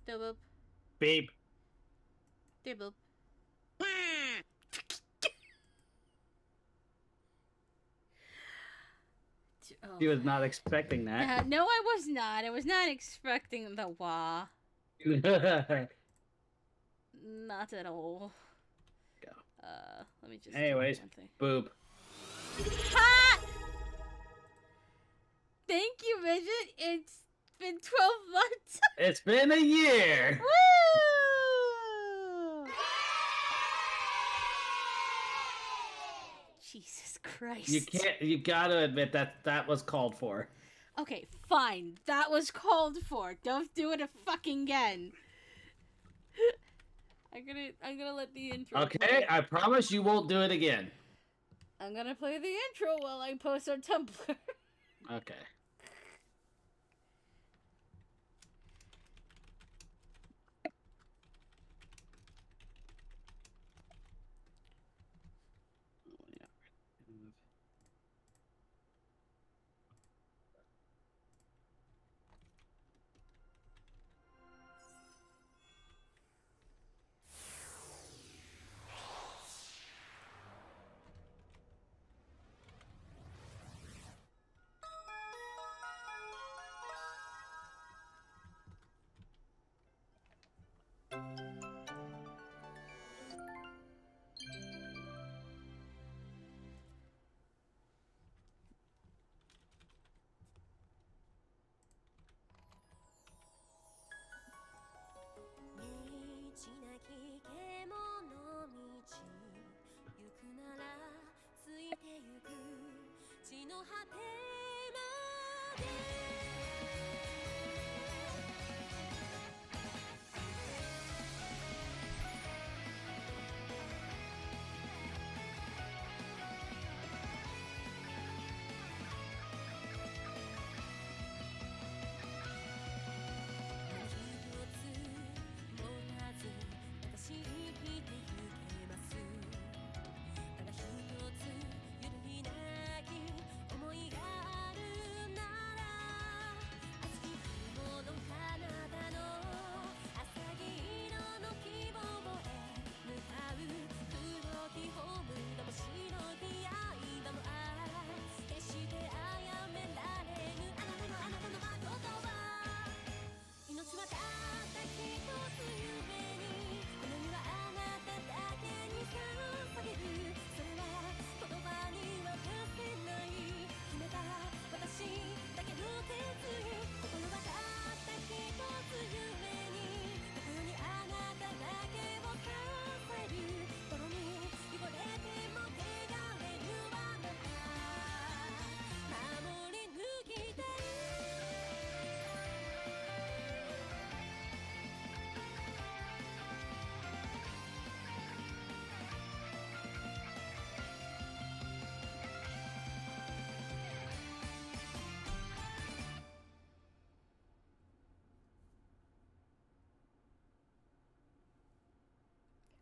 Boop boop. Beep. Beep boop. Oh. She was not expecting that. No, I was not. I was not expecting the wah. Not at all. Go. Let me just. Anyways, do one thing. boop. Ha! Thank you, Midget. It's been 12 months. It's been a year. Woo! Jesus Christ. You gotta admit that was called for. Okay, fine. That was called for. Don't do it fucking again. I'm gonna let the intro Okay, play. I promise you won't do it again. I'm gonna play the intro while I post on Tumblr. Okay.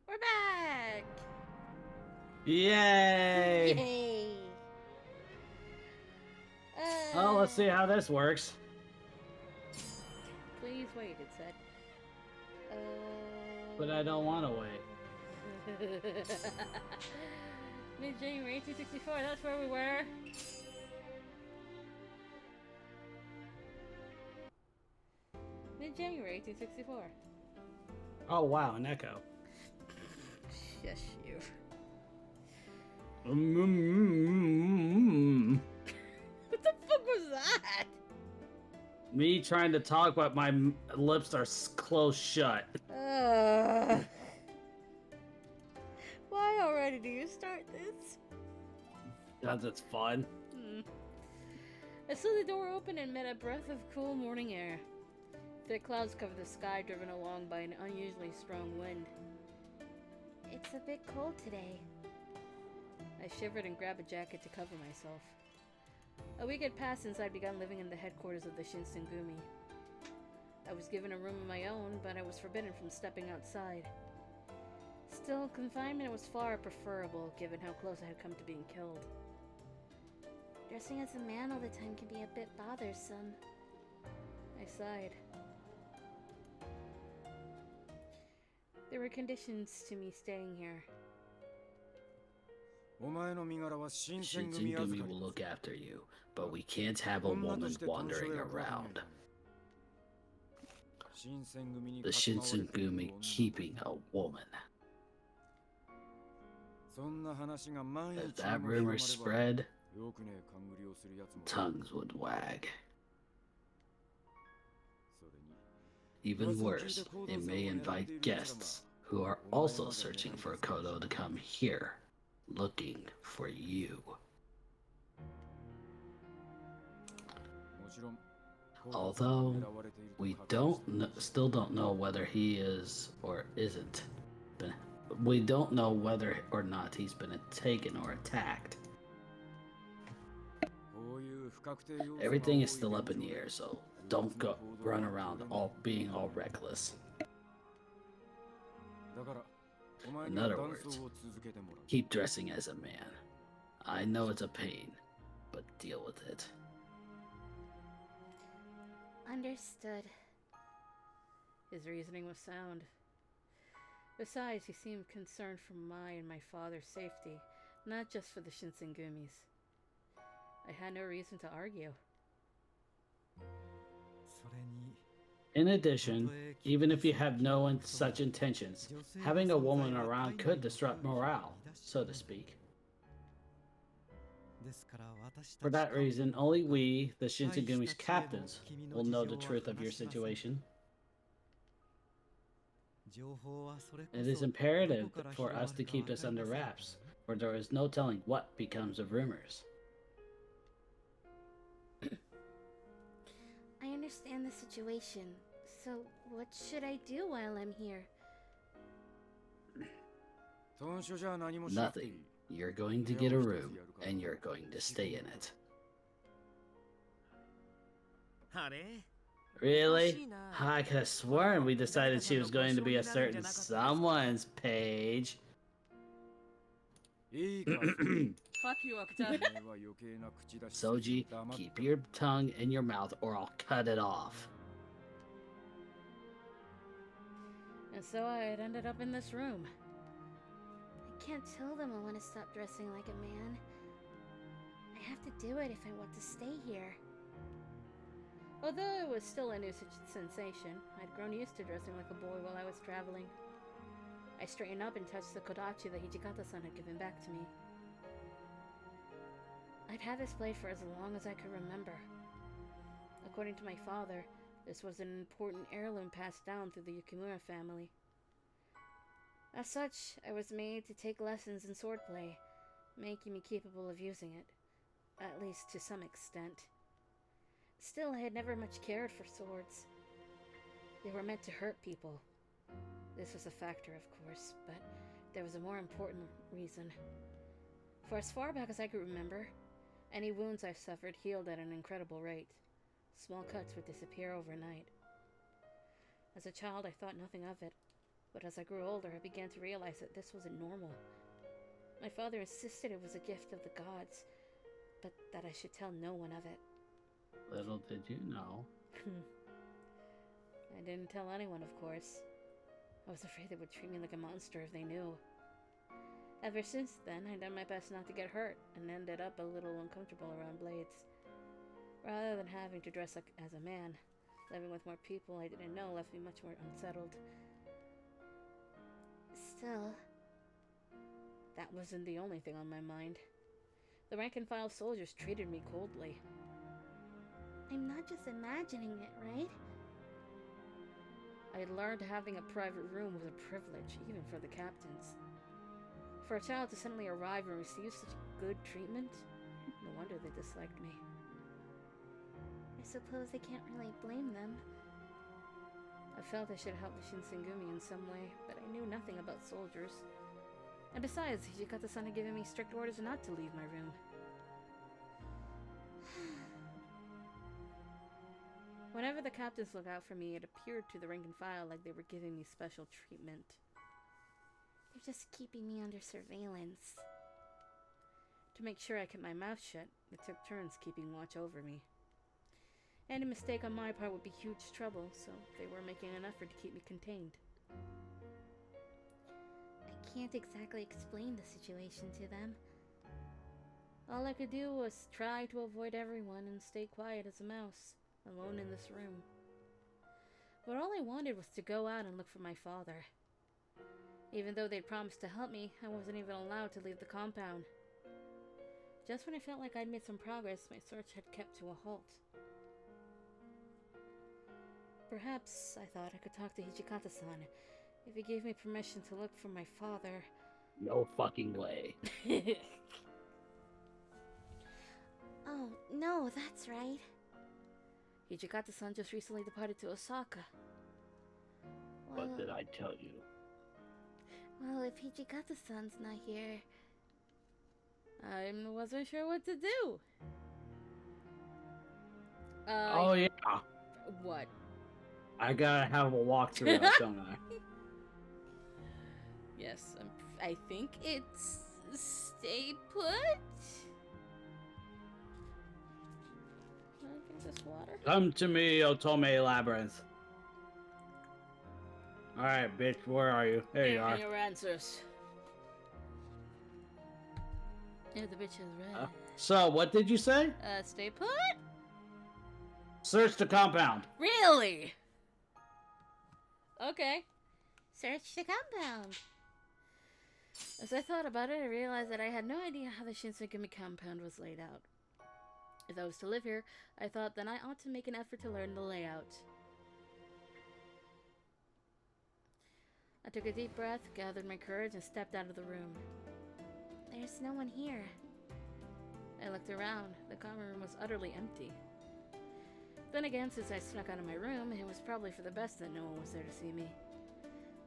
We're back! Yay! Yay! Oh, let's see how this works. Please wait, it said. But I don't want to wait. Mid-January 1864, that's where we were. Mid-January 1864. Oh, wow, an echo. Yes, you. What the fuck was that? Me trying to talk, but my lips are closed shut. Why already do you start this? Because it's fun. I saw the door open and met a breath of cool morning air. Thick clouds covered the sky, driven along by an unusually strong wind. It's a bit cold today. I shivered and grabbed a jacket to cover myself. A week had passed since I'd begun living in the headquarters of the Shinsengumi. I was given a room of my own, but I was forbidden from stepping outside. Still, confinement was far preferable, given how close I had come to being killed. Dressing as a man all the time can be a bit bothersome. I sighed. There were conditions to me staying here. Shinsengumi will look after you, but we can't have a woman wandering around. The Shinsengumi keeping a woman. If that rumor spread, tongues would wag. Even worse, it may invite guests who are also searching for Kodo to come here, looking for you. Although we still don't know whether he is or isn't. We don't know whether or not he's been taken or attacked. Everything is still up in the air, so don't run around being all reckless. In other words, keep dressing as a man. I know it's a pain, but deal with it. Understood. His reasoning was sound. Besides, he seemed concerned for my and my father's safety, not just for the Shinsengumis. I had no reason to argue. In addition, even if you have no such intentions, having a woman around could disrupt morale, so to speak. For that reason, only we, the Shinsengumi's captains, will know the truth of your situation. It is imperative for us to keep this under wraps, for there is no telling what becomes of rumors. I understand the situation, so what should I do while I'm here? Nothing. You're going to get a room, and you're going to stay in it. Really? I could have sworn we decided she was going to be a certain someone's page. Soji, keep your tongue in your mouth or I'll cut it off. And so I had ended up in this room. I can't tell them I want to stop dressing like a man. I have to do it if I want to stay here. Although it was still a new sensation, I'd grown used to dressing like a boy while I was traveling. I straightened up and touched the kodachi that Hijikata-san had given back to me. I'd had this blade for as long as I could remember. According to my father, this was an important heirloom passed down through the Yukimura family. As such, I was made to take lessons in swordplay, making me capable of using it, at least to some extent. Still, I had never much cared for swords. They were meant to hurt people. This was a factor, of course, but there was a more important reason. For as far back as I could remember, any wounds I suffered healed at an incredible rate. Small cuts would disappear overnight. As a child, I thought nothing of it, but as I grew older, I began to realize that this wasn't normal. My father insisted it was a gift of the gods, but that I should tell no one of it. Little did you know. I didn't tell anyone, of course. I was afraid they would treat me like a monster if they knew. Ever since then, I'd done my best not to get hurt, and ended up a little uncomfortable around blades. Rather than having to dress like as a man, living with more people I didn't know left me much more unsettled. Still, that wasn't the only thing on my mind. The rank-and-file soldiers treated me coldly. I'm not just imagining it, right? I had learned having a private room was a privilege, even for the captains. For a child to suddenly arrive and receive such good treatment, no wonder they disliked me. I suppose I can't really blame them. I felt I should help the Shinsengumi in some way, but I knew nothing about soldiers. And besides, Hijikata-san had given me strict orders not to leave my room. Whenever the captains looked out for me, it appeared to the rank and file like they were giving me special treatment. They're just keeping me under surveillance. To make sure I kept my mouth shut, they took turns keeping watch over me. Any mistake on my part would be huge trouble, so they were making an effort to keep me contained. can't exactly explain the situation to them. All I could do was try to avoid everyone and stay quiet as a mouse, alone in this room. But all I wanted was to go out and look for my father. Even though they'd promised to help me, I wasn't even allowed to leave the compound. Just when I felt like I'd made some progress, my search had kept to a halt. Perhaps, I thought, I could talk to Hijikata-san. If he gave me permission to look for my father... No fucking way. Oh, no, that's right. Hijikata-san just recently departed to Osaka. Well, What did I tell you? Well, if Hijikata-san's not here... I wasn't sure what to do. Oh, yeah. What? I gotta have a walkthrough, don't I? Yes, I think it's... Stay put? Can I drink this water? Come to me, Otome Labyrinth. Alright, bitch, where are you? There you are. Your answers. Yeah, the bitch is red. So, what did you say? Stay put? Search the compound. Really? Okay. Search the compound. As I thought about it, I realized that I had no idea how the Shinsengumi compound was laid out. If I was to live here, I thought then I ought to make an effort to learn the layout. I took a deep breath, gathered my courage, and stepped out of the room. There's no one here. I looked around. The common room was utterly empty. Then again, since I snuck out of my room, it was probably for the best that no one was there to see me.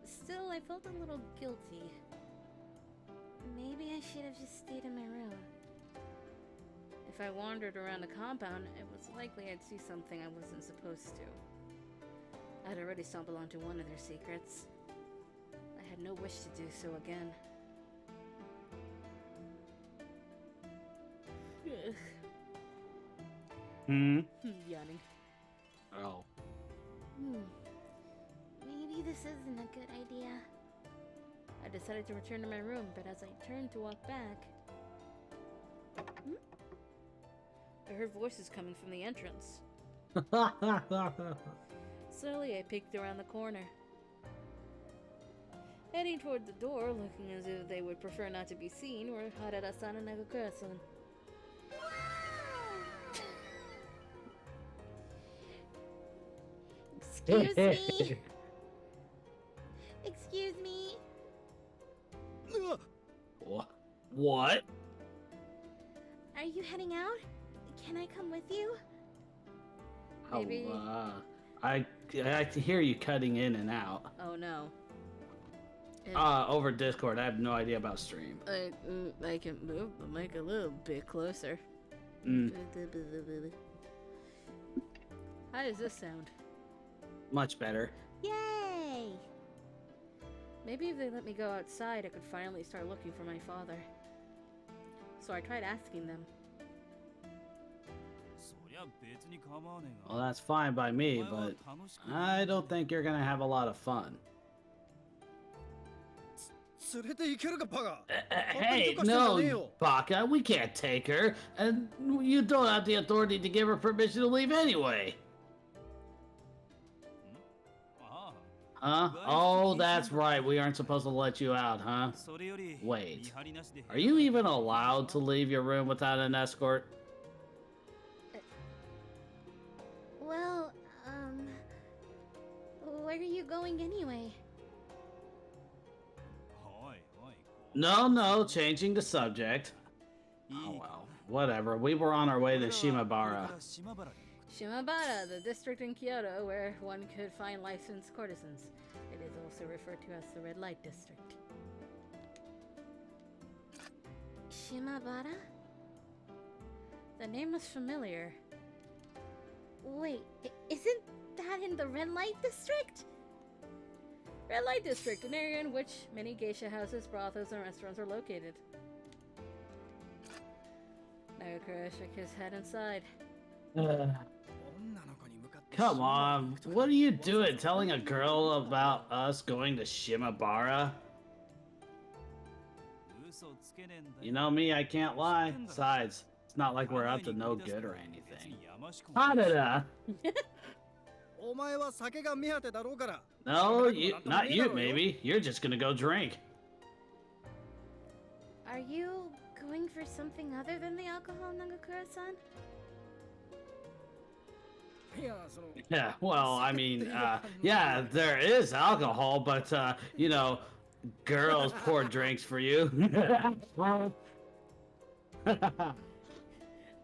Still, I felt a little guilty. Maybe I should have just stayed in my room. If I wandered around the compound, it was likely I'd see something I wasn't supposed to. I'd already stumbled onto one of their secrets. I had no wish to do so again. Yawning. Oh. Maybe this isn't a good idea. I decided to return to my room, but as I turned to walk back... I heard voices coming from the entrance. Slowly, I peeked around the corner. Heading toward the door, looking as if they would prefer not to be seen, were Harada-san and Nagakura-san. Excuse me? Excuse me? What? Are you heading out? Can I come with you? Maybe. I hear you cutting in and out. Oh no. Over Discord. I have no idea about stream. I can move the mic a little bit closer. How does this sound? Much better. Yay! Maybe if they let me go outside, I could finally start looking for my father. So I tried asking them. Well, that's fine by me, but I don't think you're gonna have a lot of fun. Hey, no, Baka, we can't take her, and you don't have the authority to give her permission to leave anyway. Huh? Oh, that's right, we aren't supposed to let you out, huh? Wait, are you even allowed to leave your room without an escort? Well, where are you going anyway? No, changing the subject. Oh well, whatever. We were on our way to Shimabara. Shimabara, the district in Kyoto where one could find licensed courtesans. It is also referred to as the Red Light District. Shimabara? The name is familiar. Wait, isn't that in the Red Light District? Red Light District, an area in which many geisha houses, brothels, and restaurants are located. Nagakura shook his head and sighed. Come on, what are you doing telling a girl about us going to Shimabara? You know me, I can't lie. Besides, it's not like we're up to no good or anything. Hanada! No, not you, maybe. You're just gonna go drink. Are you going for something other than the alcohol, Nagakura-san? Yeah, well, I mean, yeah, there is alcohol, but, you know, girls pour drinks for you.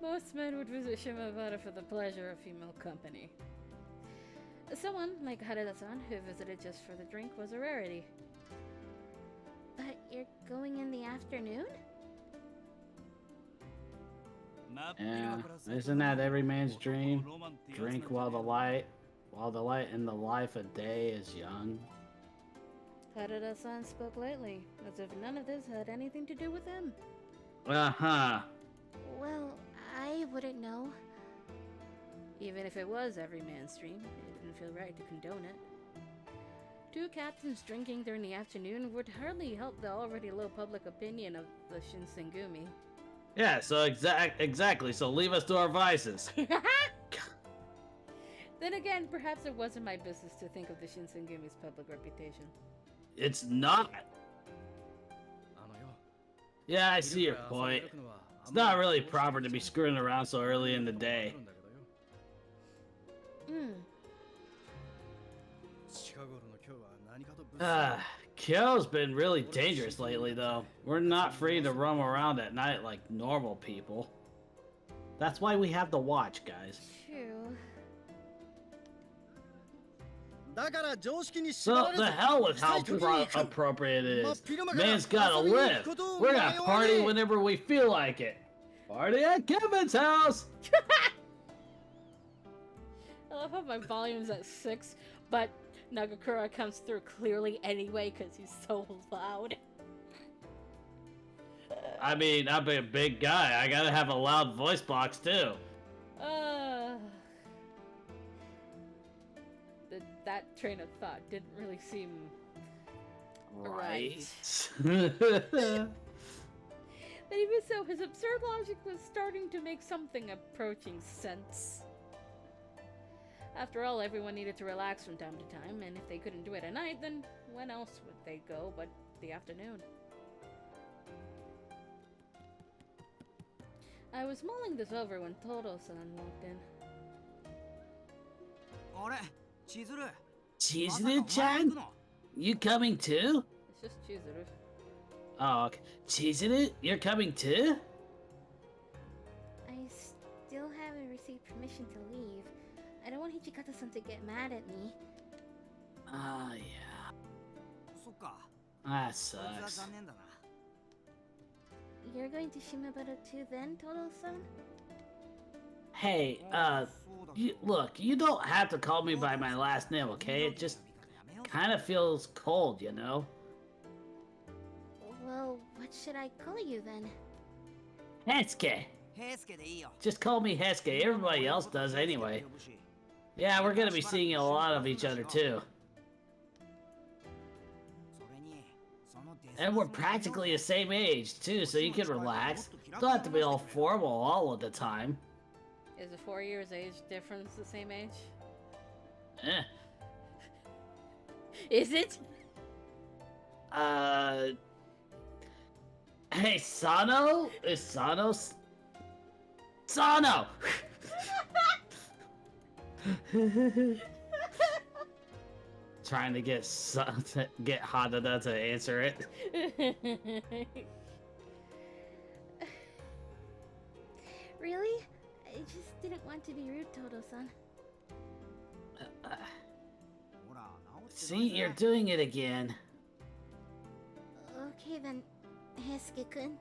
Most men would visit Shimabara for the pleasure of female company. Someone like Harada-san who visited just for the drink was a rarity. But you're going in the afternoon? Yeah, isn't that every man's dream? Drink while the light in the life of day is young. Harada-san spoke lightly, as if none of this had anything to do with him. Uh-huh. Well, I wouldn't know. Even if it was every man's dream, it didn't feel right to condone it. Two captains drinking during the afternoon would hardly help the already low public opinion of the Shinsengumi. Yeah, so exactly, so leave us to our vices. Then again, perhaps it wasn't my business to think of the Shinsengumi's public reputation. It's not. Yeah, I see your point. It's not really proper to be screwing around so early in the day. Kyo's been really dangerous lately, though. We're not free to roam around at night like normal people. That's why we have the watch, guys. True. So, the hell with how appropriate it is. Man's gotta live. We're gonna party whenever we feel like it. Party at Kevin's house! I love how my volume's at 6, but Nagakura comes through clearly anyway because he's so loud. I mean, I'm a big guy. I gotta have a loud voice box, too. That train of thought didn't really seem right. But even so, his absurd logic was starting to make something approaching sense. After all, everyone needed to relax from time to time, and if they couldn't do it at night, then when else would they go but the afternoon? I was mulling this over when Toro-san walked in. Chizuru-chan? You coming too? It's just Chizuru. Oh, okay. Chizuru, you're coming too? I still haven't received permission to leave. I don't want Hijikata-san to get mad at me. Ah, yeah. That sucks. You're going to Shimabara too then, Toro-san? Hey, look, you don't have to call me by my last name, okay? It just kind of feels cold, you know? Well, what should I call you then? Hesuke. Just call me Hesuke. Everybody else does anyway. Yeah, we're gonna be seeing a lot of each other too. And we're practically the same age too, so you can relax. Don't have to be all formal all of the time. Is a 4 years age difference the same age? Eh. Is it? Hey, Sano? Is Sano? Sano! Trying to get Hanada to answer it. Really? I just didn't want to be rude, Todo-san. See, you're doing it again. Okay then, Hesuke-kun.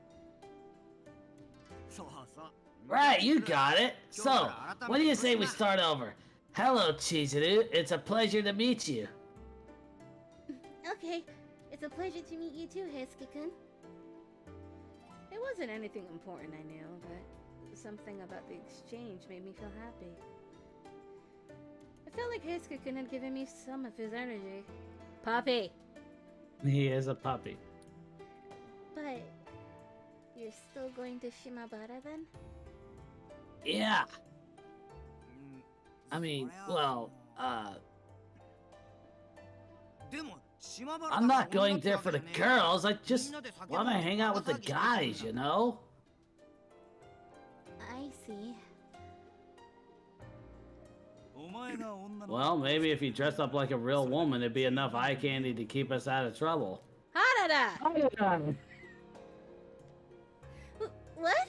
Right, you got it. So, what do you say we start over? Hello, Chizuru. It's a pleasure to meet you. Okay, it's a pleasure to meet you too, Hesuke-kun. It wasn't anything important, I knew, but something about the exchange made me feel happy. I felt like Heisuke-kun had given me some of his energy. Puppy! He is a puppy. But You're still going to Shimabara then? Yeah. I mean, well, I'm not going there for the girls. I just want to hang out with the guys, you know? I see. Well, maybe if you dress up like a real woman, it'd be enough eye candy to keep us out of trouble. Harada! What?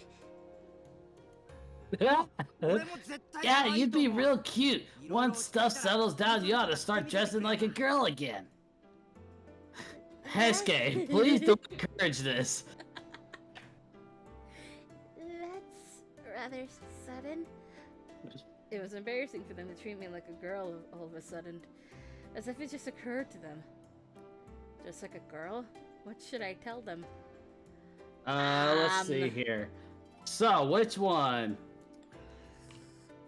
Yeah, you'd be real cute. Once stuff settles down, you ought to start dressing like a girl again. Hesuke, please don't encourage this. That's rather sudden. It was embarrassing for them to treat me like a girl all of a sudden. As if it just occurred to them. Just like a girl? What should I tell them? Let's see here. So, which one?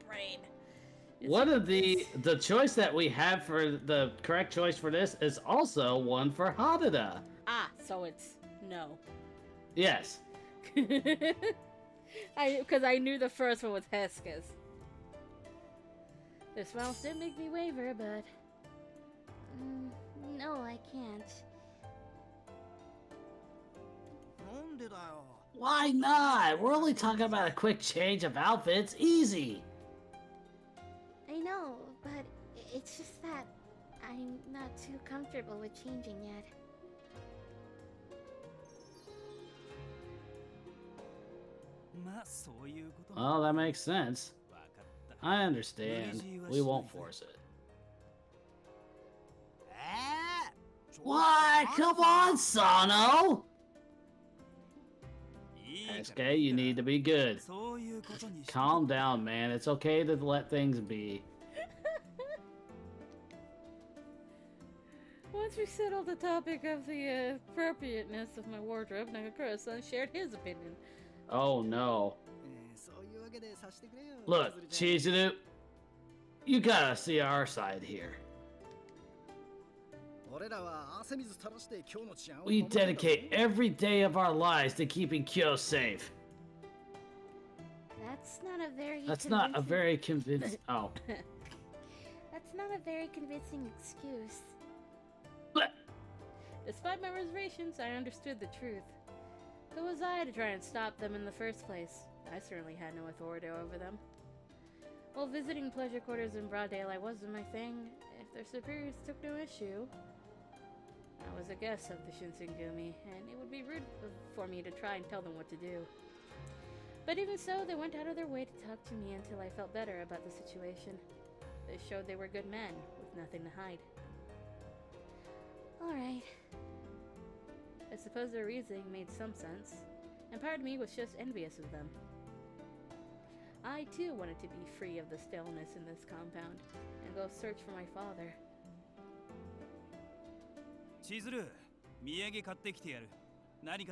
Brain. One of the choice that we have for the correct choice for this is also one for Hanada. Ah, so it's no. Yes. Because I knew the first one was Hesuke's. This mouse did make me waver, but no, I can't. Why not? We're only talking about a quick change of outfits. Easy. I know, but it's just that I'm not too comfortable with changing yet. Well, that makes sense. I understand. We won't force it. What? Come on, Sano! Hesuke, you need to be good. Calm down, man. It's okay to let things be. Once we settled the topic of the appropriateness of my wardrobe, Nagakura-san shared his opinion. Oh no. Look, Chizuru, you gotta see our side here. We dedicate every day of our lives to keeping Kyo safe. That's not a very convincing... Oh. That's not a very convincing excuse. But... Despite my reservations, I understood the truth. Who was I to try and stop them in the first place? I certainly had no authority over them. While visiting pleasure quarters in broad daylight wasn't my thing, if their superiors took no issue, I was a guest of the Shinsengumi, and it would be rude for me to try and tell them what to do. But even so, they went out of their way to talk to me until I felt better about the situation. They showed they were good men, with nothing to hide. Alright. I suppose their reasoning made some sense, and part of me was just envious of them. I too wanted to be free of the staleness in this compound, and go search for my father.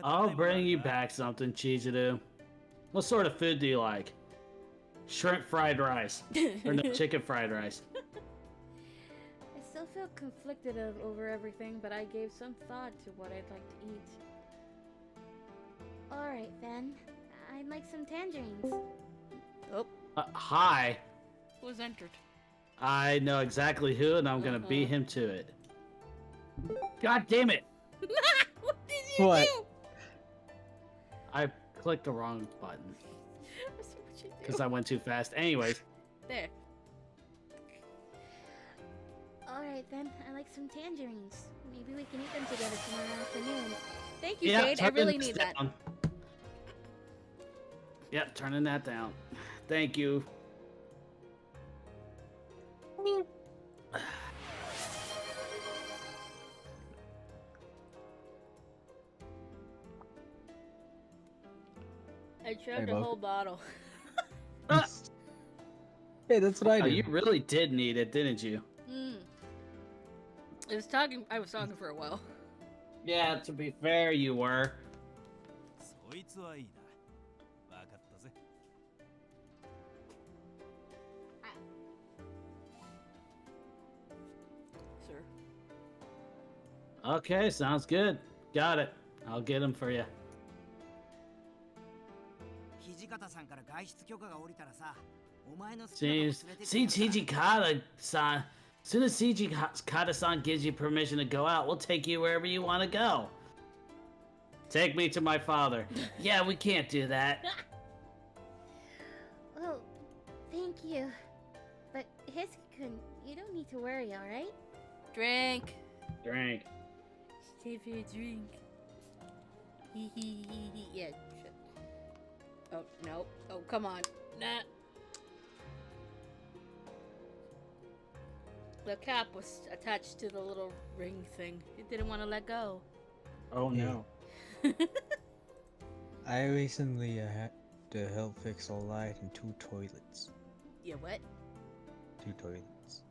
I'll bring you back something, Chizuru. What sort of food do you like? Shrimp fried rice. Or no, chicken fried rice. I still feel conflicted over everything, but I gave some thought to what I'd like to eat. Alright then, I'd like some tangerines. Oh. Hi. Who's entered? I know exactly who, and I'm gonna beat him to it. God damn it! What did you do? I clicked the wrong button. Because I went too fast. Anyways. There. Alright then, I like some tangerines. Maybe we can eat them together tomorrow afternoon. Thank you, Jade. I really need that. Yep, turning that down. Thank you. I chugged a whole bottle. Hey, that's what I do. You really did need it, didn't you? I was talking for a while. Yeah, to be fair, you were. Sir. Okay, sounds good. Got it. I'll get him for you. Since Hijikata-san, as soon as Hijikata-san gives you permission to go out, we'll take you wherever you want to go. Take me to my father. Yeah, we can't do that. Well, thank you. But Hisuke-kun, you don't need to worry, alright? Drink. Drink. Save your drink. Yeah, shit. Oh, no. Oh, come on. Nah. The cap was attached to the little ring thing. It didn't want to let go. Oh, no. I recently had to help fix a light in 2 toilets. Yeah, what? 2 toilets.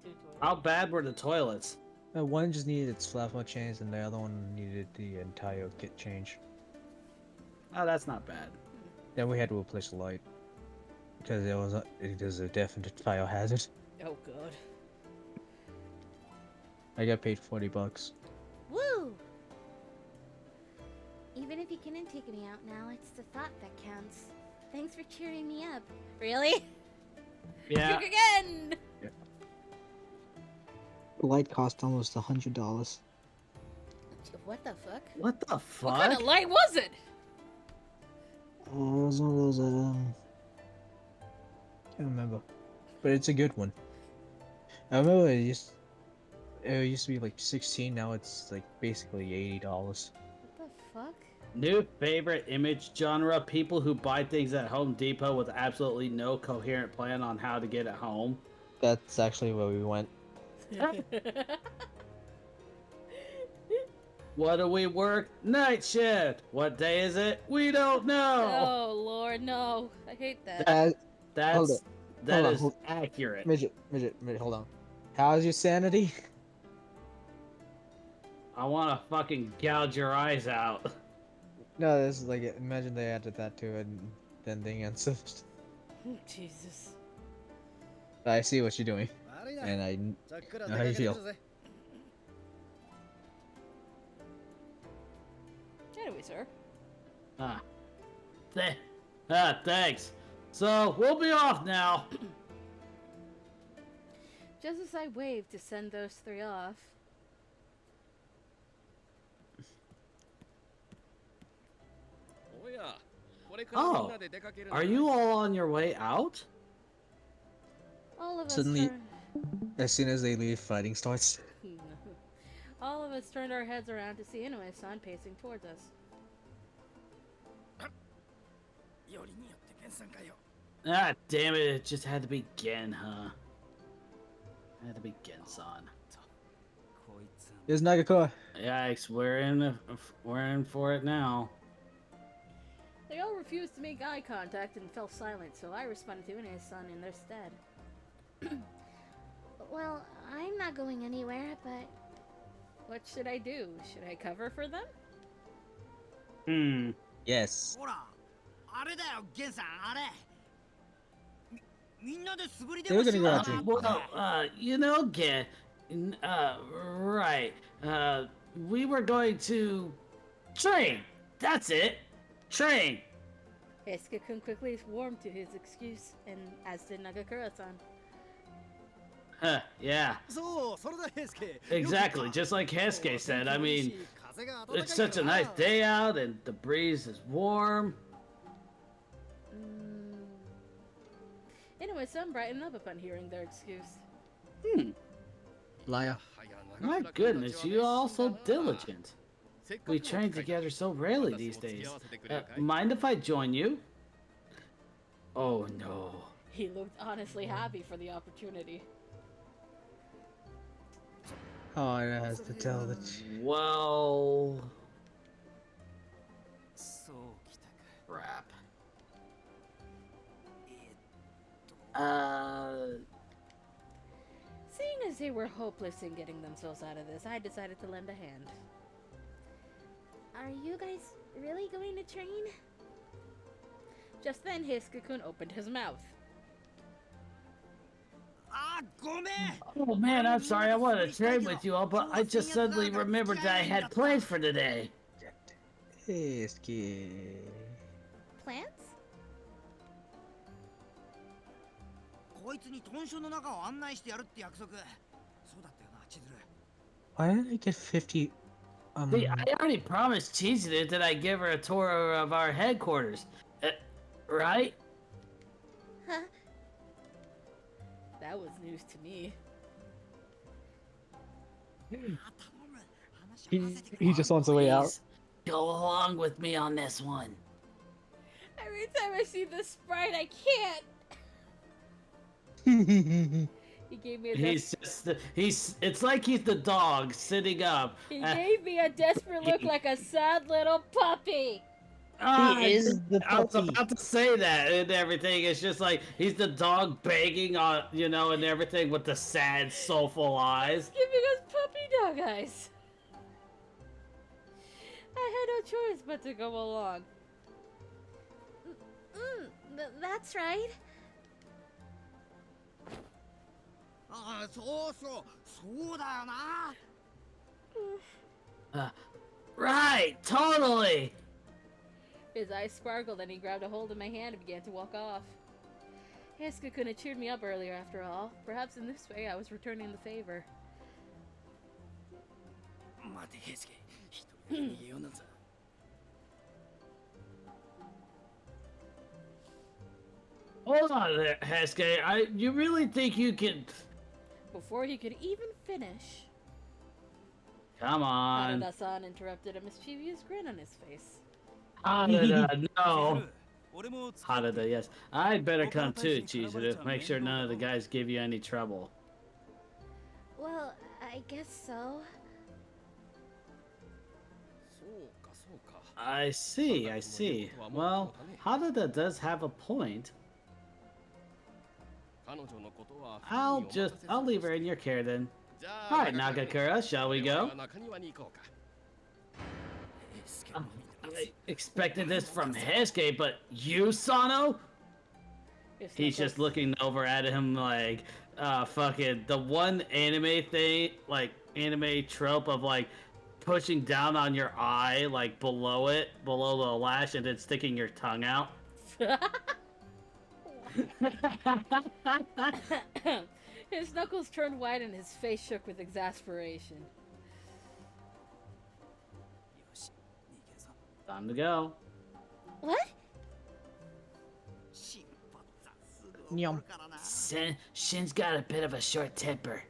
How bad were the toilets? One just needed its plasma changed, and the other one needed the entire kit change. Oh, that's not bad. Then we had to replace the light because it is a definite fire hazard. Oh, God. I got paid $40. Woo! Even if you couldn't take me out now, it's the thought that counts. Thanks for cheering me up. Really? Yeah. Drink again! The light cost almost $100. What the fuck? What the fuck? What kind of light was it? It was one of those, Can't remember, but it's a good one. I remember it used to be like 16. Now it's like basically $80. What the fuck? New favorite image genre: people who buy things at Home Depot with absolutely no coherent plan on how to get it home. that's actually where we went. What do we work? Night shift. What day is it? We don't know. Oh, Lord, no. I hate that. Hold That on, is hold- accurate. Midget, hold on. How's your sanity? I want to fucking gouge your eyes out. No, this is like, imagine they added that to it and then the answer. Jesus. I see what you're doing, and I know how you feel. Anyway, sir. Thanks. So, we'll be off now. Just as I waved to send those 3 off. Oh, are you all on your way out? All of us Suddenly- turned... As soon as they leave, fighting starts. All of us turned our heads around to see Inoue-san pacing towards us. Ah, damn it, it just had to be Gen, huh? It had to be Gen-san. Here's Nagakura. Yikes, we're in for it now. They all refused to make eye contact and fell silent, so I responded to Inoue-san in their stead. Well, I'm not going anywhere, but... What should I do? Should I cover for them? Yes. They were gonna go out drink. Well, you know, Gen, right. We were going to train. That's it. Train. Hisuke-kun quickly warmed to his excuse, and as did Nagakura-san. Huh, yeah. Exactly, just like Hesuke said. I mean, it's such a nice day out, and the breeze is warm. Inoue-san brightened up upon hearing their excuse. Liar. My goodness, you are all so diligent. We train together so rarely these days. Mind if I join you? Oh no. He looked honestly happy for the opportunity. Oh, it has to tell the Well... Crap. Seeing as they were hopeless in getting themselves out of this, I decided to lend a hand. Are you guys really going to train? Just then, Hisuke-kun opened his mouth. Oh man, I'm sorry, I wanted to train with you all, but I just suddenly remembered that I had plans for today. Hisuke. Plants? こいつに豚書の中を案内してやるって約束。そうだったよな、千鶴。 Why didn't I get 50? See, I already promised Chizuru that I'd give her a tour of our headquarters. Right? Huh? That was news to me. He just wants a way out. Please, go along with me on this one. Every time I see this sprite, I can't. He gave me a It's like he's the dog sitting up. He gave me a desperate look like a sad little puppy. He is the I was puppy. about to say that and everything. It's just like he's the dog begging on, you know, and everything with the sad, soulful eyes. Giving us puppy dog eyes. I had no choice but to go along. That's right. ああ、そうそう、そうだよな。 Right, totally. His eyes sparkled and he grabbed a hold of my hand and began to walk off. Hesuke couldn't have cheered me up earlier after all. Perhaps in this way I was returning the favor. 待て、平助。一人で逃げようなんざ。 Hold on there, Hesuke. You really think you can... Before he could even finish, Come on. Harada-san interrupted a mischievous grin on his face. Harada, no. 俺も使って Harada, yes. I'd better come too, Chizuru. Make sure none of the guys give you any trouble. Well, I guess so. そうかそうか。 I see, I see. Well, Harada does have a point. 彼女のことは I'll leave her in your care then. じゃあ Alright, Nagakura, shall we go? 中庭に行こうか。 I expected this from Hesuke, but you, Sano? If He's just looking over at him like, fucking the one anime thing, like anime trope of like pushing down on your eye, like below it, below the lash, and then sticking your tongue out. His knuckles turned white and his face shook with exasperation. よし、逃げぞ。 Time to go. What? 心発ざすぐ怒るからな。 Shin's got a bit of a short temper.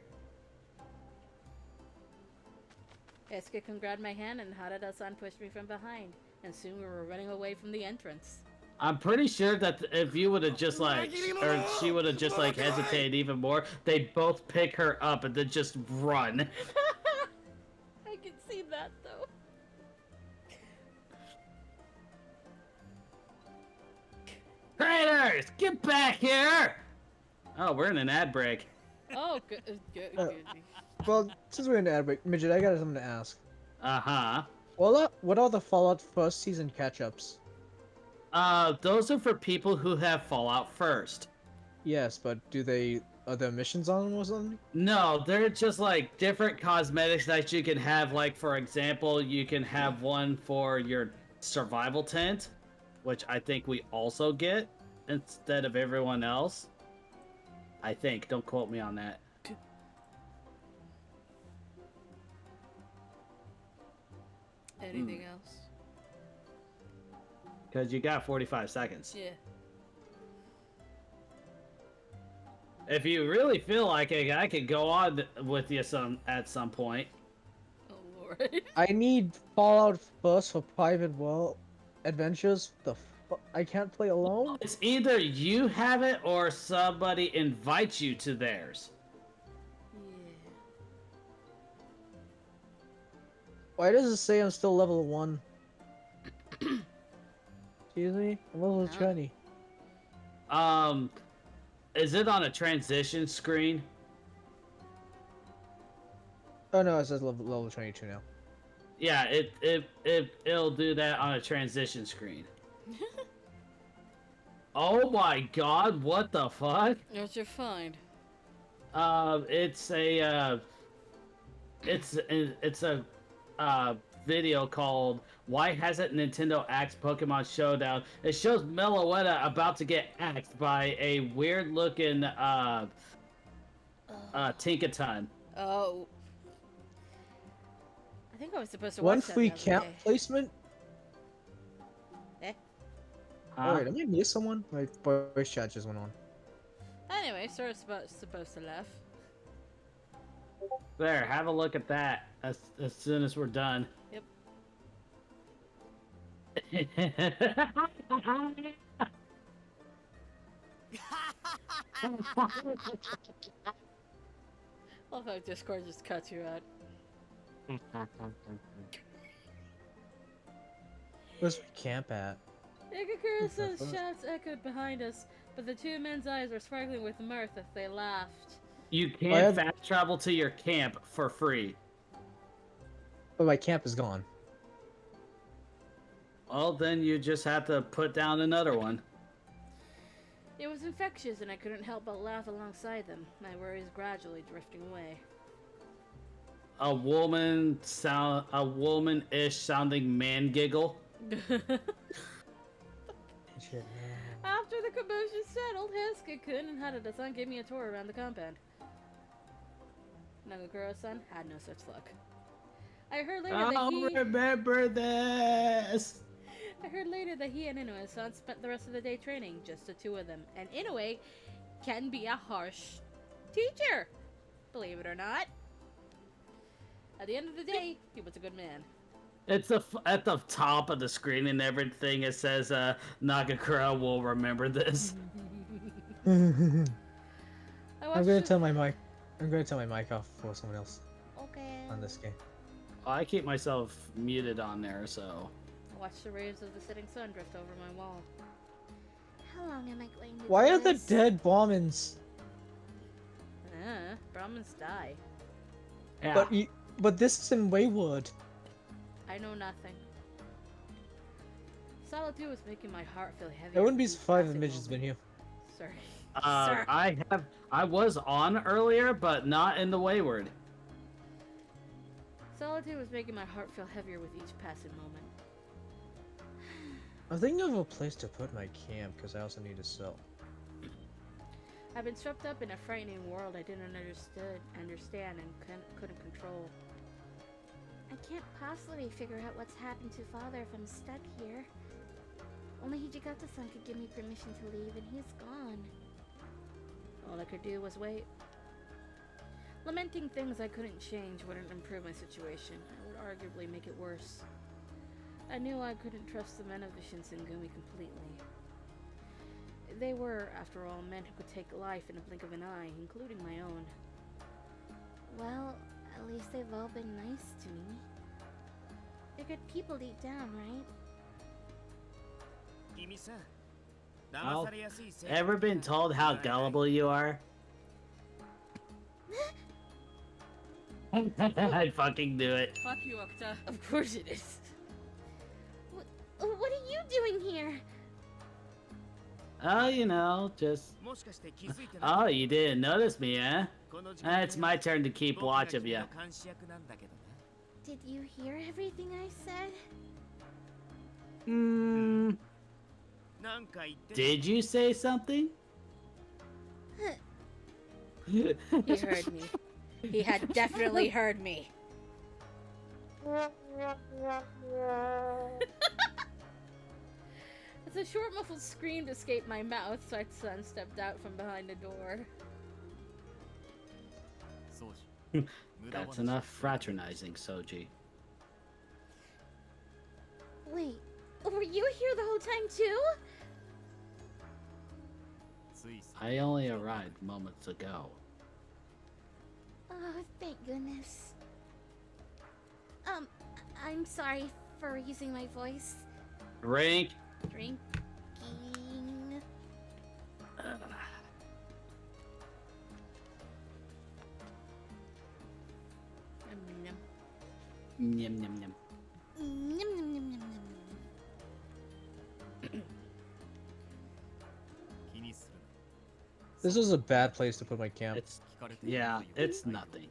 Hesuke grabbed my hand and Harada-san pushed me from behind, and soon we were running away from the entrance. I'm pretty sure that if you would have just like, or she would have just like hesitated even more, they'd both pick her up and then just run. I can see that though. Traitors, get back here! Oh, we're in an ad break. Oh, good. Well, since we're in the ad break, Midget, I got something to ask. Uh-huh. What are the Fallout first season catch-ups? Those are for people who have Fallout first. Yes, but are there missions on them or something? No, they're just like different cosmetics that you can have. Like, for example, you can have one for your survival tent, which I think we also get instead of everyone else. I think. Don't quote me on that. Anything else? Because you got 45 seconds. Yeah. If you really feel like it, I could go on with you at some point. Oh lord. I need Fallout first for private world adventures. I can't play alone? It's either you have it or somebody invites you to theirs. Yeah. Why does it say I'm still level 1? Excuse me? I'm level 20. Is it on a transition screen? Oh no, it says level 22 now. Yeah, it'll do that on a transition screen. Oh my god, what the fuck? What's your find? It's a video called "Why Hasn't Nintendo Axed Pokemon Showdown?" It shows Meloetta about to get axed by a weird-looking Tinkaton. Oh. I think I was supposed to One watch that free the other camp day. placement. Huh? Oh wait, am I near someone? My voice chat just went on. Anyway, sort of supposed to laugh. There, have a look at that as soon as we're done. Yep. Love how Discord just cuts you out. Where's my camp at? Igakura-san's shouts echoed behind us, but the two men's eyes were sparkling with mirth as they laughed. You I can had- fast travel to your camp for free. But my camp is gone. Well, then you just have to put down another one. It was infectious, and I couldn't help but laugh alongside them, my worries gradually drifting away. A womanish sounding man giggle. Shit, man. After the commotion settled, Hisuke-kun and Harada-san gave me a tour around the compound. Nagakura-san had no such luck. I heard later I'll remember this. I heard later that he and Inoue-san spent the rest of the day training, just the two of them. And Inoue can be a harsh teacher, believe it or not. At the end of the day, he was a good man. It's at the top of the screen and everything. It says, Nagakura will remember this. I I'm watched gonna the- turn my mic. I'm gonna turn my mic off for someone else Okay. on this game. I keep myself muted on there, so. I watched the rays of the setting sun drift over my wall. How long am I going to Why do are the this? dead Brahmins? Brahmins die. Yeah. But this is in Wayward. I know nothing. Solitude was making my heart feel heavy. I wouldn't be with each surprised if passing Midget's been moment. here. Sorry. Sir. I was on earlier, but not in the Wayward. Solitude was making my heart feel heavier with each passing moment. I'm thinking of a place to put my camp because I also need to sell. I've been swept up in a frightening world I didn't understand and couldn't control. I can't possibly figure out what's happened to father if I'm stuck here. Only Hijikata-san could give me permission to leave, and he's gone. All I could do was wait. Lamenting things I couldn't change wouldn't improve my situation. It would arguably make it worse. I knew I couldn't trust the men of the Shinsengumi completely. They were, after all, men who could take life in a blink of an eye, including my own. Well, at least they've all been nice to me. They're good people deep down, right? Well, ever been told how gullible you are? I'd fucking do it. Fuck you, Okta. Of course it is. What are you doing here? Oh, you know, just... Oh, you didn't notice me, eh? It's my turn to keep watch of you. Did you hear everything I said? Did you say something? He heard me. He had definitely heard me. As a short muffled scream escaped my mouth, Son stepped out from behind the door. That's enough fraternizing, Soji. Wait, were you here the whole time too? I only arrived moments ago. Oh, thank goodness. I'm sorry for using my voice. Drink. Drinking. Yum, yum, yum. Nom, nom, nom, nom, nom, nom. This is a bad place to put my camp. It's, yeah, it's nothing.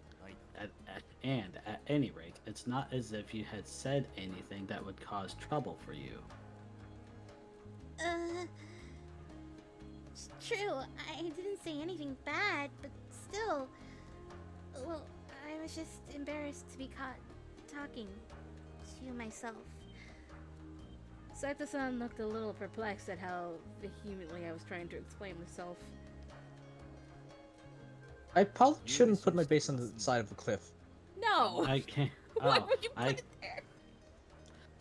And at any rate, it's not as if you had said anything that would cause trouble for you. It's true. I didn't say anything bad, but still. Well, I was just embarrassed to be caught talking to myself. Saito-san looked a little perplexed at how vehemently I was trying to explain myself. I probably shouldn't put my base on the side of the cliff. No! I can't. Why Oh, would you put I, it there?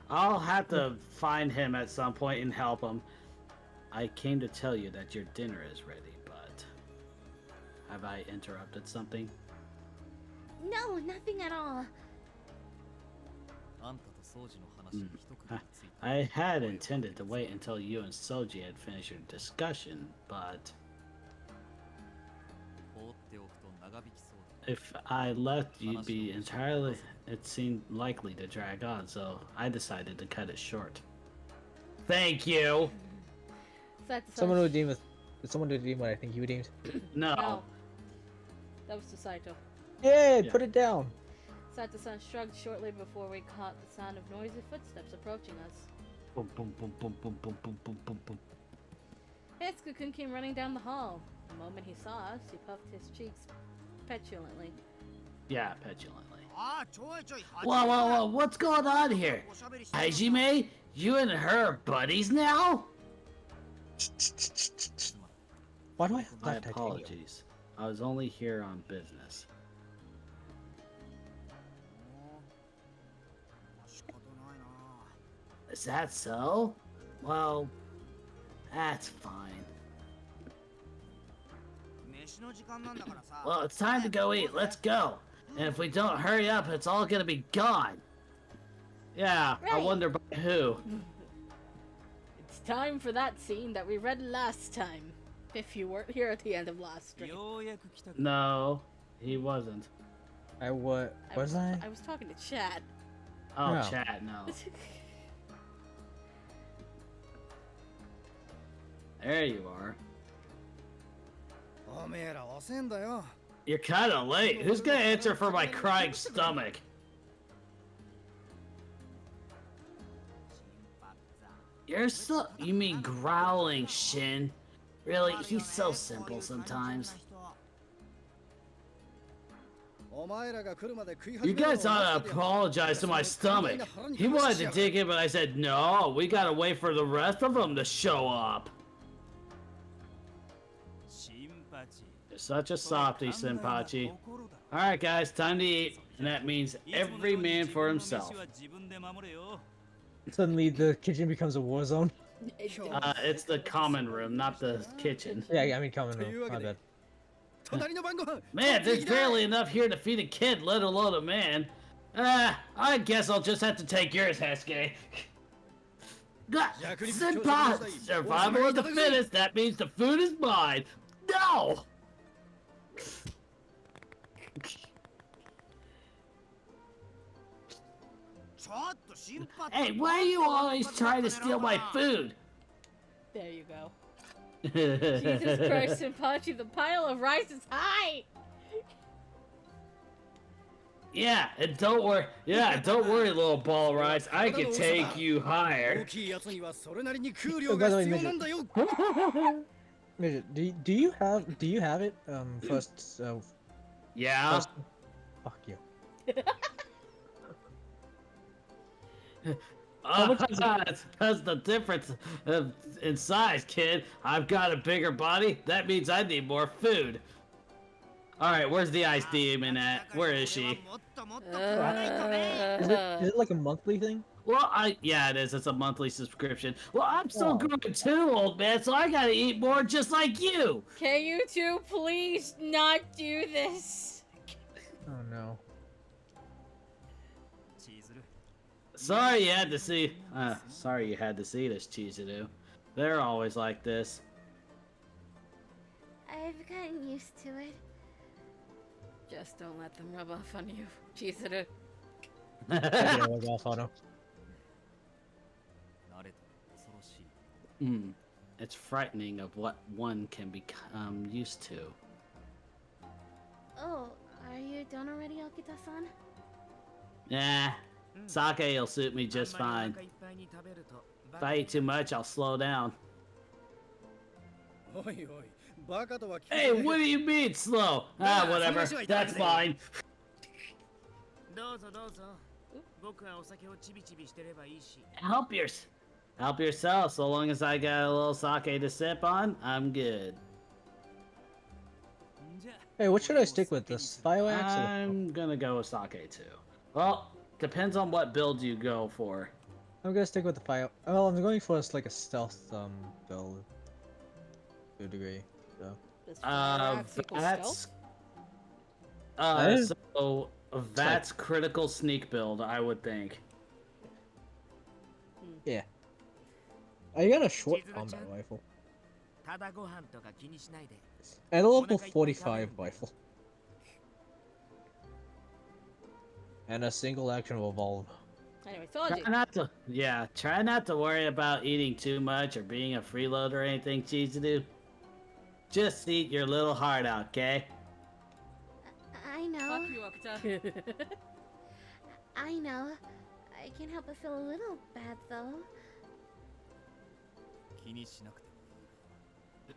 I'll have to find him at some point and help him. I came to tell you that your dinner is ready, but have I interrupted something? No, nothing at all. I had intended to wait until you and Soji had finished your discussion, but if I left, you'd be entirely. It seemed likely to drag on, so I decided to cut it short. Thank you. Saito-san Someone who redeemed. Someone to redeem what I think you redeemed. No. No. That was to Saito. Yay! Yeah. Put it down. Saito-san shrugged shortly before we caught the sound of noisy footsteps approaching us. Boom, boom, boom, boom, boom, boom, boom, boom, boom, boom. Hitsuko-kun came running down the hall. The moment he saw us, he puffed his cheeks petulantly. Yeah, petulantly. ああちょいちょい Whoa, whoa, whoa! What's going on here? Hajime, you and her are buddies now? Why do I have My left titanium? apologies. I was only here on business. 仕方ないな Is that so? Well, that's fine. 飯の時間なんだからさ Well, it's time to go eat. Let's go. And if we don't hurry up, it's all gonna be gone. Yeah, I Right. wonder by who. It's time for that scene that we read last time. If you weren't here at the end of last stream. No, he wasn't. I what? Was I? I was talking to Chad. Oh, No. chat, no. There you are. おめえら遅えんだよ You're kinda late. Who's gonna answer for my crying stomach? You're so. You mean growling, Shin? Really? He's so simple sometimes. You guys ought to apologize to my stomach. He wanted to dig in, but I said, no, we gotta wait for the rest of them to show up. You're such a softy, Senpachi. Alright, guys, time to eat. And that means every man for himself. Suddenly the kitchen becomes a war zone. It's the common room, not the kitchen. Yeah, I mean common room. My bad. Man, there's barely enough here to feed a kid, let alone a man. I guess I'll just have to take yours, Hesuke. Senpai! Survival of the fittest, that means the food is mine! No! Hey, why are you always trying to steal my food? There you go. Jesus Christ, Senpachi, the pile of rice is high! Yeah, and don't worry. Yeah, don't worry, little ball of rice. I can take you higher. Midget, do you have it? First. Yeah. First, fuck you. That's the difference in size, kid. I've got a bigger body. That means I need more food. All right, where's the ice demon at? Where is she? Is it like a monthly thing? Well, yeah, it is. It's a monthly subscription. Well, I'm still Oh. growing too, old man, so I gotta eat more just like you. Can you two please not do this? Oh no. Sorry you had to see. Sorry you had to see this, Chizuru. They're always like this. I've gotten used to it. Just don't let them rub off on you, Chizuru. I didn't work off on him. It's frightening of what one can become used to. Oh, are you done already, Akita-san? Nah, sake will suit me just fine. If I eat too much, I'll slow down. おいおい、バカとは聞いて Hey, what do you mean slow? Ah, whatever. That's fine. どうぞどうぞ。僕はお酒をちびちびしてればいいし。 Help yourself. So long as I got a little sake to sip on, I'm good. じゃあ Hey, what should I stick with? This Bioaxe? I'm gonna go with sake too. Well, depends on what build you go for. I'm gonna stick with the Bio. Well, I'm going for like a stealth build. To a degree. So. Does fire axe equal That's stealth? so that's critical sneak build, I would think. Yeah. I got a short combat rifle ただご飯とか気にしないで。 and a level 45 rifle. And a single action revolver. Anyway, told you. Try not to worry about eating too much or being a freeloader or anything, Chizuru. Just eat your little heart out, okay? I know. Hakuoki. I know. I can't help but feel a little bad though. 気にしなくても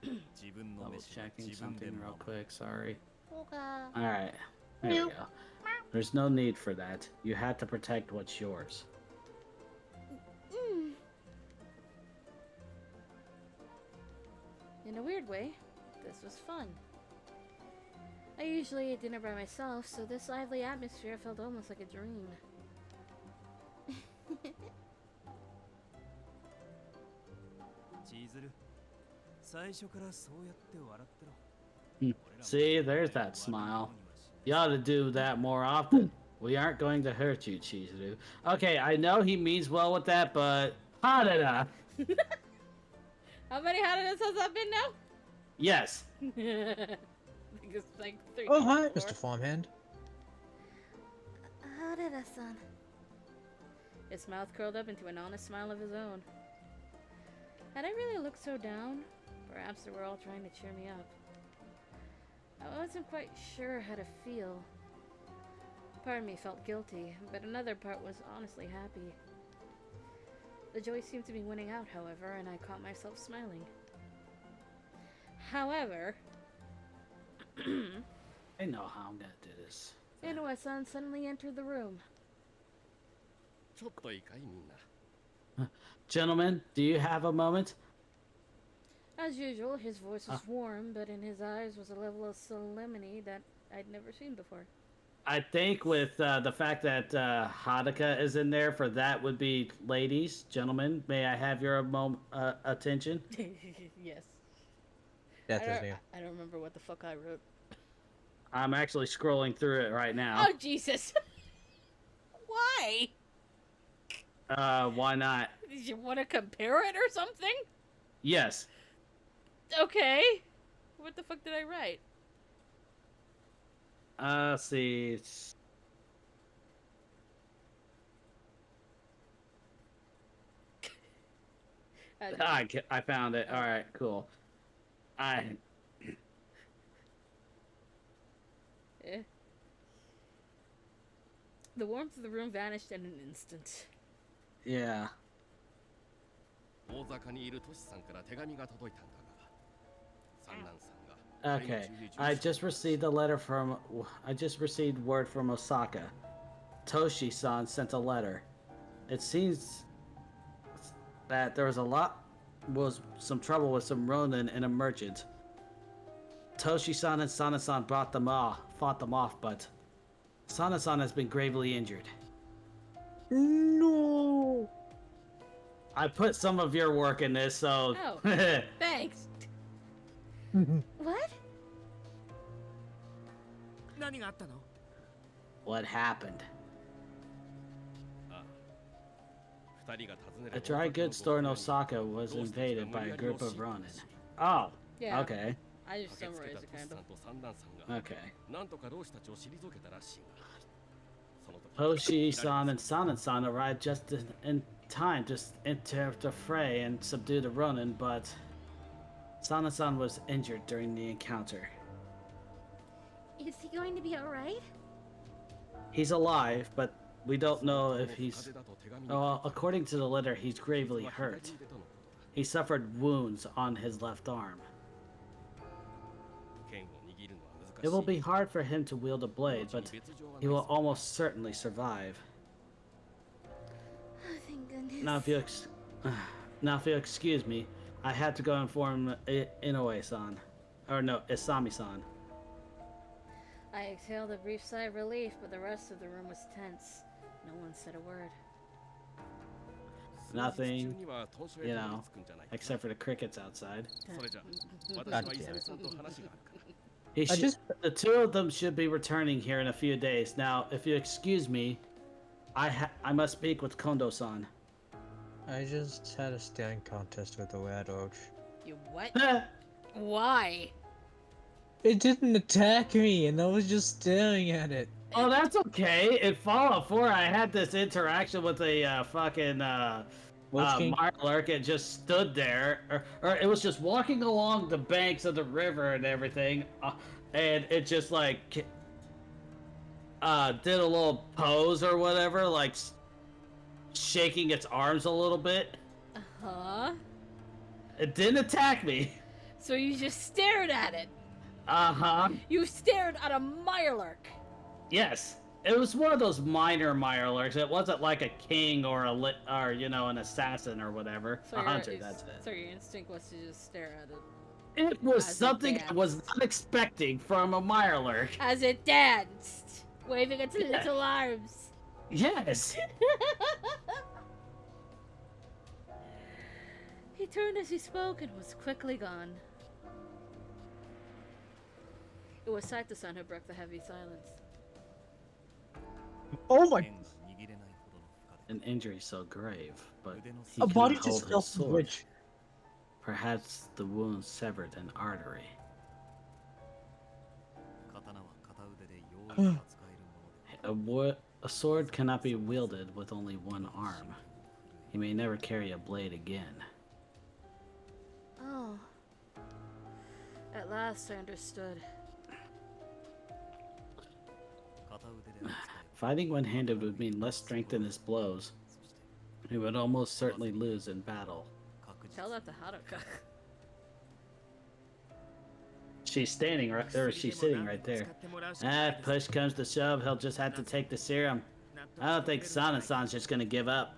いい。自分の Double 飯は checking 自分で something 飲 real む。 quick, sorry. Okay. Alright, there we go. There's no need for that. You had to protect what's yours. Mm. In a weird way, this was fun. I usually eat dinner by myself, so this lively atmosphere felt almost like a dream. チーズル。最初からそうやって笑ってろ。 See, there's that smile. You ought to do that more often. We aren't going to hurt you, Chizuru. Okay, I know he means well with that, but Hanada. How many Hanadas has that been now? Yes. I think it's like 3. Oh, hi, or Mr. 4. Farmhand. Harada-san. His mouth curled up into an honest smile of his own. Had I really looked so down? Perhaps they were all trying to cheer me up. I wasn't quite sure how to feel. Part of me felt guilty, but another part was honestly happy. The joy seemed to be winning out, however, and I caught myself smiling. However, I know how I'm gonna do this. Inoue-san suddenly entered the room. ちょっといいかいみんな。 Gentlemen, do you have a moment? As usual, his voice was warm, but in his eyes was a level of solemnity that I'd never seen before. I think with the fact that Hadaka is in there, for that would be ladies, gentlemen. May I have your attention? Yes. That's his name. I don't remember what the fuck I wrote. I'm actually scrolling through it right now. Oh, Jesus! Why? Why not? Did you want to compare it or something? Yes. Okay. What the fuck did I write? Let's see. I found it. All right, cool. Eh. The warmth of the room vanished in an instant. Yeah. 大阪にいるトシさんから手紙が届いたんだが、三男さんが Okay. I just received word from Osaka. Toshi-san sent a letter. It seems that there was some trouble with some Ronin and a merchant. Toshi-san and Sana-san fought them off, but Sana-san has been gravely injured. No. I put some of your work in this, so. Oh, thanks. What? 何があったの？ What happened? ああ、二人が訪ねる A dry goods store in Osaka was invaded by a group of Ronin. Oh, Yeah. okay. I just 駆けつけ summarized た it トシ kind さ of. んと三男さんが Okay. なんとか老師たちを退けたらしいが、その時 Toshi-san and Sana-san arrived just in time to enter the fray and subdue the Ronin, but Sana-san was injured during the encounter. Is he going to be alright? He's alive, but We don't know if he's... Oh, according to the letter, he's gravely hurt. He suffered wounds on his left arm. It will be hard for him to wield a blade, but he will almost certainly survive. Oh, thank goodness. Now if you excuse me, I had to go inform Inoue-san. Or no, Isami-san. I exhaled a brief sigh of relief, but the rest of the room was tense. No one said a word. Nothing, you know, except for the crickets outside. The two of them should be returning here in a few days. Now, if you excuse me, I must speak with Kondo-san. I just had a staring contest with the Wadroach. You what? Why? It didn't attack me, and I was just staring at it. Oh, that's okay. In Fallout 4, I had this interaction with a fucking Mirelurk. It just stood there, or it was just walking along the banks of the river and everything, and it just like did a little pose or whatever, like shaking its arms a little bit. Huh? It didn't attack me. So you just stared at it? Uh-huh. You stared at a Mirelurk? Yes. It was one of those minor Mirelurks. It wasn't like a king or an assassin or whatever. So a hunter, that's it. So your instinct was to just stare at it. It was As something I was not expecting from a Mirelurk. As it danced, waving its little arms. Yes. He turned as he spoke and was quickly gone. It was Saito-san who broke the heavy silence. Oh my! An injury so grave, but he A body cannot hold just his fell from the sword. bridge. Perhaps the wound severed an artery. A sword cannot be wielded with only one arm. He may never carry a blade again. Oh. At last I understood. Fighting one-handed would mean less strength in his blows. He would almost certainly lose in battle. Tell that to Haruka. She's standing right there. She's sitting right there. If push comes to shove, he'll just have to take the serum. I don't think Sana-san's just gonna give up.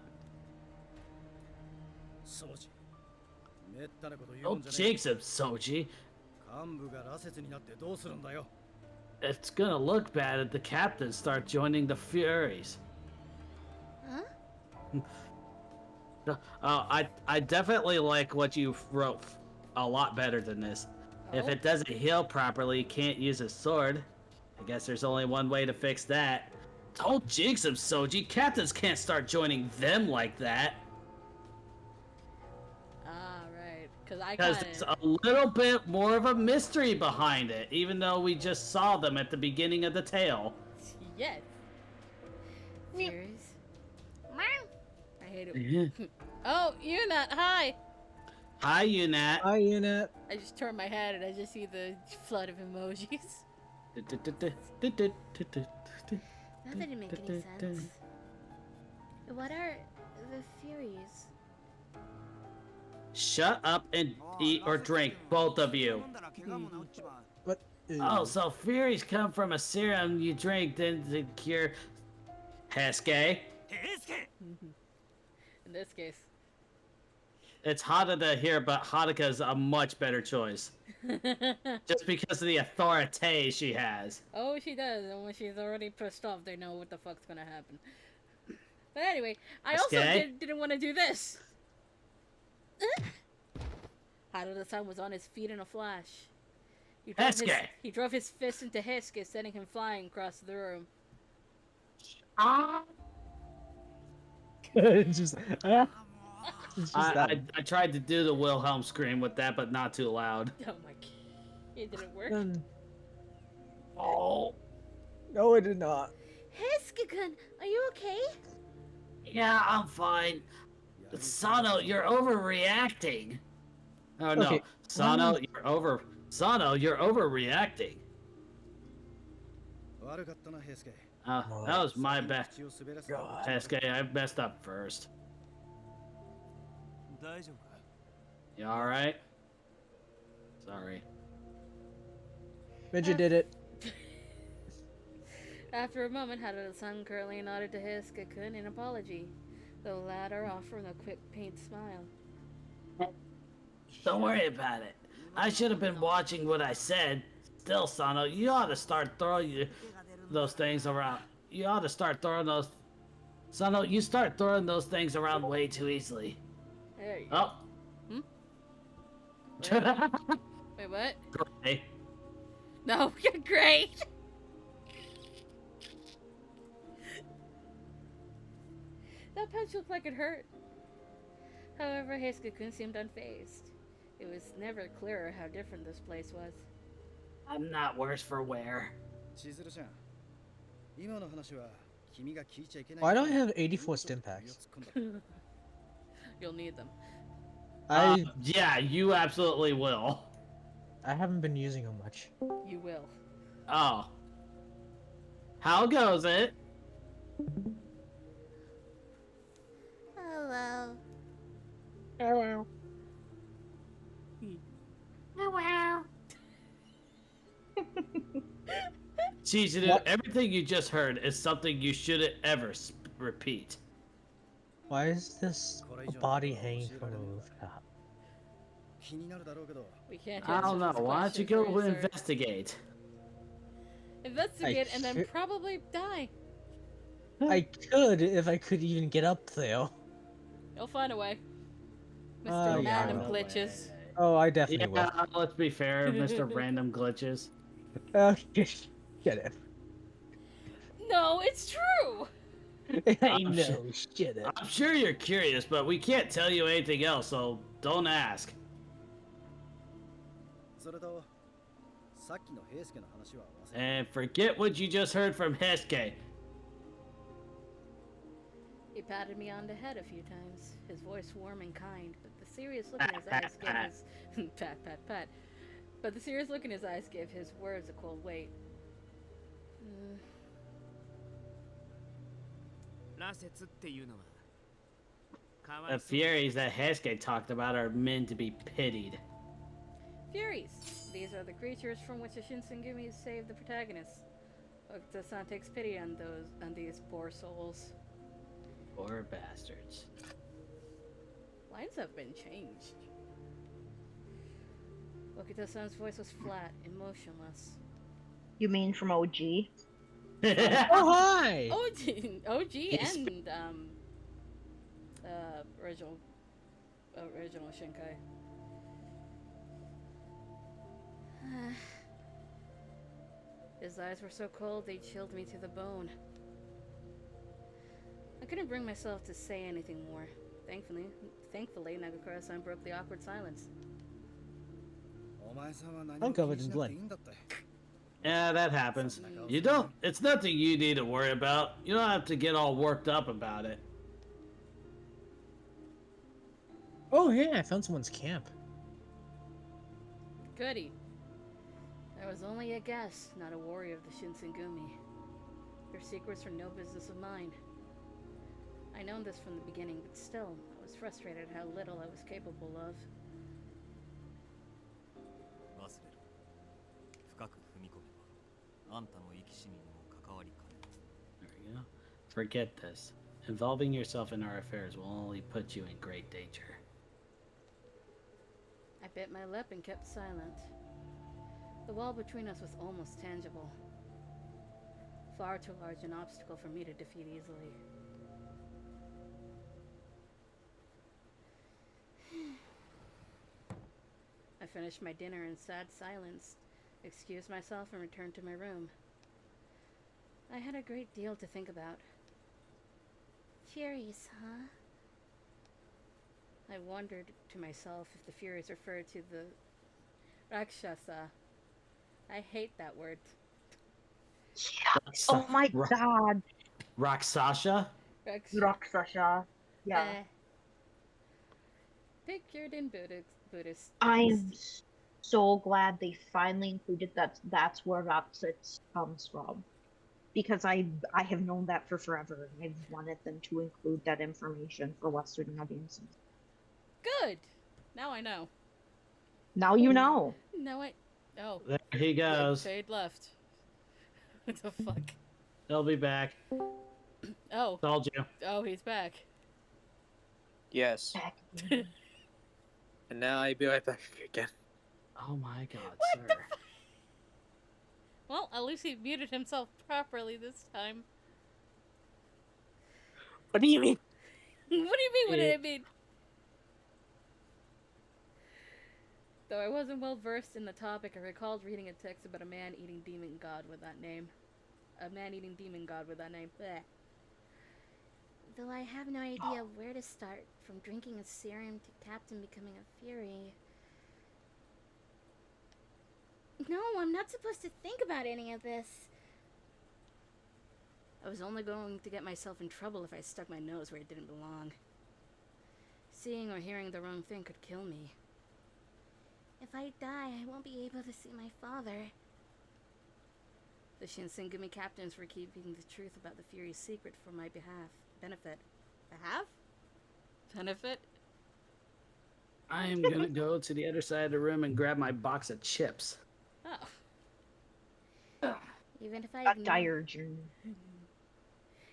Oh, jinx him, Soji. It's gonna look bad if the captains start joining the Furies. Huh? I definitely like what you wrote a lot better than this. If Oh. it doesn't heal properly, he can't use his sword. I guess there's only one way to fix that. Don't jinx him, Soji. Captains can't start joining them like that. Ah, right. Because I Because got there's it. a little bit more of a mystery behind it, even though we just saw them at the beginning of the tale. Yes. Furies. I hate it. Yeah. Oh, Unat, hi! Hi, Unat. Hi, Unit. I just turn my head and I just see the flood of emojis. That didn't make any sense. What are the Furies? Shut up and eat or drink, both of you. What? Oh, so Furies come from a serum you drink then to cure Hesuke. In this case. It's Haruka here, but Haruka's a much better choice. Just because of the authority she has. Oh, she does. And when she's already pissed off, they know what the fuck's gonna happen. But anyway, I also Okay. didn't want to do this. Haruka-san was on his feet in a flash. Hesuke! He drove his fist into Hesuke, sending him flying across the room. It's just, it's just that. I tried to do the Wilhelm scream with that, but not too loud. Oh my god. It didn't work. Oh. No, it did not. Hesuke-kun, are you okay? Yeah, I'm fine. Sano, you're overreacting. Oh no, Okay. Sano, you're overreacting. That was my bad. 口を滑らせたこっち SK, I messed up first. 大丈夫か You alright? Sorry. Midget did it. After a moment, Haruto-san curtly nodded to Hisuke-kun in apology, the latter offering a quick paint smile. Don't worry about it. I should have been watching what I said. Still, Sano, you ought to start throwing those things around. You ought to start throwing those... Sano, you start throwing those things around way too easily. There you go. Oh. Wait, what? Hey. No, great! That punch looked like it hurt. However, Hisuke-kun seemed unfazed. It was never clearer how different this place was. I'm not worse for wear. 千鶴ちゃん今の話は君が聞いちゃいけない Why don't I have 84 stim packs? You'll need them. Yeah, you absolutely will. I haven't been using them much. You will. Oh. How goes it? Hello. Oh, Oh wow. Chizuru, What? everything you just heard is something you shouldn't ever repeat. Why is this body hanging from a rooftop? 気になるだろうけど We can't I don't answer know. this Why don't you question go for you, sir. investigate? Investigate and then should- probably die. I could if I could even get up there. You'll find a way. Oh, Mr. yeah, Random no glitches. Oh, I definitely Yeah, let's be fair, Mr. Random Glitches. will. Okay, get it. No, it's true! I Oh, know, shit it. I'm sure you're curious, but we can't tell you anything else, so don't ask. それとさっきの平介の話は忘れ And forget what you just heard from Hisuke. He patted me on the head a few times, his voice warm and kind, but the serious look in his eyes gave his pat pat pat. But the serious look in his eyes gave his words a cold weight. 羅刹っていうのはかわ The いそう Furies that Hisuke talked about are men to be pitied. Furies. These are the creatures from which the Shinsengumi saved the protagonists. Okuta-san takes pity on these poor souls. Poor bastards. Lines have been changed. Okuta-san's voice was flat, emotionless. You mean from OG? Oh, hi! OG He's- and original Shinkai. His eyes were so cold they chilled me to the bone. I couldn't bring myself to say anything more. Thankfully, Nagakura-san broke the awkward silence. お前さんは何 I'm も気 covered にし in なく blood. ていいんだって Yeah, that happens. You don't. It's nothing you need to worry about. You don't have to get all worked up about it. Oh, yeah, I found someone's camp. Goody. I was only a guest, not a warrior of the Shinsengumi. Your secrets are no business of mine. I known this from the beginning, but still, I was frustrated how little I was capable of. 忘れろ深く踏み込めばあんたの生き死ににも関わりかね There you go. Forget this. Involving yourself in our affairs will only put you in great danger. I bit my lip and kept silent. The wall between us was almost tangible. Far too large an obstacle for me to defeat easily. I finished my dinner in sad silence, excused myself, and returned to my room. I had a great deal to think about. Furies, huh? I wondered to myself if the Furies referred to the Rakshasa. I hate that word. Oh my god. Roxasha? Rakshasa. Yeah. Pictured in Buddhist. I am so glad they finally included that that's where Rakshas comes from. because I have known that for forever, and I've wanted them to include that information for Western audiences. Good. Now I know. Now you know. Now I. Oh. There he goes. Fade left. What the fuck? He'll be back. Oh. Told you. Oh, he's back. Yes. And now I'll be right back again. Oh my god, What the sir. Well, at least he muted himself properly this time. What do you mean? What do you mean? What do I mean? Though I wasn't well versed in the topic, I recalled reading a text about a man eating demon god with that name. A man eating demon god with that name. Blech. Though I have no idea where to start, from drinking a serum to Captain becoming a fury. No, I'm not supposed to think about any of this. I was only going to get myself in trouble if I stuck my nose where it didn't belong. Seeing or hearing the wrong thing could kill me. If I die, I won't be able to see my father. The Shinsengumi captains were keeping the truth about the Fury's secret for my benefit. Benefit? I am gonna go to the other side of the room and grab my box of chips. Oh. Even if I A ignore... dire journey.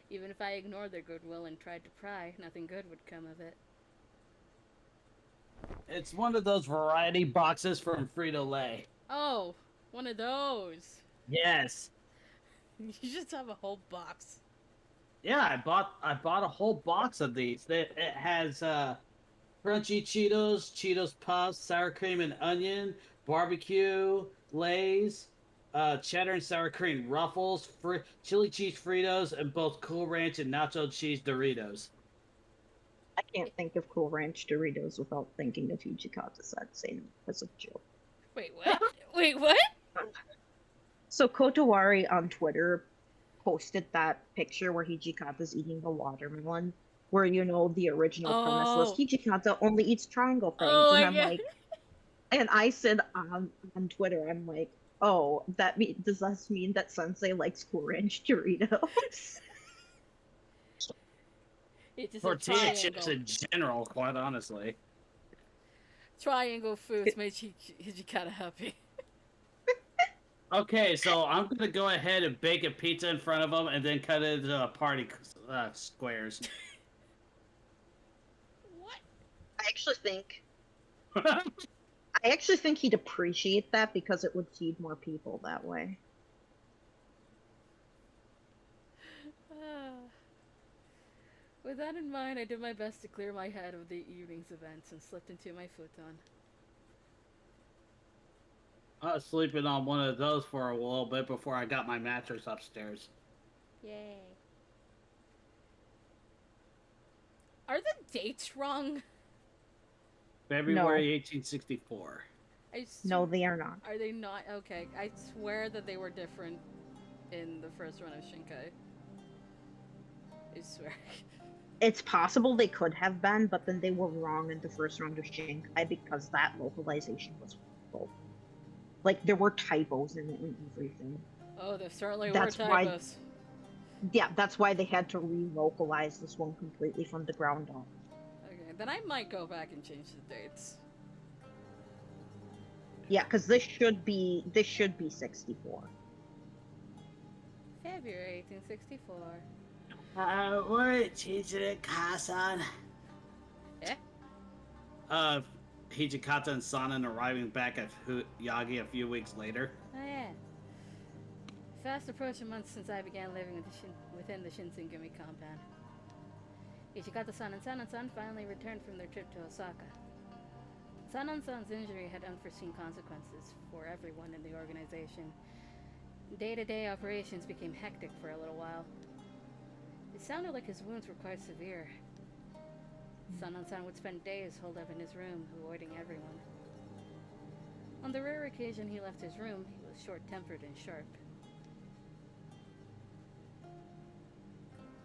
Even if I ignored their goodwill and tried to pry, nothing good would come of it. It's one of those variety boxes from Frito-Lay. Oh, one of those. Yes. You just have a whole box. Yeah, I bought a whole box of these. It has crunchy Cheetos puffs, sour cream and onion, barbecue, Lay's, cheddar and sour cream Ruffles, chili cheese Fritos, and both Cool Ranch and nacho cheese Doritos. I can't think of Cool Ranch Doritos without thinking of Hijikata Sensei as a joke. Wait, what? Wait, what? So Kotowari on Twitter posted that picture where Hijikata's eating the watermelon, where the original premise was Hijikata only eats triangle things, Oh, and I'm yeah. like, and I said on Twitter, I'm like, oh, does that mean that Sensei likes Cool Ranch Doritos? It's just Tortilla a chips triangle. in general, quite honestly. Triangle foods made Hijikata happy. Okay, so I'm gonna go ahead and bake a pizza in front of them and then cut it into party squares. What? I actually think he'd appreciate that because it would feed more people that way. With that in mind, I did my best to clear my head of the evening's events and slipped into my futon. I was sleeping on one of those for a little bit before I got my mattress upstairs. Yay. Are the dates wrong? February 1864. No, they are not. Are they not? Okay, I swear that they were different in the first run of Shinkai. I swear. It's possible they could have been, but then they were wrong in the first round of Shinkai because that localization was full. Like, there were typos in it and everything. Oh, there certainly That's were why- typos. Yeah, that's why they had to re-localize this one completely from the ground up. Okay, then I might go back and change the dates. Yeah, because this should be 64. February 1864. We're changing it, Kasan. Eh? Hijikata and Sanan arriving back at Yagi a few weeks later. Oh yeah. Fast approaching months since I began living within the Shinsengumi compound. Hijikata-san and Sanan-san finally returned from their trip to Osaka. Sanan-san's injury had unforeseen consequences for everyone in the organization. Day-to-day operations became hectic for a little while. It sounded like his wounds were quite severe. Sanan-san would spend days holed up in his room, avoiding everyone. On the rare occasion he left his room, he was short-tempered and sharp.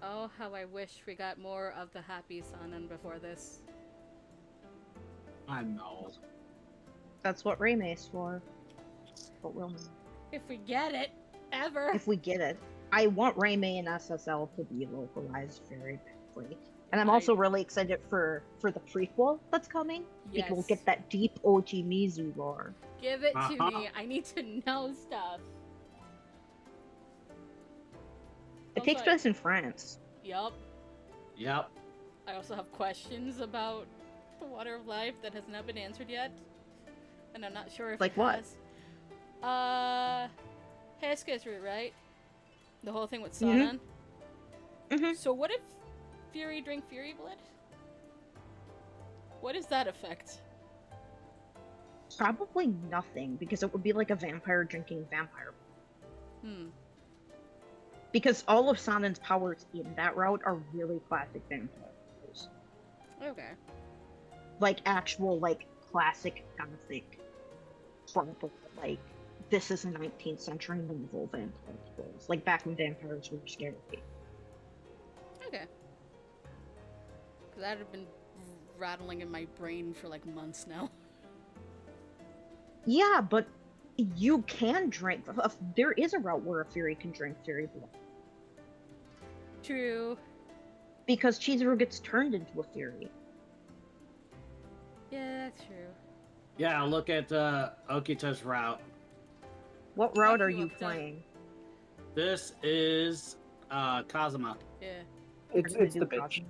Oh, how I wish we got more of the happy Sanan before this. I know. That's what Reime's for. But we'll know. If we get it, ever. If we get it. I want Raymay and SSL to be localized very badly. And I'm I- also really excited for the prequel that's coming. Because we'll Yes. get that deep OG Mizu lore. Give it to Uh-huh. me. I need to know stuff. It takes Also, place in France. Yup. Yep. I also have questions about the Water of Life that has not been answered yet. And I'm not sure if Like it what? has. Heisuke's route, right? The whole thing with Mhm. Sanan. Mhm. So what if Fury drink Fury blood? What is that effect? Probably nothing, because it would be like a vampire drinking vampire. Because all of Sanen's powers in that route are really classic vampires. Okay. Like actual, like, classic gothic proper, like, this is a 19th century medieval vampire skills. Like back when vampires were scary. Okay. Because that had been rattling in my brain for like months now. Yeah, but you can drink. There is a route where a Fury can drink Fury blood. True. Because Chizuru gets turned into a Fury. Yeah, that's true. Yeah, look at Okita's route. What route are you you up to? playing? This is Kazuma. Yeah. It's We're the gonna do bitch. Cosmo.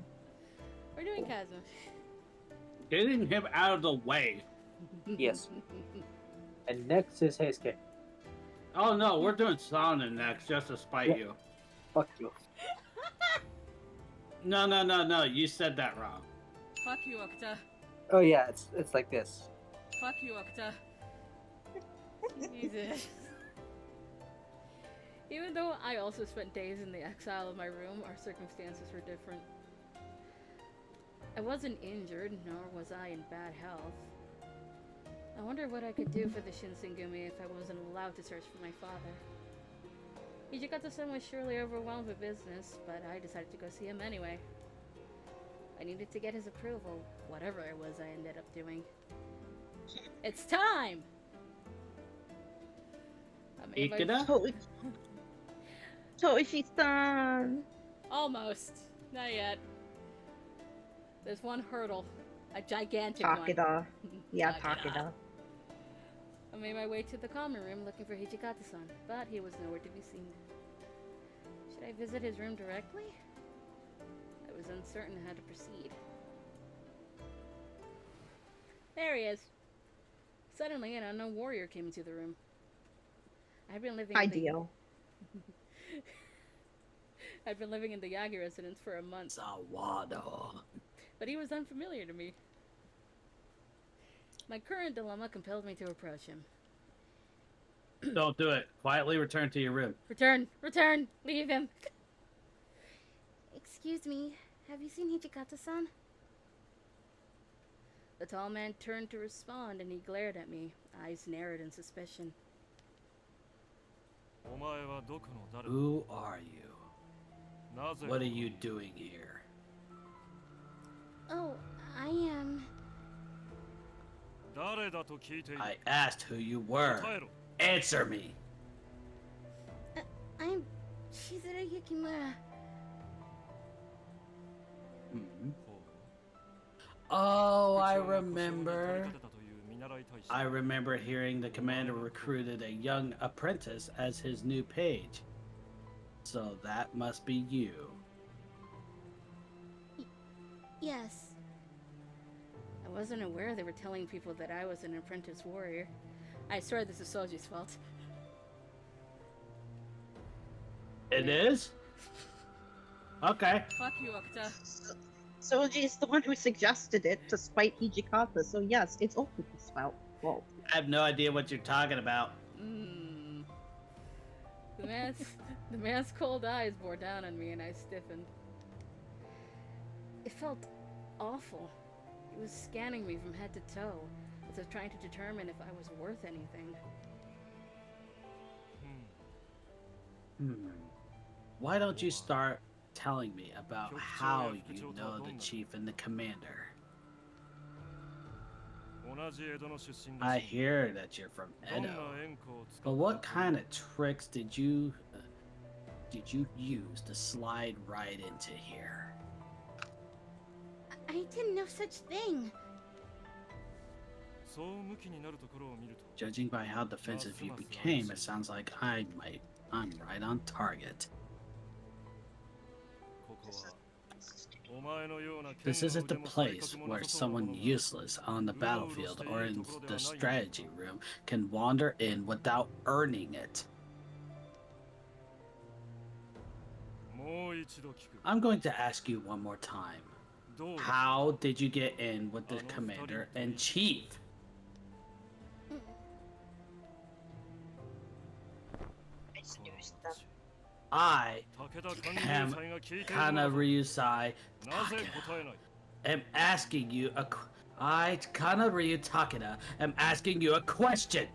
We're doing Kazuma. Getting him out of the way. Yes. And next is Heisuke. Oh no, we're doing Sonic next just to spite Yeah. you. Fuck you. No. You said that wrong. Fuck you, Okta. Oh yeah, it's like this. Fuck you, Okta. Jesus. Even though I also spent days in the exile of my room, our circumstances were different. I wasn't injured, nor was I in bad health. I wonder what I could do for the Shinsengumi if I wasn't allowed to search for my father. Hijikata-san was surely overwhelmed with business, but I decided to go see him anyway. I needed to get his approval, whatever it was I ended up doing. It's time! I made my- Ikeda? Toshi-san! Almost. Not yet. There's one hurdle. A gigantic one. Takeda. Yeah, Takeda. Takeda. I made my way to the common room looking for Hijikata-san, but he was nowhere to be seen. Should I visit his room directly? I was uncertain how to proceed. There he is. Suddenly, an unknown warrior came into the room. I'd been living Ideal. I'd been living in the Yagi residence for a month, Sawado. but he was unfamiliar to me. My current dilemma compelled me to approach him. Don't do it. Quietly return to your room. Return! Return! Leave him! Excuse me, have you seen Hijikata-san? The tall man turned to respond and he glared at me, eyes narrowed in suspicion. お前はどこの誰だ Who are you? なぜ What are you doing here? Oh, I am... 誰だと聞いている I asked who you were. 答えろ Answer me. I'm Shizuru Yukimura. Hmm. ほう Oh, I 口を腰に取り remember. 立てたという見習い大使 I remember hearing the commander recruited a young apprentice as his new page. So that must be you. Yes. I wasn't aware they were telling people that I was an apprentice warrior. I swear this is Soji's fault. It is? Okay. Fuck you, Okta. Soji's the one who suggested it to spite Hijikata, so yes, it's Oku's fault. I have no idea what you're talking about. Mm. The man's cold eyes bore down on me and I stiffened. It felt awful. He was scanning me from head to toe, as if trying to determine if I was worth anything. うん Hmm. Why don't you start telling me about how you know the chief and the commander? 同じ江戸の出身だ I し hear that you're from どんな Edo. 縁故を使 But what kind of tricks did you did you use to slide right into here? I did no such thing. そう向きになるところを見ると Judging by how defensive you became, it sounds like I'm right on target. ここはお前のような This 剣の isn't the 腕も才 place 覚も where なさそうな someone 者が useless on the battlefield or in the strategy room can wander in without earning it. もう一度聞く I'm going to ask you one more time. どう How did you get in with the commander in chief? I seduced them. I 武田官 am 人祭が聞いているのだ Kana ぞ Ryusai なぜ Takeda. 答えない Am asking you I, Kana Ryu Takeda, am asking you a question.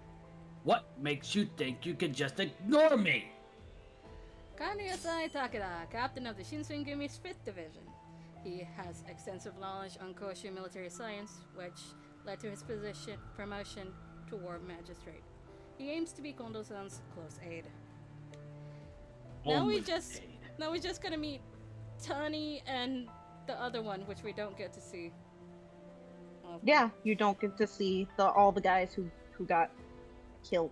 What makes you think you can just ignore me? Kanyasai Takeda, captain of the Shinseigumi's 5th Division. He has extensive knowledge on Koshu military science, which led to his promotion to War Magistrate. He aims to be Kondo-san's close aide. Now we just gonna meet Tani and the other one, which we don't get to see. Yeah, you don't get to see all the guys who got killed.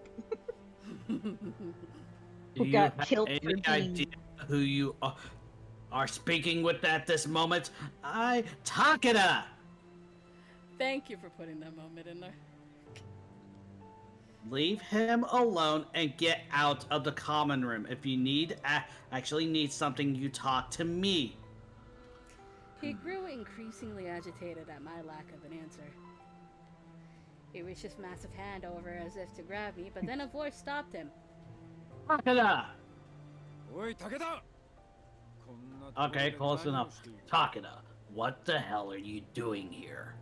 Do Who you got have killed for any being- idea who you are speaking with at this moment? I, Takeda! Thank you for putting that moment in there. Leave him alone and get out of the common room. If you actually need something, you talk to me. He grew increasingly agitated at my lack of an answer. He reached his massive hand over as if to grab me, but then a voice stopped him. Takeda! おい武田 Okay, close enough. Takeda, what the hell are you doing here?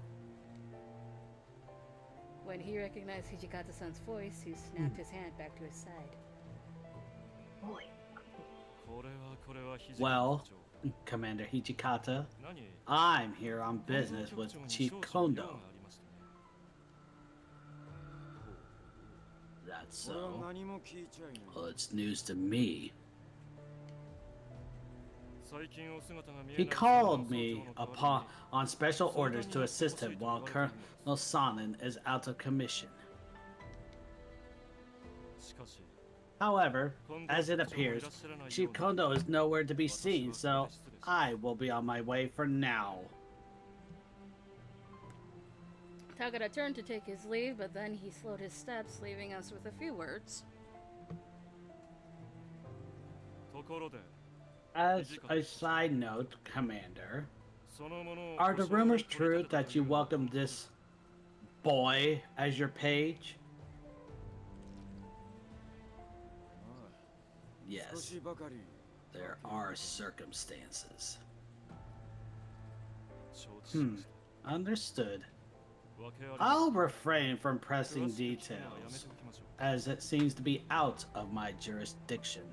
When he recognized Hijikata-san's voice, he snapped his hand back to his side. Boy. これはこれは土方 Well, 長 Commander Hijikata, 何 I'm here on business with Chief Kondo. That's so. Well, it's news to me. He called me on special orders to assist him while Colonel Sonnen is out of commission. However, as it appears, Chief Kondo is nowhere to be seen, so I will be on my way for now. Takeda turned to take his leave, but then he slowed his steps, leaving us with a few words. As a side note, Commander, are the rumors true that you welcomed this boy as your page? Yes, there are circumstances. Understood. I'll refrain from pressing details, as it seems to be out of my jurisdiction.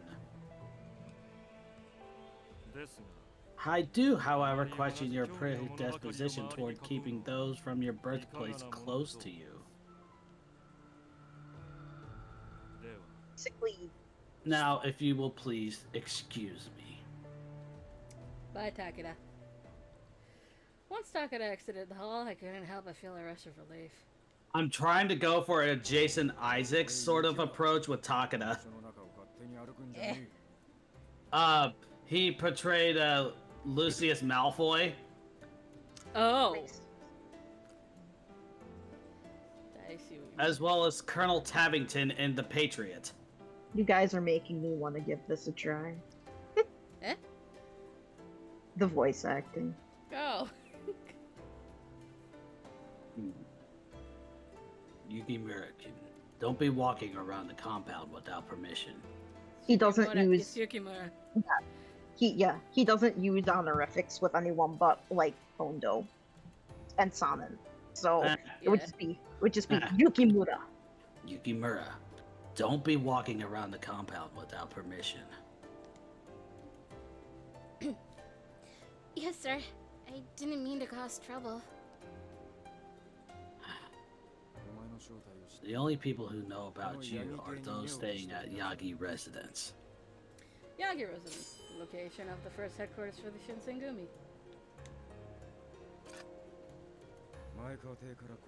I do, however, question your predisposition toward keeping those from your birthplace close to you. Basically, Now, if you will please excuse me. Bye, Takeda. Once Takeda exited the hall, I couldn't help but feel a rush of relief. I'm trying to go for a Jason Isaacs sort of approach with Takeda. He portrayed Lucius Malfoy. Oh! nice. I see what you mean. As well as Colonel Tabington in The Patriot. You guys are making me want to give this a try. Eh? The voice acting. Oh! Yuki Murakin, don't be walking around the compound without permission. He doesn't Yukimura, use it's Yukimura. he doesn't use honorifics with anyone but like Kondo and Sanan. So it would just be Yukimura. Yukimura, don't be walking around the compound without permission. Yes, sir. I didn't mean to cause trouble. The only people who know about you are those staying at Yagi residence. Yagi residence, the location of the first headquarters for the Shinsengumi.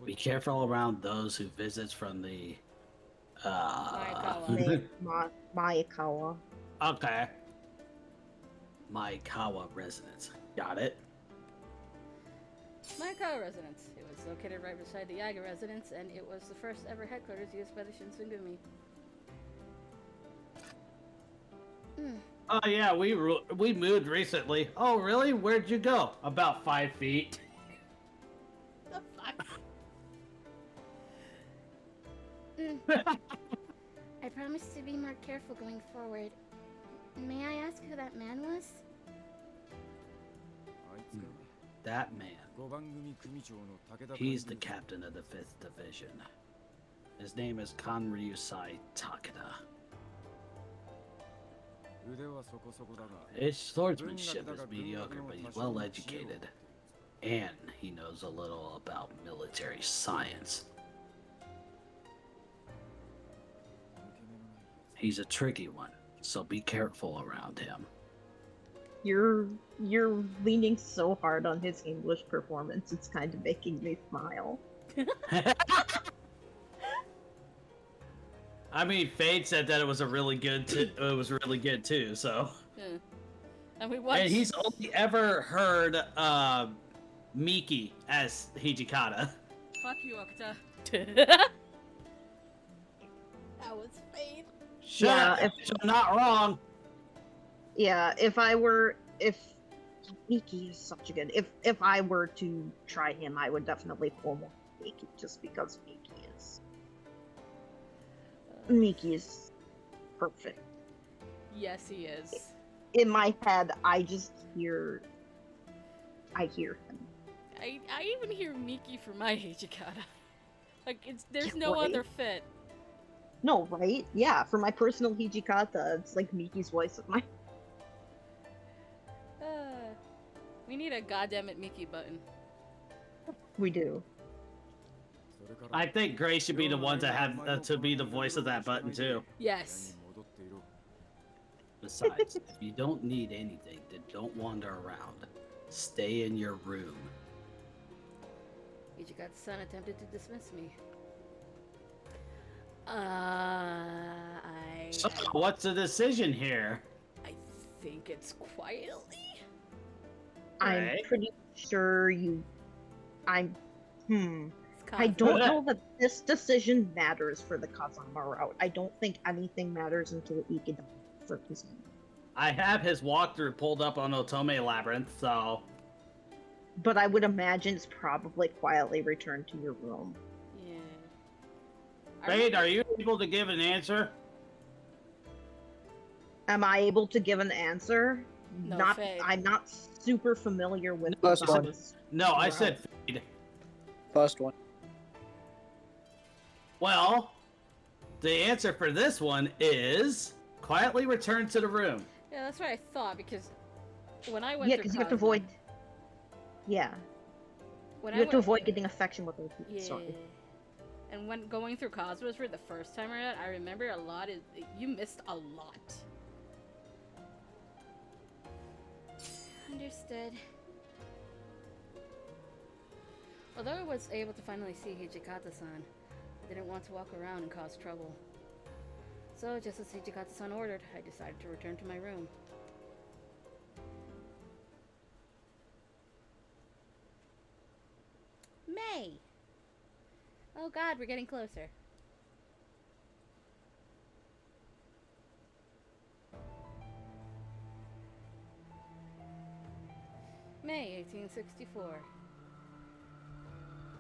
Be careful around those who visits from the Maekawa. Maekawa. Okay. Maekawa residence. Got it. Maekawa residence. It was located right beside the Yaga residence, and it was the first ever headquarters used by the Shinsengumi. Oh yeah, we moved recently. Oh really? Where'd you go? About 5 feet. The fuck? I promise to be more careful going forward. May I ask who that man was? That man. He's the captain of the 5th Division. His name is Kanryusai Takeda. His swordsmanship is mediocre, but he's well educated. And he knows a little about military science. He's a tricky one, so be careful around him. You're leaning so hard on his English performance. It's kind of making me smile. I mean, Fade said that it was really good too. So. Yeah. And we watched. And he's only ever heard Miki as Hijikata. Fuck you, Okuta. That was Fade. Sure, if I'm not wrong. Yeah, if Miki is such a good. If I were to try him, I would definitely pull more Miki, just because Miki is perfect. Yes, he is. In my head, I hear him. I even hear Miki for my Hijikata. Like, there's no Right? other fit. No, right? Yeah, for my personal Hijikata, it's like Miki's voice of my. We need a goddammit Miki button. We do. I think Gray should be the one to have to be the voice of that button too. Yes. Besides, if you don't need anything, then don't wander around. Stay in your room. Hijikata-san attempted to dismiss me. So, what's the decision here? I think it's quietly. I'm Right. pretty sure I It's don't know that this decision matters for the Kazama route. I don't think anything matters until Ikeda for Kazama. I have his walkthrough pulled up on Otome Labyrinth, so. But I would imagine it's probably quietly returned to your room. Yeah. Fade, are you able to give an answer? Am I able to give an answer? No, Fade. I'm not super familiar with First one. Kazama's No, I route. said Fade. First one. Well, the answer for this one is quietly return to the room. Yeah, that's what I thought, because when I went Yeah, through because you have to Cosmo- avoid. Yeah, when you I have to went- avoid getting affection with other people. Yeah. Sorry. And when going through Cosmos for the first time around, I remember a lot is you missed a lot. Understood. Although I was able to finally see Hijikata-san, I didn't want to walk around and cause trouble. So, just as Hijikata-san ordered, I decided to return to my room. May! Oh god, we're getting closer. May 1864.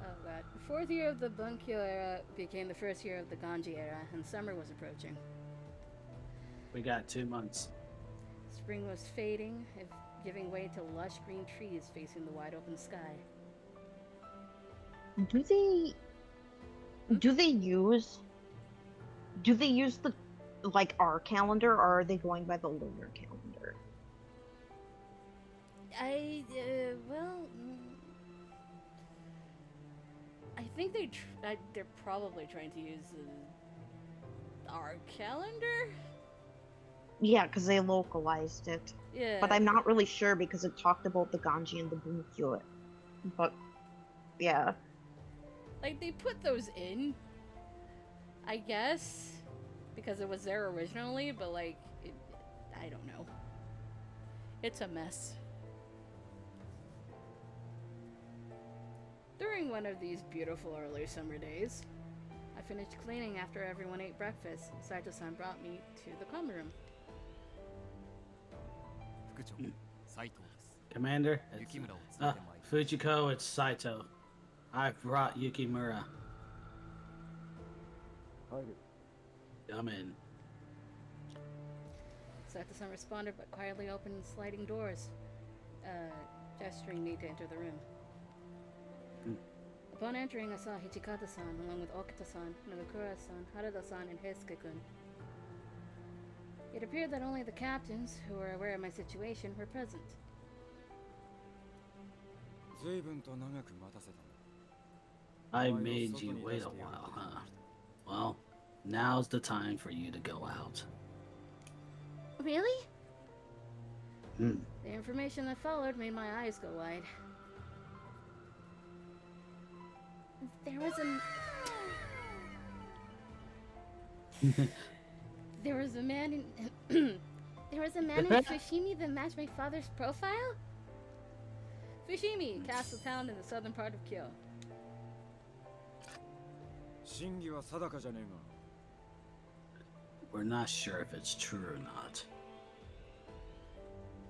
Oh god. The fourth year of the Bunkyo era became the first year of the Ganji era, and summer was approaching. We got 2 months. Spring was fading, giving way to lush green trees facing the wide open sky. Do they use the like our calendar, or are they going by the lunar calendar? I think they're probably trying to use our calendar. Yeah, because they localized it. Yeah. But I'm not really sure because it talked about the Ganji and the Bunkyo. But yeah. Like, they put those in, I guess, because it was there originally, but, like, I don't know. It's a mess. During one of these beautiful early summer days, I finished cleaning after everyone ate breakfast. Saito-san brought me to the common room. 副長、斉藤です。 Commander, 雪村を連れてまいりました。 Fujiko, it's Saito. I've brought Yukimura. Come in. Saito-san responded but quietly opened sliding doors, gesturing me to enter the room. Upon entering, I saw Hijikata-san along with Okita-san, Nobukura-san, Harada-san, and Heisuke-kun. It appeared that only the captains, who were aware of my situation, were present. 随分と長く待たせたな。 I made you wait a while, huh? Well, now's the time for you to go out. Really? Hmm. The information that followed made my eyes go wide. There was a There was a man in there was a man in Fushimi that matched my father's profile? Fushimi, castle town in the southern part of Kyo. 真偽は定かじゃねえが。 We're not sure if it's true or not.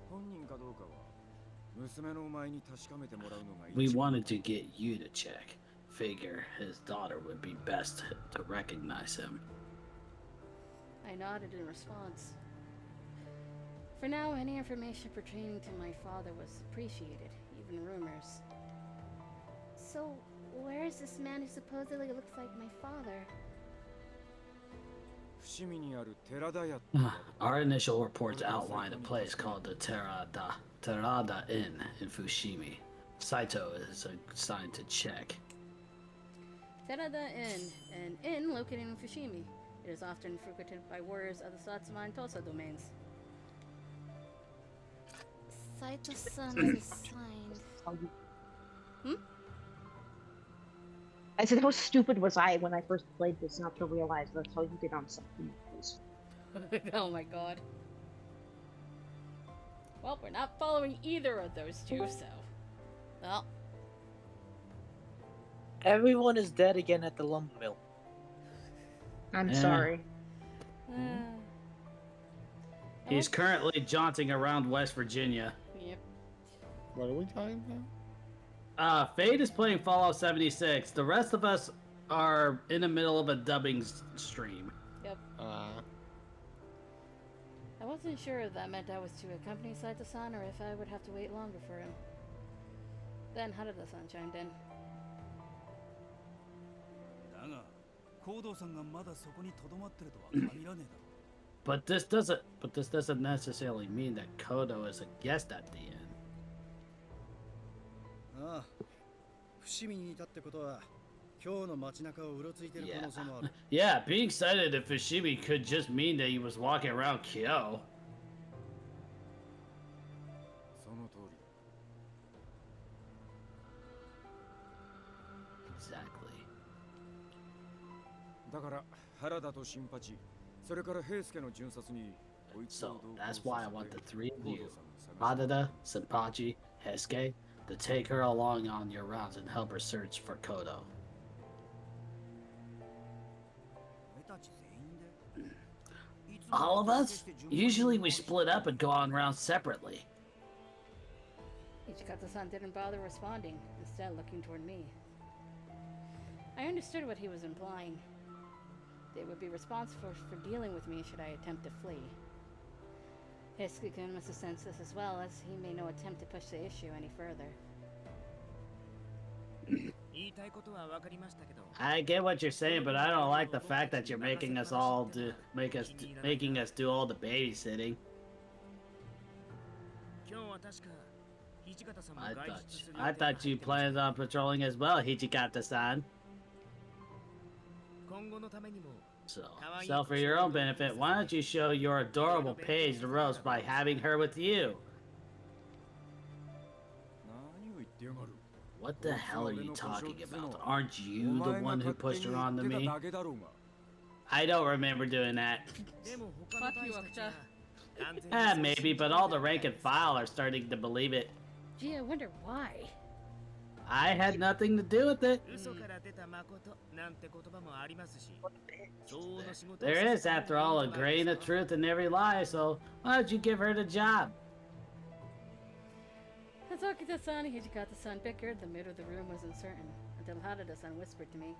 本人かどうかは娘のお前に確かめてもらうのが We 一番。 wanted to get you to check. Figure his daughter would be best to recognize him. I nodded in response. For now, any information pertaining to my father was appreciated, even rumors. So, where is this man who supposedly looks like my father? 伏見にある寺田屋ってのがある。 Our initial reports outlined a place called the Terada Inn in Fushimi. Saito is assigned to check. Terada Inn, an inn located in Fushimi. It is often frequented by warriors of the Satsuma and Tosa domains. Saito-san is assigned. I said, how stupid was I when I first played this not to realize that's how you get on something like this? Oh my god. Well, we're not following either of those two, so. Well, Everyone is dead again at the lumber mill. I'm Yeah. sorry. He's currently jaunting around West Virginia. Yep. What are we talking about? Fade is playing Fallout 76. The rest of us are in the middle of a dubbing stream. Yep. I wasn't sure if that meant I was to accompany Saito-san or if I would have to wait longer for him. Then Harada-san chimed in. だが、行動さんがまだそこに留まってるとは限らねえだろ。 But this doesn't necessarily mean that Kodo is a guest at the inn. ああ、伏見にいたってことは、今日の街中をうろついてる可能性もある。Yeah, being cited at Fushimi could just mean that he was walking around Kyo. その通りだ。 Exactly. だから原田と新八、それから平助の巡察にこいつを So 同行 that's さ why I せて want the three of 行 you, 動さんを探して Hadada, Senpachi, Hesuke, to take her along on your rounds and help her search for Kodo. 俺たち全員で。いつも All of 協 us? 力して順番に Usually we split up and go on rounds separately. Hijikata-san didn't bother responding, instead looking toward me. I understood what he was implying. They would be responsible for dealing with me should I attempt to flee. Heisuke-kun must have sensed this as well, as he made no attempt to push the issue any further. 言いたいことは分かりましたけど。 I get what you're saying, but I don't like the fact that you're making us do all the babysitting. 今日は確か土方さんも I 外 thought 出する I 予定が thought 入 you ってました planned on patrolling as well, Hijikata-san. 今後のためにも So for your own benefit, why don't you show your adorable page the ropes by having her with you? What the hell are you talking about? Aren't you the one who pushed her onto me? I don't remember doing that. Fuck you, Okuta. Maybe, but all the rank and file are starting to believe it. Gee, I wonder why. I had nothing to do with it. There is, after all, a grain of truth in every lie, so why don't you give her the job? As Okuta-san and Hijikata-san bickered, the mood of the room was uncertain, until Harada-san whispered to me.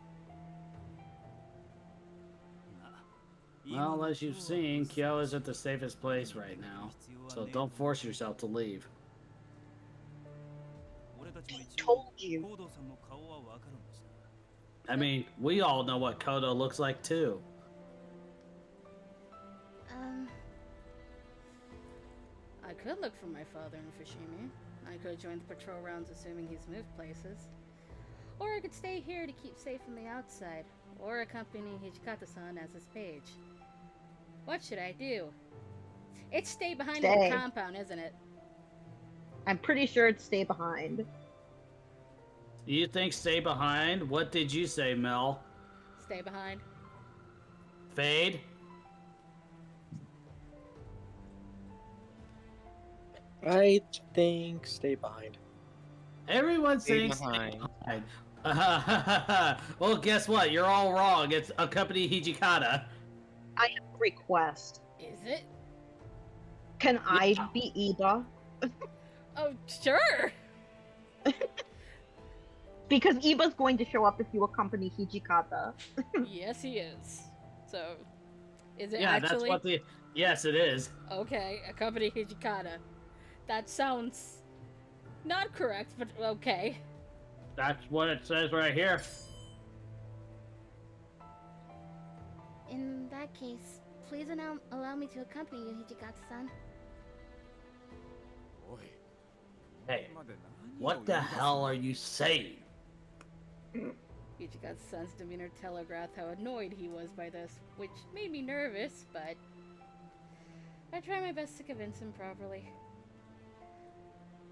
Well, as you've seen, Kyo isn't the safest place right now, so don't force yourself to leave. Told you. I mean, we all know what Kodo looks like too. I could look for my father in Fushimi. I could join the patrol rounds assuming he's moved places. Or I could stay here to keep safe from the outside, or accompany Hijikata-san as his page. What should I do? It's stay behind in the compound, isn't it? I'm pretty sure it's stay behind. You think stay behind? What did you say, Mel? Stay behind. Fade? I think stay behind. Everyone's Stay saying stay behind. Well, guess what? You're all wrong. It's accompany Hijikata. I have a request. Is it? Can I be Iba? Oh, sure! Because Iba's going to show up if you accompany Hijikata. Yes, he is. So, is it Yeah, actually? that's what the... Yes, it is. Okay, accompany Hijikata. That sounds not correct, but okay. That's what it says right here. In that case, please allow me to accompany you, Hijikata-san. Hey, what the hell are you saying? Hijikata-san's demeanor telegraphed how annoyed he was by this, which made me nervous, but I tried my best to convince him properly.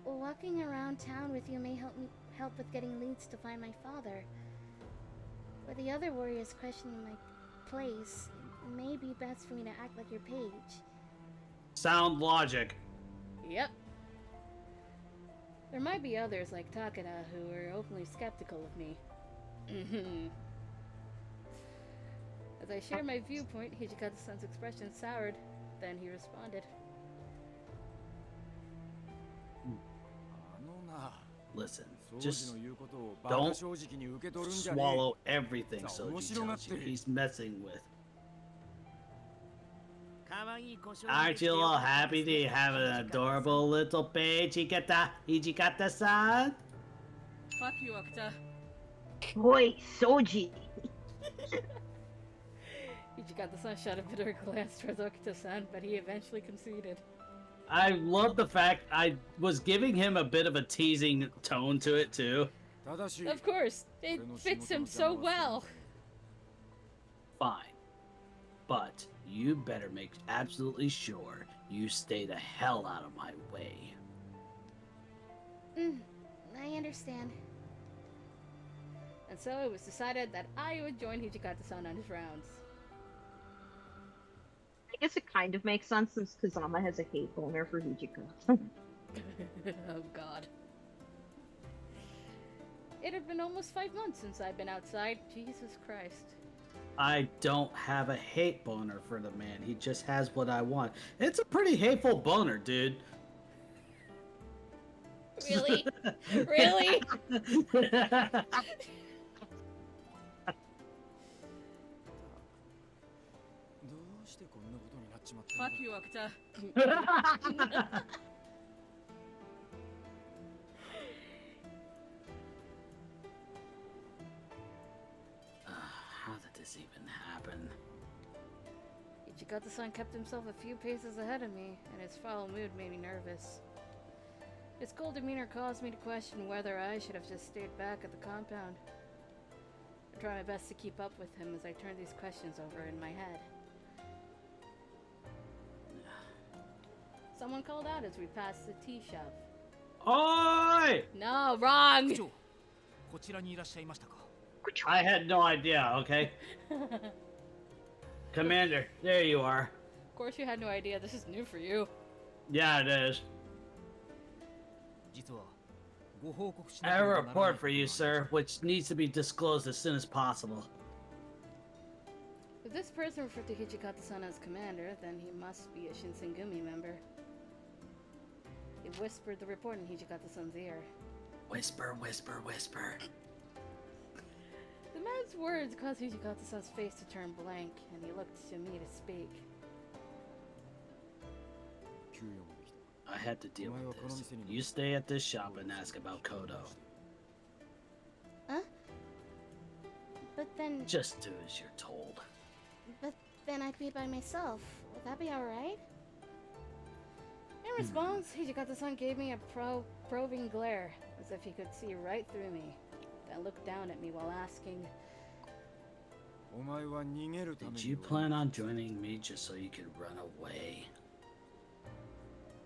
Walking around town with you may help with getting leads to find my father. With the other warriors questioning my place, it may be best for me to act like your page. Sound logic. Yep. There might be others like Takeda who are openly skeptical of me. As I shared my viewpoint, Hijikata-san's expression soured. Then he responded. Listen, just don't swallow everything Soji tells you he's messing with. Aren't you all happy to have an adorable little page, Hijikata-san? Fuck you, Okuta. Boy, Soji. Hijikata-san shot a bitter glance towards Okuta-san, but he eventually conceded. I love the fact I was giving him a bit of a teasing tone to it too. Of course, it fits him so well. Fine. But you better make absolutely sure you stay the hell out of my way. I understand. And so it was decided that I would join Hijikata-san on his rounds. I guess it kind of makes sense since Kazama has a hate boner for Hijikata. Oh god. It had been almost 5 months since I'd been outside. Jesus Christ. I don't have a hate boner for the man. He just has what I want. It's a pretty hateful boner, dude. Really? Really? Fuck you, Okuta. How did this even happen? Hijikata-san kept himself a few paces ahead of me, and his foul mood made me nervous. His cold demeanor caused me to question whether I should have just stayed back at the compound. I try my best to keep up with him as I turn these questions over in my head. Someone called out as we passed the tea shop. Oi! No, wrong! 区長、こちらにいらっしゃいましたか。 I had no idea, okay? Commander, there you are. Of course you had no idea. This is new for you. Yeah, it is. 実はご報告し I なけ have れ a ばならない report for you, ことがあり sir, まして which needs to be disclosed as soon as possible. If this person referred to Hijikata-san as commander, then he must be a Shinsengumi member. He whispered the report in Hijikata-san's ear. Whisper, whisper, whisper. The man's words caused Hijikata-san's face to turn blank, and he looked to me to speak. 給与もできた。 I had to deal with this. You stay at this shop and ask about Kodo. Huh? But then, Just do as you're told. but then I'd be by myself. Would that be alright? In response, Hijikata-san gave me a probing glare, as if he could see right through me, then looked down at me while asking, お前は逃げるため Did に you plan on joining me just so you could run away?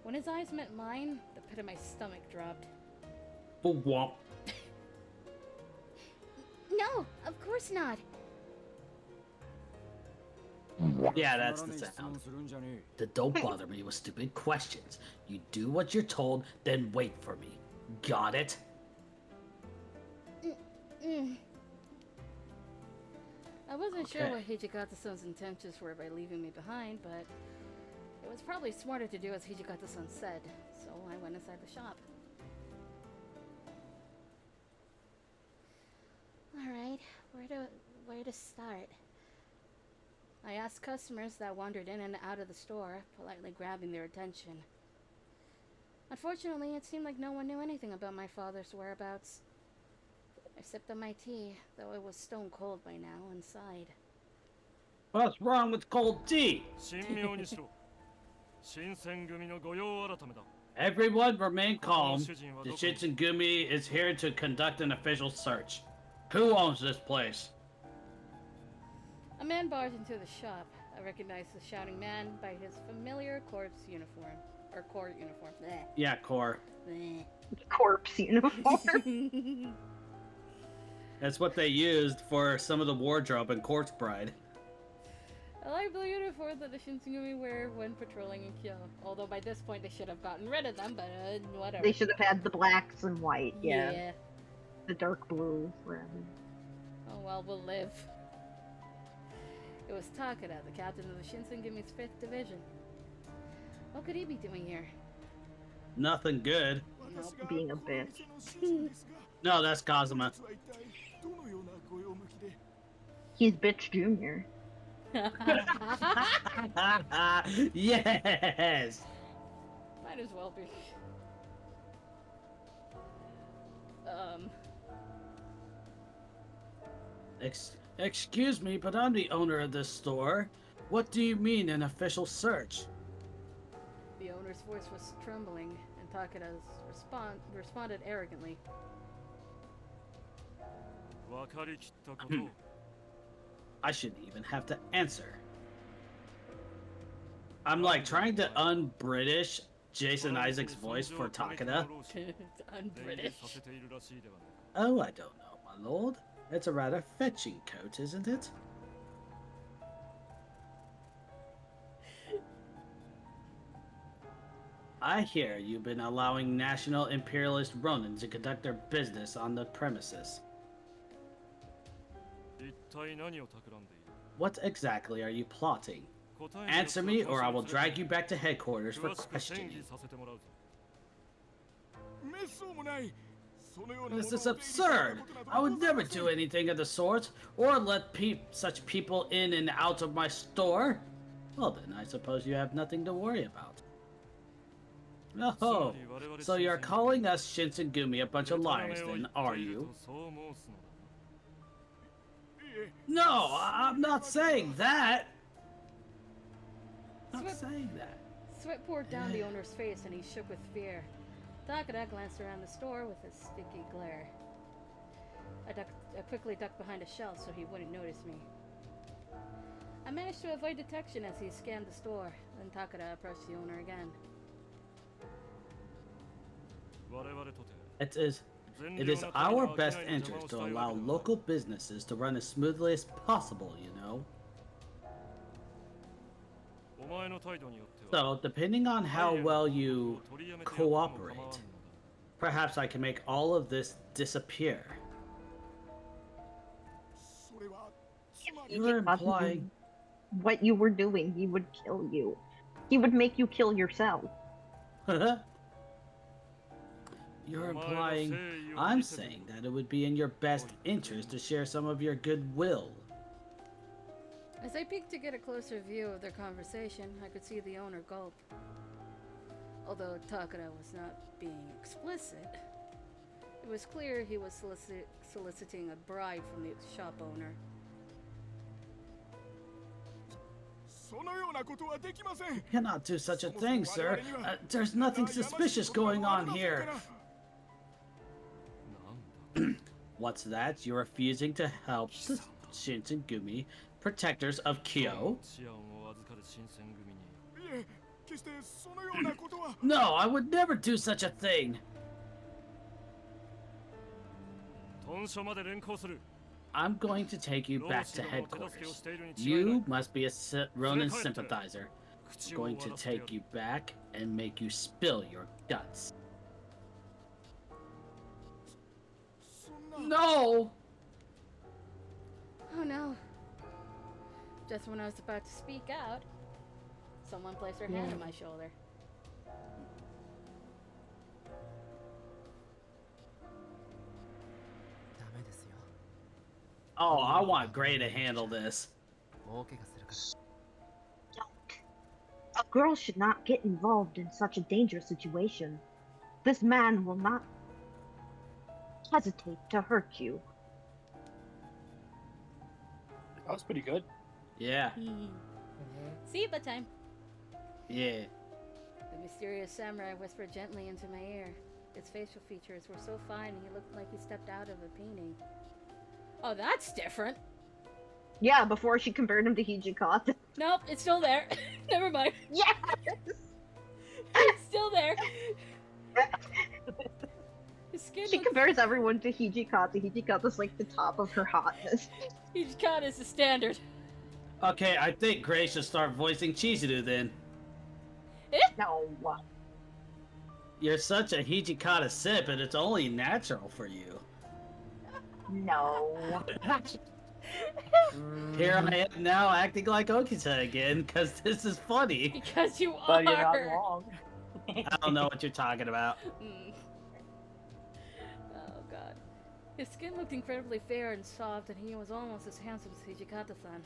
When his eyes met mine, the pit of my stomach dropped. Womp. No, of course not. Yeah, that's the sound. Don't bother me with stupid questions. You do what you're told, then wait for me. Got it? I wasn't sure Okay. what Hijikata-san's intentions were by leaving me behind, but it was probably smarter to do as Hijikata-san said, so I went inside the shop. Alright, where to start? I asked customers that wandered in and out of the store, politely grabbing their attention. Unfortunately, it seemed like no one knew anything about my father's whereabouts. I sipped on my tea, though it was stone cold by now, and sighed. What's wrong with cold tea? 神妙にしろ。新選組の御用改めだ。 Everyone remain calm. The Shinsengumi is here to conduct an official search. Who owns this place? A man barged into the shop. I recognized the shouting man by his familiar corps uniform. Or court uniform. Bleh. Yeah, Core. Bleh. Corpse uniform. That's what they used for some of the wardrobe in Corpse Bride. I like the uniform that the Shinsengumi wear when patrolling in Kyo. Although by this point they should have gotten rid of them, but whatever. They should have had the blacks and white, yeah. Yeah. The dark blue, whatever. Oh well, we'll live. It was Takeda, the captain of the Shinsengumi's 5th Division. What could he be doing here? Nothing good. Nope. Being a bitch. No, that's Kazuma. He's bitch junior. Yes! Might as well be. Excuse me, but I'm the owner of this store. What do you mean an official search? The owner's voice was trembling, and Takeda's responded arrogantly. 分かりきったことを I shouldn't even have to answer. I'm like trying to un-British Jason Isaac's voice for Takeda. Un-British. Oh, I don't know, my lord. It's a rather fetching coat, isn't it? I hear you've been allowing national imperialist Ronin to conduct their business on the premises. 一体何を企んでいる What exactly are you plotting? 答えに Answer me or I will drag you back to headquarters for 詳しく審 questioning. 議させてもらうぞ This is absurd! I would never do anything of the sort, or let such people in and out of my store. Well then, I suppose you have nothing to worry about. Oh, so you're calling us Shinsengumi a bunch of liars then, are you? そう申すのだ No, I'm not saying that! I'm not saying that. Sweat poured down the owner's face and he shook with fear. Takeda glanced around the store with a sticky glare. I quickly ducked behind a shelf so he wouldn't notice me. I managed to avoid detection as he scanned the store. Then Takada approached the owner again. It is our best interest to allow local businesses to run as smoothly as possible, you know. So, depending on how well you cooperate, perhaps I can make all of this disappear. You're implying... What you were doing, he would kill you. He would make you kill yourself. You're implying I'm saying that it would be in your best interest to share some of your goodwill. As I peeked to get a closer view of their conversation, I could see the owner gulp. Although Takada was not being explicit, it was clear he was soliciting a bribe from the shop owner. You cannot do such a thing, sir. There's nothing suspicious going on here. What's that? You're refusing to help the Shinsengumi, protectors of Kyo? No, I would never do such a thing. I'm going to take you back to headquarters. You must be a Ronin sympathizer. I'm going to take you back and make you spill your guts. No! Oh no. Just when I was about to speak out, someone placed their hand on my shoulder. Oh, I want Gray to handle this. Don't. A girl should not get involved in such a dangerous situation. This man will not hesitate to hurt you. That was pretty good. Yeah. Siba time. Yeah. The mysterious samurai whispered gently into my ear. His facial features were so fine he looked like he stepped out of a painting. Oh, that's different. Yeah, before she compared him to Hijikata. Nope, it's still there. Never mind. Yes! It's still there. His skin She compares everyone to Hijikata. Hijikata's like the top of her hotness. Hijikata is the standard. Okay, I think Gray should start voicing Chizuru then. No. You're such a Hijikata sip, and it's only natural for you. No. Here I am now acting like Okita again, because this is funny. Because you are. But you're not wrong. I don't know what you're talking about. Oh god. His skin looked incredibly fair and soft, and he was almost as handsome as Hijikata-san.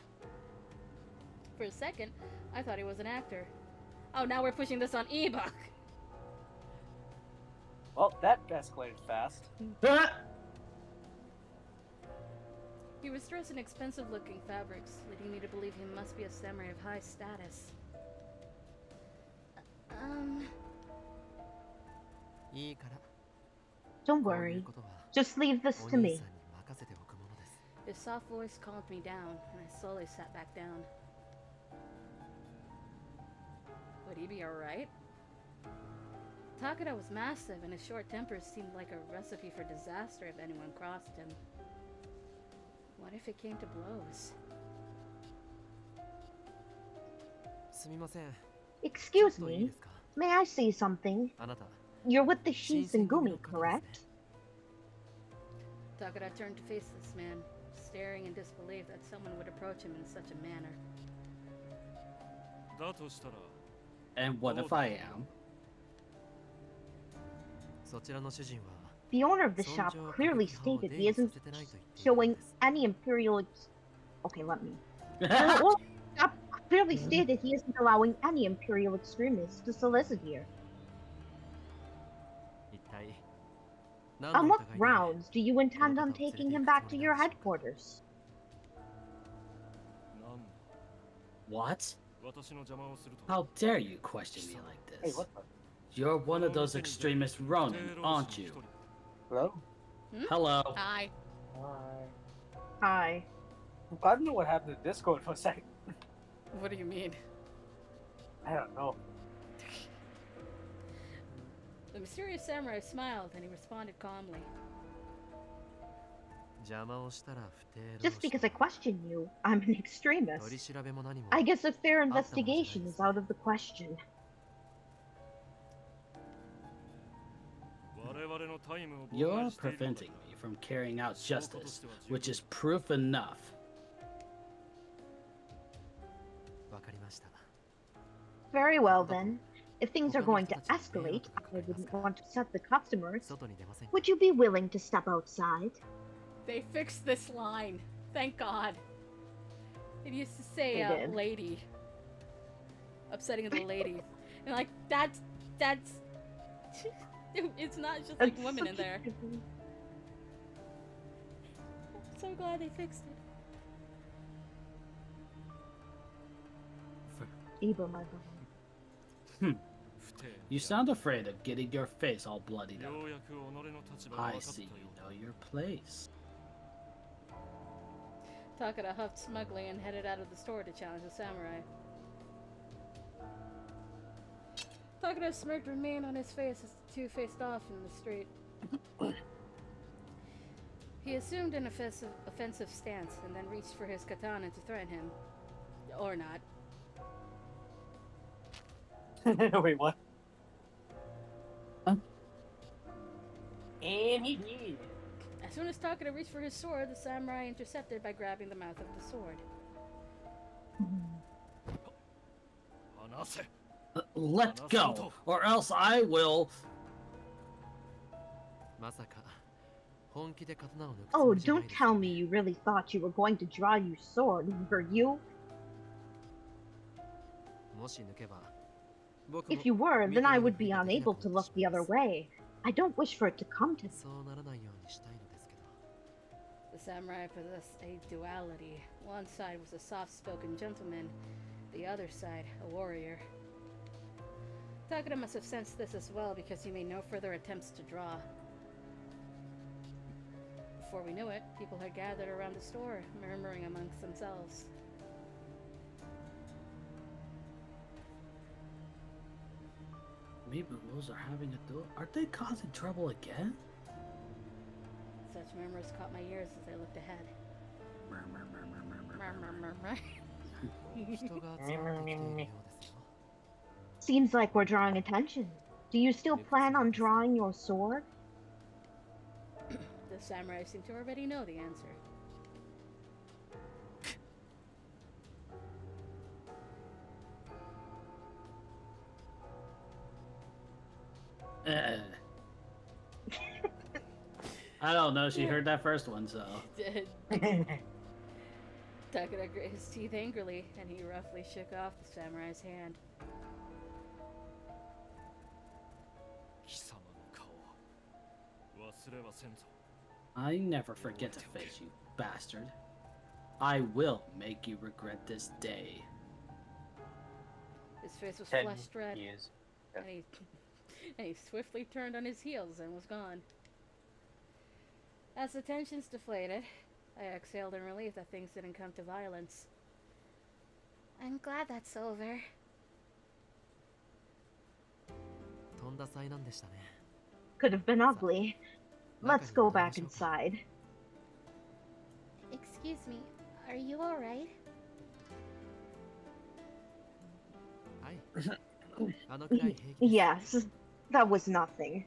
For a second, I thought he was an actor. Oh, now we're pushing this on Ebok. Well, that escalated fast. He was dressed in expensive-looking fabrics, leading me to believe he must be a samurai of high status. Don't worry. Just leave this to me. His soft voice calmed me down, and I slowly sat back down. Would he be alright? Takada was massive, and his short temper seemed like a recipe for disaster if anyone crossed him. What if it came to blows? Excuse me, may I say something? You're with the Shinsengumi, correct? Takada turned to face this man, staring in disbelief that someone would approach him in such a manner. And what if I am? The owner of the shop clearly stated he isn't showing any imperial Okay, let me. Well, the shop clearly stated he isn't allowing any imperial extremists to solicit here. On what grounds do you intend on taking him back to your headquarters? What? How dare you question me like this? Hey, what the? You're one of those extremist Ronin, aren't you? Hello? Hello. Hi. Hi. I don't know what happened to Discord for a second. What do you mean? I don't know. The mysterious samurai smiled and he responded calmly. Just because I question you, I'm an extremist. I guess a fair investigation is out of the question. You're preventing me from carrying out justice, which is proof enough. Very well then. If things are going to escalate, I wouldn't want to upset the customers. Would you be willing to step outside? They fixed this line. Thank God. It used to say, lady. Upsetting the lady. And like, that's... It's not just like women in there. I'm so glad they fixed it. Eva, my brother. You sound afraid of getting your face all bloodied up. I see you know your place. Takada huffed smugly and headed out of the store to challenge the samurai. Takada's smirk remained on his face as the two faced off in the street. He assumed an offensive stance and then reached for his katana to threaten him. Or not. Wait, what? And he did. As soon as Takada reached for his sword, the samurai intercepted by grabbing the mouth of the sword. Let go, or else I will... Oh, don't tell me you really thought you were going to draw your sword, were you? If you were, then I would be unable to look the other way. I don't wish for it to come to this. The samurai possessed a duality. One side was a soft-spoken gentleman, the other side a warrior. Takada must have sensed this as well because he made no further attempts to draw. Before we knew it, people had gathered around the store, murmuring amongst themselves. Maybe wolves are having a duel. Aren't they causing trouble again? Such murmurs caught my ears as I looked ahead. Seems like we're drawing attention. Do you still plan on drawing your sword? The samurai seemed to already know the answer. I don't know, she heard that first one, so... Did. Takada grit his teeth angrily, and he roughly shook off the samurai's hand. I never forget to face you, bastard. I will make you regret this day. His face was flushed red, and he swiftly turned on his heels and was gone. As the tensions deflated, I exhaled in relief that things didn't come to violence. I'm glad that's over. Could have been ugly. Let's go back inside. Excuse me, are you alright? Yes, that was nothing.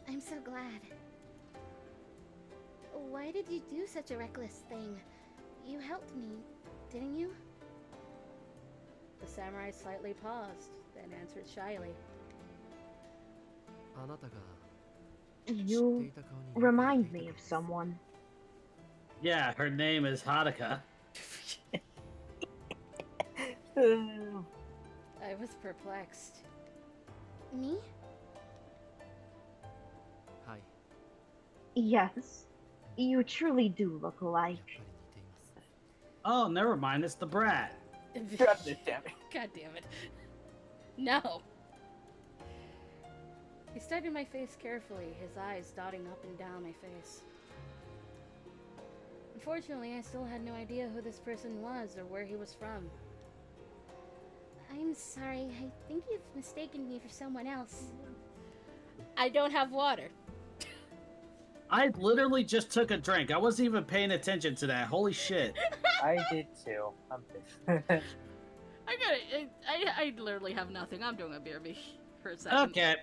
I'm so glad. Why did you do such a reckless thing? You helped me, didn't you? The samurai slightly paused, then answered shyly. You remind me of someone. Yeah, her name is Haruka. I was perplexed. Me? Yes, you truly do look alike. Oh, never mind, it's the brat. God damn it. God damn it. No! He studied my face carefully, his eyes dotting up and down my face. Unfortunately, I still had no idea who this person was or where he was from. I'm sorry. I think you've mistaken me for someone else. I don't have water. I literally just took a drink. I wasn't even paying attention to that. Holy shit. I did too. I'm pissed. I literally have nothing. I'm doing a BRB for a second. Okay.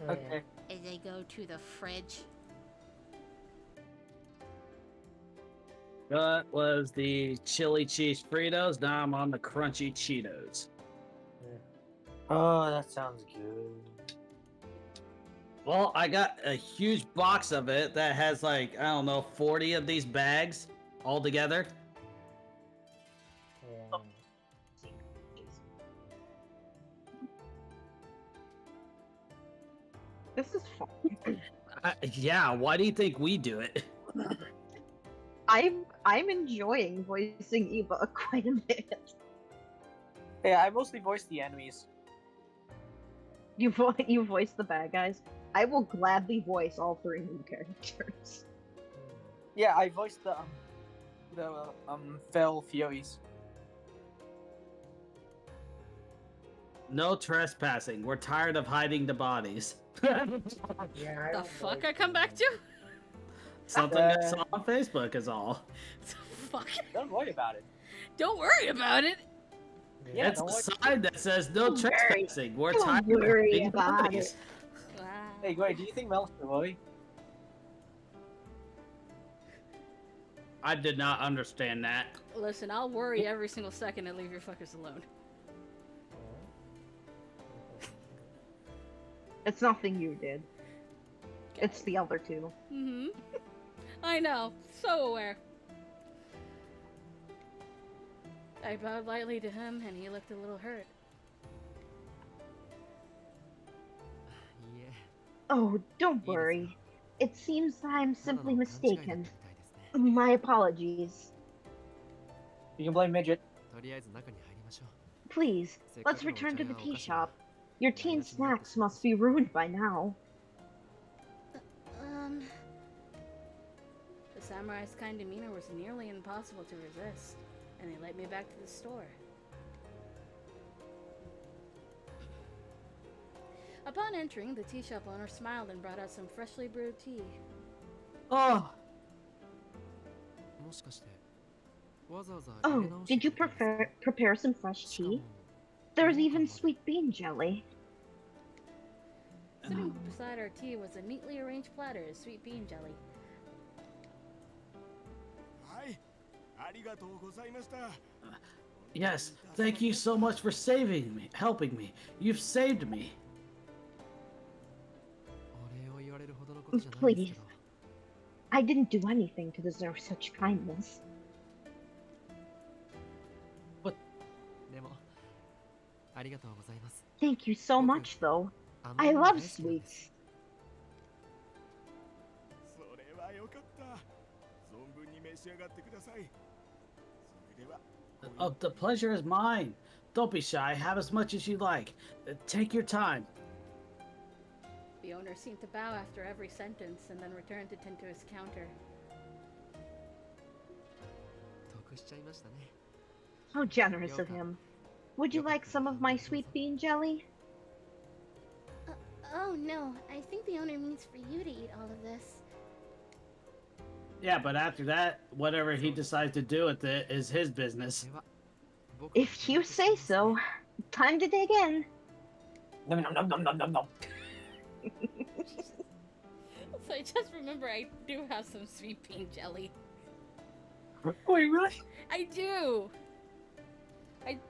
Okay. As I go to the fridge. That was the chili cheese Fritos. Now I'm on the crunchy Cheetos. Oh, that sounds good. Well, I got a huge box of it that has like, I don't know, 40 of these bags all together. This is fun. Yeah, why do you think we do it? I'm enjoying voicing Eva quite a bit. Yeah, I mostly voice the enemies. You voice the bad guys. I will gladly voice all 3 new characters. Yeah, I voiced the fell Furies. No trespassing. We're tired of hiding the bodies. Yeah. The fuck I come back to? Something that's on Facebook is all. Fuck. Don't worry about it. Don't worry about it. Yeah, It's don't a worry. sign that says no trespassing. We're Don't tired worry of hiding the about bodies. Wow. Hey, wait, do you think Mel's should worry? I did not understand that. Listen, I'll worry every single second and leave your fuckers alone. It's nothing you did. It's the other 2. Mm-hmm. I know. So aware. I bowed lightly to him, and he looked a little hurt. Oh, don't worry. It seems I'm simply mistaken. My apologies. You can blame Midget. Please, let's return to the tea shop. Your teen snacks must be ruined by now. The samurai's kind demeanor was nearly impossible to resist, and they led me back to the store. Upon entering, the tea shop owner smiled and brought out some freshly brewed tea. Oh, Oh, did you prepare some fresh tea? There's even sweet bean jelly. Sitting beside our tea was a neatly arranged platter of sweet bean jelly. yes. Thank you so much for saving me, helping me. You've saved me. Please. I didn't do anything to deserve such kindness. Thank you so much, though. I love sweets. Oh, the pleasure is mine. Don't be shy. Have as much as you like. Take your time. The owner seemed to bow after every sentence and then returned to tend to his counter. How generous of him. Would you like some of my sweet bean jelly? Oh no, I think the owner means for you to eat all of this. Yeah, but after that, whatever he decides to do with it is his business. If you say so. Time to dig in. Nom nom nom nom nom nom nom. So I just remember I do have some sweet bean jelly. Wait, really? I do!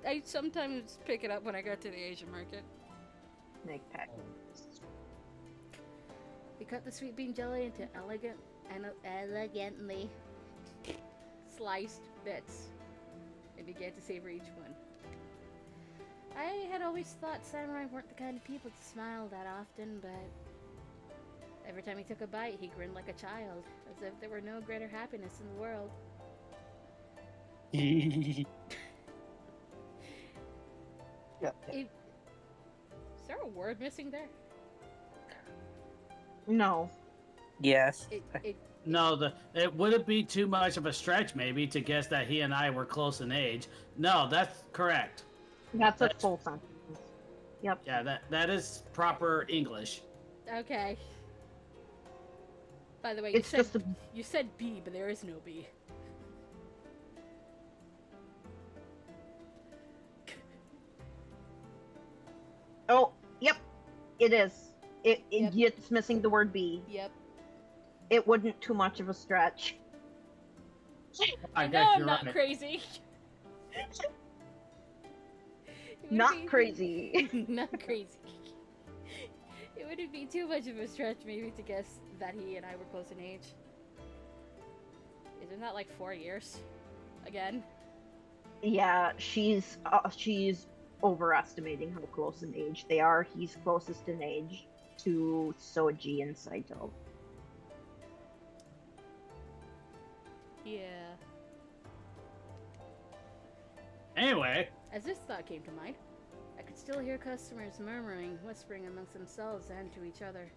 I sometimes pick it up when I go to the Asian market. Make pack. We cut the sweet bean jelly into elegantly sliced bits and began to savor each one. I had always thought samurai weren't the kind of people to smile that often, but every time he took a bite, he grinned like a child, as if there were no greater happiness in the world. Yeah. Is there a word missing there? No. Yes. No, it wouldn't be too much of a stretch, maybe, to guess that he and I were close in age. No, that's correct. That's a full sentence. Yep. Yeah, that is proper English. Okay. By the way, It's just you said B, but there is no B. Oh, yep, it is. Yep. It's missing the word B. Yep. It wouldn't too much of a stretch. I know I'm not crazy. Not crazy. Not crazy. It wouldn't be too much of a stretch, maybe, to guess that he and I were close in age. Isn't that like 4 years? Again? Yeah, she's overestimating how close in age they are. He's closest in age to Soji and Saito. Yeah. Anyway. As this thought came to mind, I could still hear customers murmuring, whispering amongst themselves and to each other.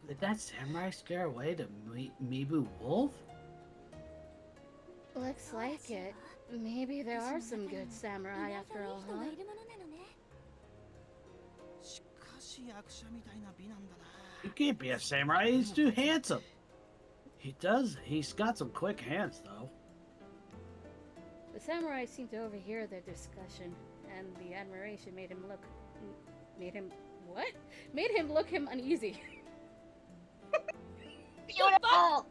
Did that samurai scare away the Mibu wolf? Looks like it. Maybe there are some good samurai after all, huh? He can't be a samurai, he's too handsome. He's got some quick hands, though. The samurai seemed to overhear their discussion, and the admiration made him look uneasy. Beautiful!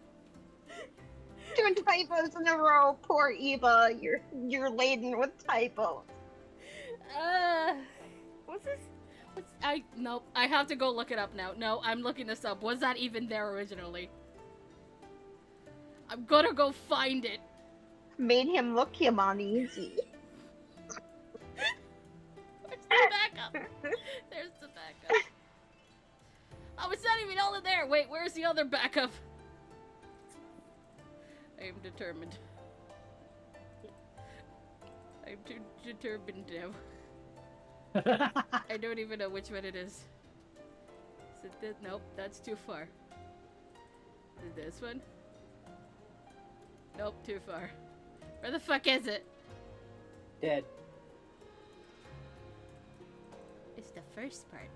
2 typos in a row, poor Eva. You're laden with typos. What's this? Nope, I have to go look it up now. No, I'm looking this up. Was that even there originally? I'm gonna go find it. Made him look him uneasy. Where's the backup? There's the backup. Oh, it's not even all in there. Wait, where's the other backup? I am determined. I'm too determined now. I don't even know which one it is. Is it this? Nope, that's too far. Is it this one? Nope, too far. Where the fuck is it? Dead. It's the first part.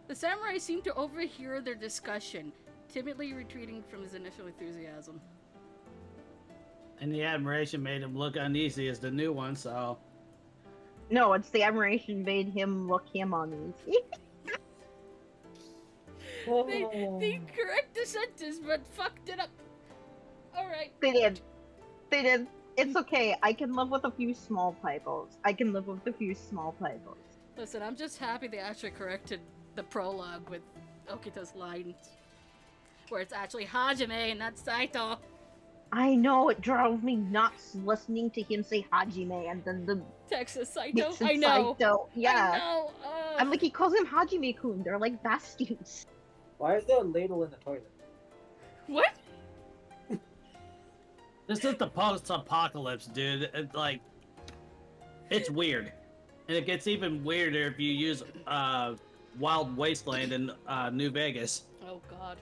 The samurai seemed to overhear their discussion, timidly retreating from his initial enthusiasm. And the admiration made him look uneasy as the new one, so... No, it's the admiration made him look him uneasy. They correct the sentence, but fucked it up. Alright. They did. It's okay. I can live with a few small typos. Listen, I'm just happy they actually corrected the prologue with Okita's lines. Where it's actually Hajime and not Saito. I know, it drove me nuts listening to him say Hajime and then the Texas Saito. I know. Saito. Yeah. I know. I'm like, he calls him Hajime-kun. They're like besties. Why is there a ladle in the toilet? What? This is the post-apocalypse, dude. It's weird. And it gets even weirder if you use Wild Wasteland in New Vegas. Oh god.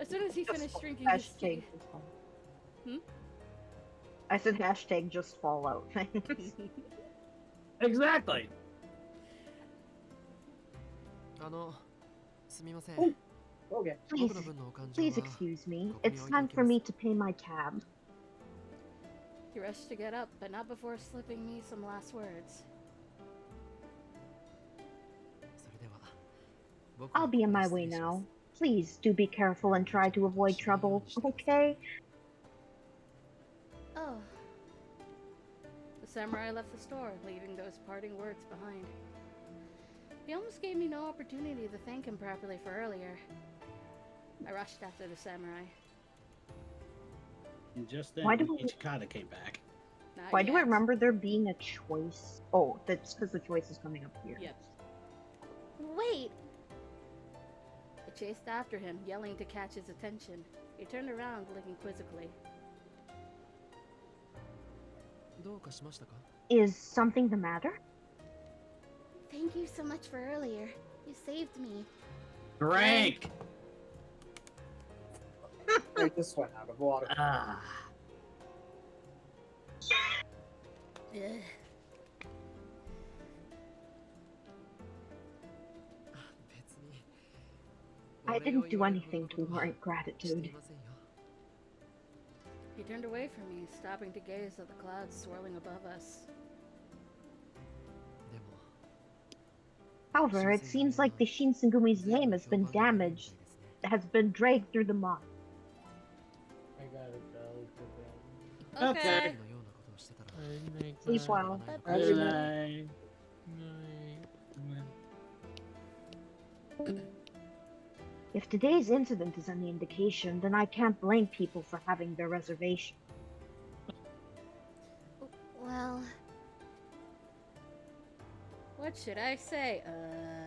As soon as he finished drinking his tea... I said hashtag just Fallout. Exactly. Okay. Please excuse me. It's time for me to pay my tab. He rushed to get up, but not before slipping me some last words. I'll be on my way now. Please do be careful and try to avoid trouble, okay? Oh. The samurai left the store, leaving those parting words behind. He almost gave me no opportunity to thank him properly for earlier. I rushed after the samurai. And just then, Why do Hijikata came back. Why do I remember there being a choice? Oh, that's because the choice is coming up here. Yep. Wait, The chased after him, yelling to catch his attention. He turned around, looking quizzically. Is something the matter? Thank you so much for earlier. You saved me. Drink! I just went out of water. Ah. Ugh. I didn't do anything to warrant gratitude. He turned away from me, stopping to gaze at the clouds swirling above us. However, it seems like the Shinsengumi's name has been damaged, has been dragged through the mud. I gotta go to bed. Okay. Sleep well. Good night. If today's incident is any indication, then I can't blame people for having their reservation. Well, What should I say?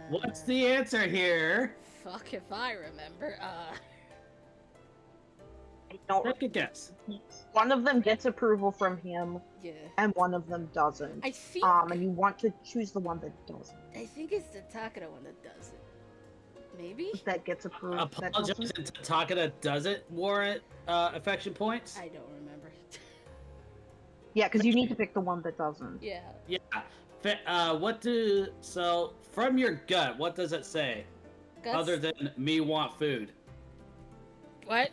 What's the answer here? Fuck if I remember. I don't. Take a guess. One of them gets approval from him, Yeah. and one of them doesn't. I think. And you want to choose the one that doesn't. I think it's the Takeda one that does it. Maybe? That gets approved. That Apologize doesn't. to Takeda doesn't warrant affection points. I don't remember. Yeah, because you need to pick the one that doesn't. Yeah. Yeah. So from your gut, what does it say? Guts? Other than me want food. What?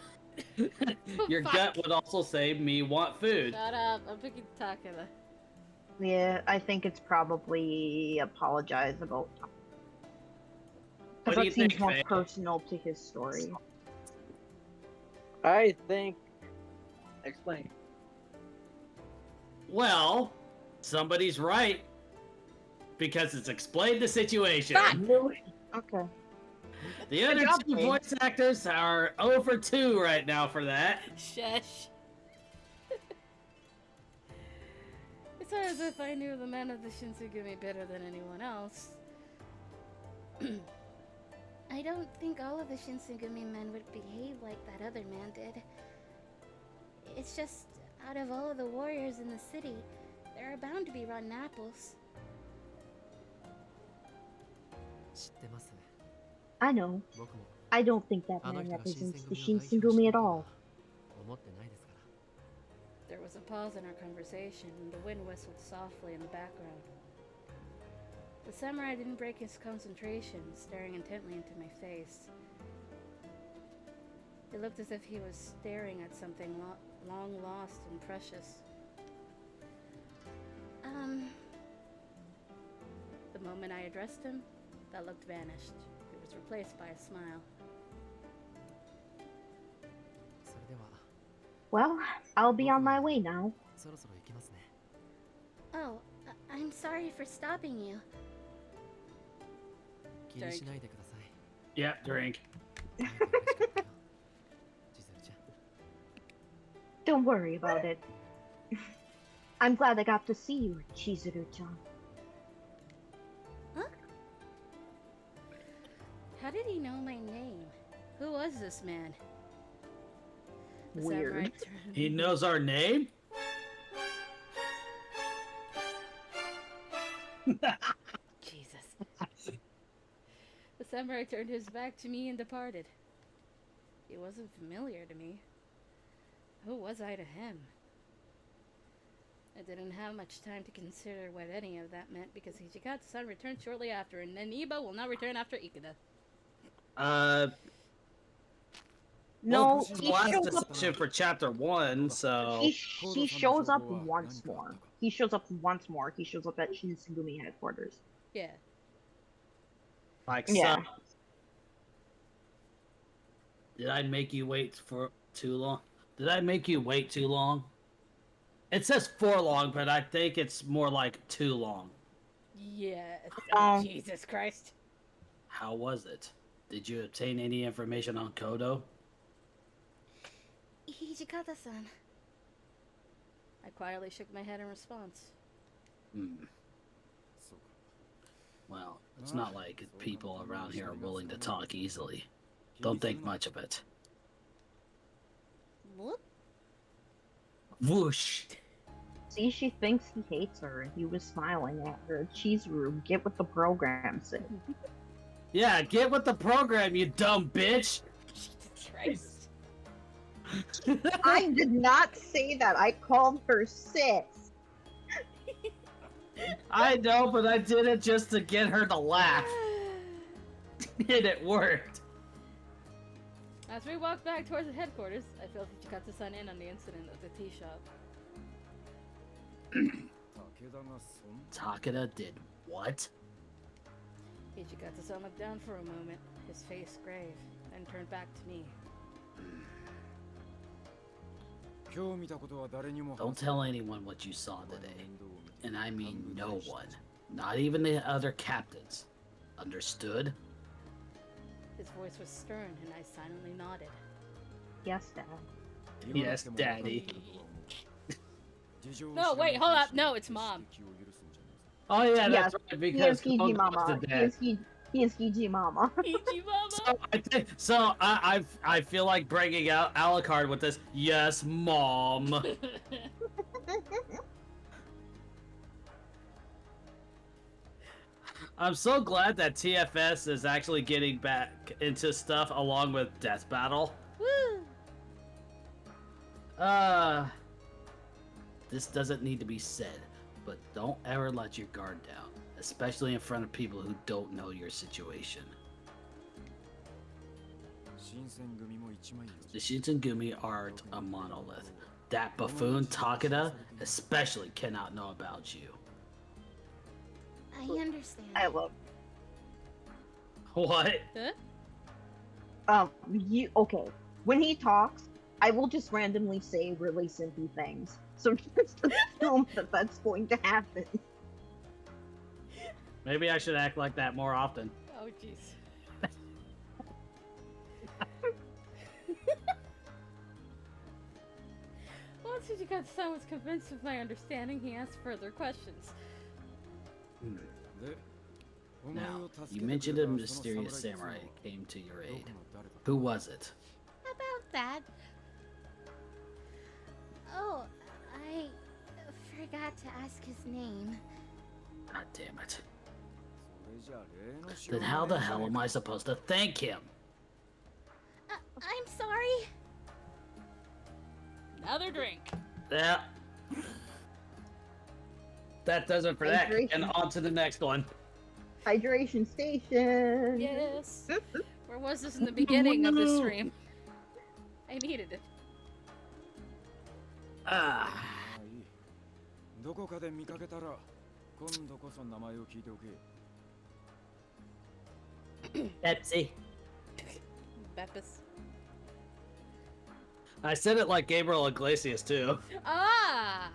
Your Fuck. gut would also say me want food. Shut up. I'm picking Takeda. Yeah, I think it's probably apologize about. What Because do you that seems think, more Faye? personal to his story. I think. Explain. Well, somebody's right. Because it's explained the situation. Okay. The other job, two Faye. voice actors are 0 for 2 right now for that. Shush. It's not as if I knew the men of the Shinsengumi better than anyone else. I don't think all of the Shinsengumi men would behave like that other man did. It's just, out of all of the warriors in the city, there are bound to be rotten apples. I know. I don't think that man represents the Shinsengumi at all. There was a pause in our conversation, and the wind whistled softly in the background. The samurai didn't break his concentration, staring intently into my face. It looked as if he was staring at something long lost and precious. The moment I addressed him, that look vanished. It was replaced by a smile. Well, I'll be on my way now. Oh, I'm sorry for stopping you. Yeah, drink. Don't worry about it. I'm glad I got to see you, Chizuru-chan. Huh? How did he know my name? Who was this man? The samurai Weird. turned- He knows our name? Jesus. The samurai turned his back to me and departed. He wasn't familiar to me. Who was I to him? I didn't have much time to consider what any of that meant because Hijikata-san returned shortly after, and Naniba will not return after Ikeda. No, well, this is he the last shows up. discussion for chapter 1, so... He shows up once more. He shows up once more. He shows up at Shinsengumi headquarters. Yeah. Like, Yeah. so... Did I make you wait for too long? Did I make you wait too long? It says for long, but I think it's more like too long. Yeah. Um, Jesus Christ. How was it? Did you obtain any information on Kodo? Hijikata-san. I quietly shook my head in response. Well, it's not like people around here are willing to talk easily. Don't think much of it. What? Whoosh. See, she thinks he hates her, and he was smiling at her. She's rude. Get with the program, Sid. Yeah, get with the program, you dumb bitch. Jesus Christ. I did not say that. I called her sis. I know, but I did it just to get her to laugh. And it worked. As we walk back towards the headquarters, I feel Hijikata-san in on the incident at the tea shop. Takeda did what? Hijikata-san looked down for a moment, his face grave, then turned back to me. Don't tell anyone what you saw today. And I mean no one. Not even the other captains. Understood? His voice was stern, and I silently nodded. Yes, Dad. Yes, Daddy. No, wait, hold up. No, it's Mom. Oh yeah, Yes, that's right, because he is Hiji Mama. He is Hiji Mama. Hiji Mama. So I feel like bringing out Alucard with this. Yes, Mom. I'm so glad that TFS is actually getting back into stuff along with Death Battle. Woo! This doesn't need to be said, but don't ever let your guard down, especially in front of people who don't know your situation. The Shinsengumi aren't a monolith. That buffoon Takeda especially cannot know about you. I understand. I love. What? Huh? Okay. When he talks, I will just randomly say really simpy things. So just assume that that's going to happen. Maybe I should act like that more often. Oh, jeez. Once Hijikata-san was convinced of my understanding, he asked further questions. Now, you mentioned a mysterious samurai came to your aid. Who was it? About that. Oh, I forgot to ask his name. God damn it. Then how the hell am I supposed to thank him? I'm sorry. Another drink. Yeah. That does it for that. And on to the next one. Hydration station. Yes. Where was this in the beginning of the stream? I needed it. Pepsi. Beppis. I said it like Gabriel Iglesias too. Ah!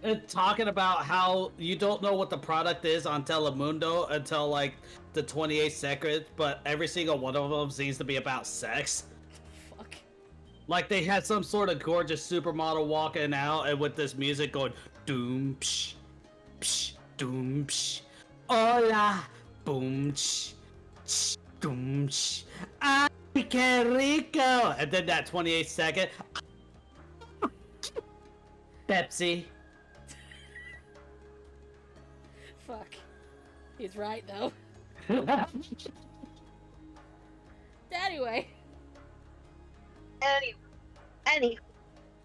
And talking about how you don't know what the product is on Telemundo until like the 28th second, but every single one of them seems to be about sex. Fuck. Like they had some sort of gorgeous supermodel walking out and with this music going doom psh psh doom psh hola boom psh psh doom psh ay que rico, and then that 28th second Pepsi. Fuck. He's right, though. Anyway.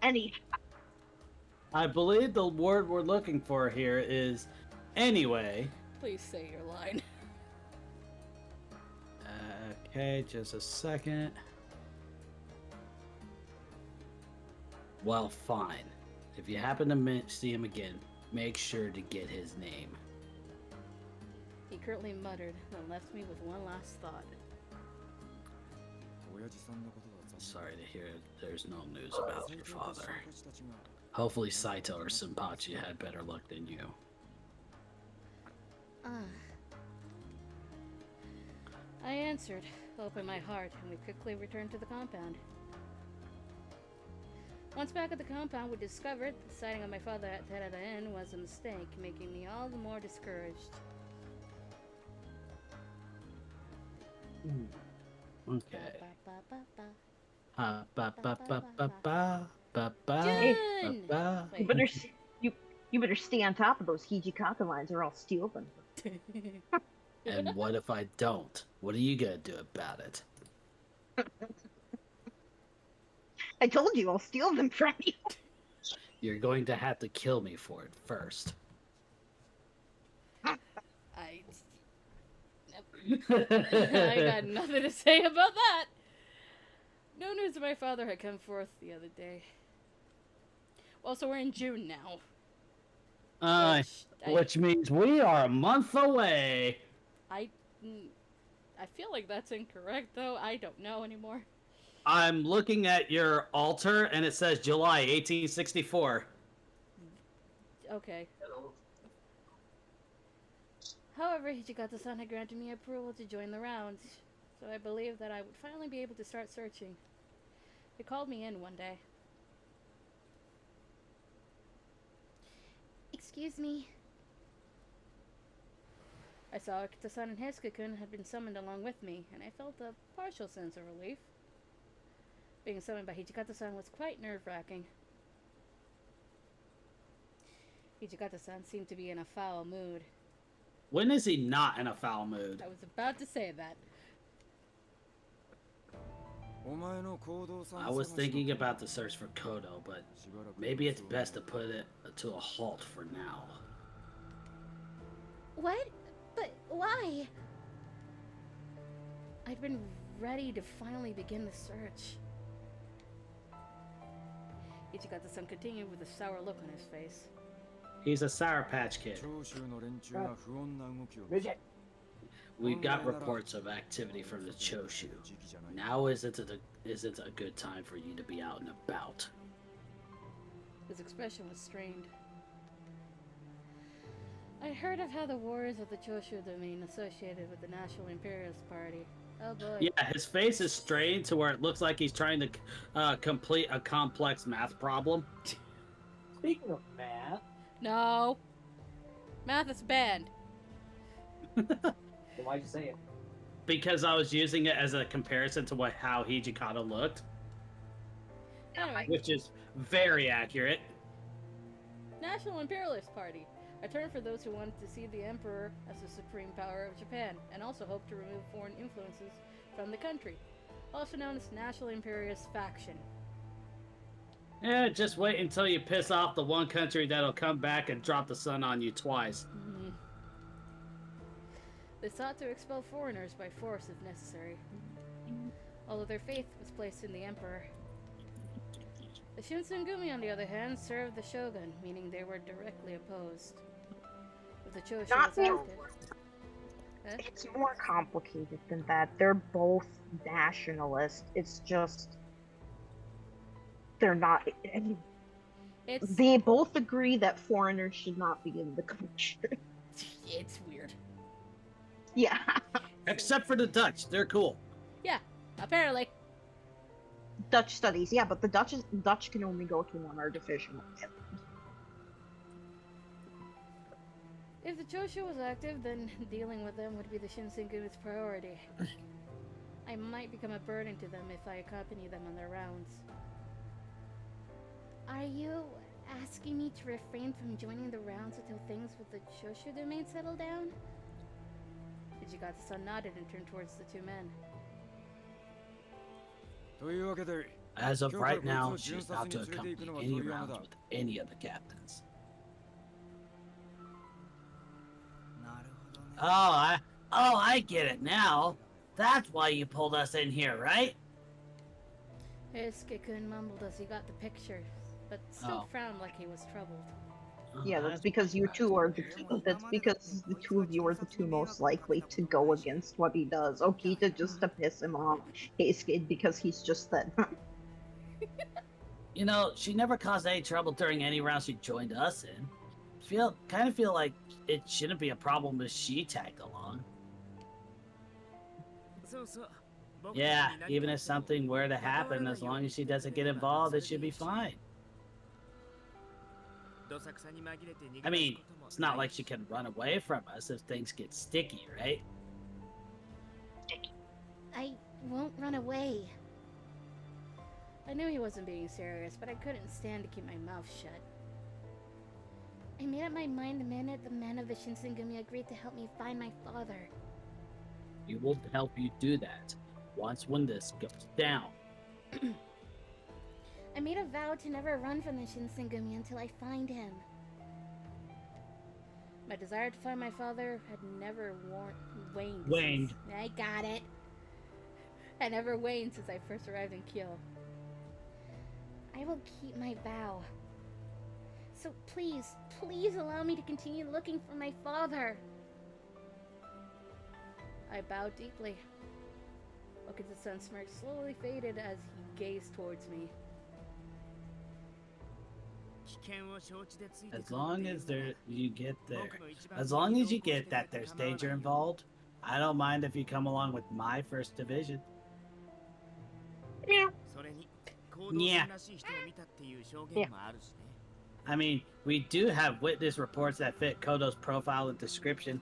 Any. I believe the word we're looking for here is anyway. Please say your line. Okay, just a second. Well, fine. If you happen to see him again, make sure to get his name. He curtly muttered, then left me with one last thought. Sorry to hear there's no news about your father. Hopefully Saito or Senpachi had better luck than you. I answered, opened my heart, and we quickly returned to the compound. Once back at the compound, we discovered the sighting of my father at Terada Inn was a mistake, making me all the more discouraged. Okay. Ba, ba, ba. Ha ba ba ba ba ba ba ba Hey, ba Jun! ba. you better you better stay on top of those Hijikata lines, or I'll steal them. And what if I don't? What are you gonna do about it? I told you I'll steal them from you. You're going to have to kill me for it first. I got nothing to say about that. No news of my father had come forth the other day. Well, so we're in June now. Which means we are a month away. I feel like that's incorrect, though. I don't know anymore. I'm looking at your altar, and it says July 1864. Okay. However, Hijikata-san had granted me approval to join the rounds, so I believed that I would finally be able to start searching. He called me in one day. Excuse me. I saw Akita-san and Heisuke-kun had been summoned along with me, and I felt a partial sense of relief. Being summoned by Hijikata-san was quite nerve-wracking. Hijikata-san seemed to be in a foul mood. When is he not in a foul mood? I was about to say that. I was thinking about the search for Kodo, but maybe it's best to put it to a halt for now. What? But why? I'd been ready to finally begin the search. Hijikata-san continued with a sour look on his face. He's a Sour Patch Kid. We've got reports of activity from the Choshu. Now isn't a good time for you to be out and about. His expression was strained. I heard of how the warriors of the Choshu domain associated with the National Imperialist Party. Oh boy. Yeah, his face is strained to where it looks like he's trying to complete a complex math problem. Speaking of math. No. Math is banned. Then why'd you say it? Because I was using it as a comparison to how Hijikata looked. Anyway. Which is very accurate. National Imperialist Party. A term for those who wanted to see the Emperor as the supreme power of Japan, and also hoped to remove foreign influences from the country. Also known as National Imperialist Faction. Yeah, just wait until you piss off the one country that'll come back and drop the sun on you twice. Mm-hmm. They sought to expel foreigners by force if necessary, although their faith was placed in the Emperor. The Shinsengumi, on the other hand, served the shogun, meaning they were directly opposed. If the Choshu was active... It's more complicated than that. They're both nationalist. It's just... They're not... They both agree that foreigners should not be in the country. It's weird. Yeah. Except for the Dutch. They're cool. Yeah, apparently. Dutch studies, yeah, but the Dutch can only go to one artificial island. If the Choshu was active, then dealing with them would be the Shinsengumi's priority. I might become a burden to them if I accompany them on their rounds. Are you asking me to refrain from joining the rounds until things with the Choshu domain settle down? Hijikata-san nodded and turned towards the two men. As of right now, she's not to accompany any rounds with any of the captains. I get it now. That's why you pulled us in here, right? Heisuke-kun mumbled as he got the picture, but still frowned like he was troubled. Yeah, that's because you two are the two. That's because the two of you are the two most likely to go against what he does. Okita just to piss him off. Heisuke because he's just that. You know, she never caused any trouble during any rounds she joined us in. Kind of feel like it shouldn't be a problem if she tagged along. Yeah, even if something were to happen, as long as she doesn't get involved, it should be fine. I mean, it's not like she can run away from us if things get sticky, right? I won't run away. I knew he wasn't being serious, but I couldn't stand to keep my mouth shut. I made up my mind the minute the men of the Shinsengumi agreed to help me find my father. We will help you do that once when this goes down. I made a vow to never run from the Shinsengumi until I find him. My desire to find my father had never waned. Waned. I got it. Had never waned since I first arrived in Kyoto. I will keep my vow. So please, please allow me to continue looking for my father. I bowed deeply. Okazu-san's smirk slowly faded as he gazed towards me. As long as you get there, as long as you get that there's danger involved, I don't mind if you come along with my first division. Yeah. Yeah. Yeah. I mean, we do have witness reports that fit Kodo's profile and description.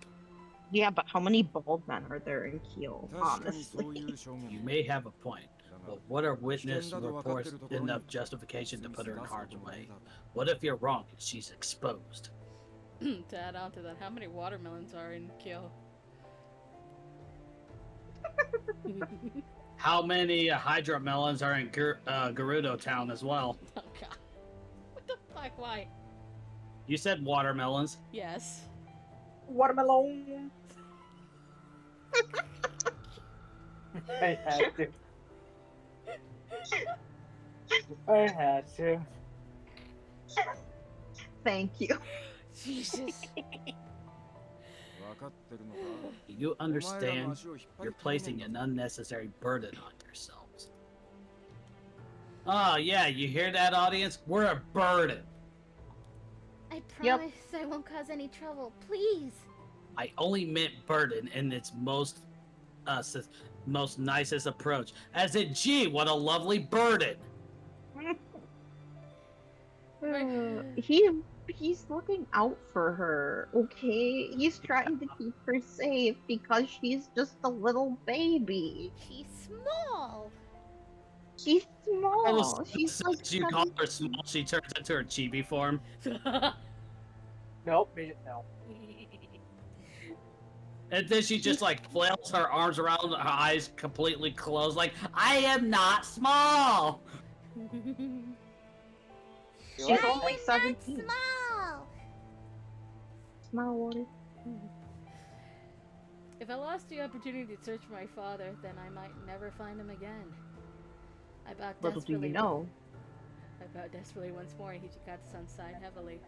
Yeah, but how many bald men are there in Kyoto, honestly? You may have a point, but what are witness reports enough justification to put her in harm's way? What if you're wrong and she's exposed? To add on to that, how many watermelons are in Kyoto? How many hydro melons are in Gerudo Town as well? Oh god. What the fuck? Why? You said watermelons. Yes. Watermelon. I had to. I had to. Thank you. Jesus. You understand you're placing an unnecessary burden on yourselves. Oh yeah, you hear that, audience? We're a burden. I promise I won't cause any trouble. Please. I only meant burden in its most nicest approach. As in, gee, what a lovely burden. He's looking out for her, okay? He's trying to keep her safe because she's just a little baby. She's small. She's small. Oh, She's so like you call her small, she turns into her chibi form. Nope, no. And then she just like flails her arms around, her eyes completely closed, like, I am not small! She's only 17. Small. Small water. If I lost the opportunity to search for my father, then I might never find him again. I bowed Little do desperately. you know. I bowed desperately once more, and Hijikata-san sighed heavily.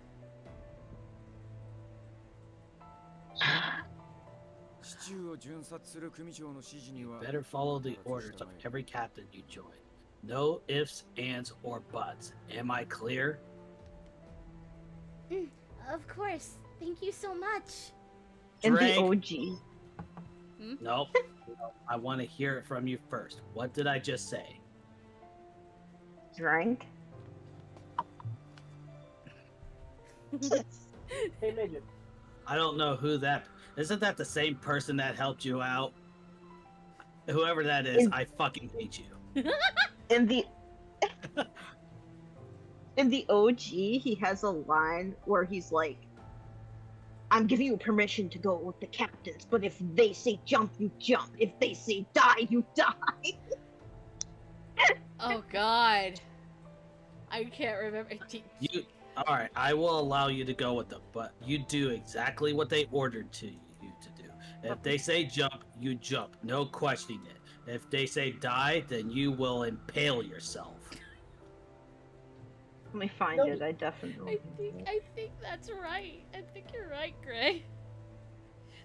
You better follow the orders of every captain you join. No ifs, ands, or buts. Am I clear? Of course. Thank you so much. And the Drink. OG. Nope. I want to hear it from you first. What did I just say? Drank. Hey, midget. I don't know who that... Isn't that the same person that helped you out? Whoever that is, I fucking hate you. In the in the OG, he has a line where he's like, I'm giving you permission to go with the captains, but if they say jump, you jump. If they say die, you die. Oh god. I can't remember. You... Alright, I will allow you to go with them, but you do exactly what they ordered you to do. If they say jump, you jump. No questioning it. If they say die, then you will impale yourself. Let me find it. I definitely. I think that's right. I think you're right, Gray.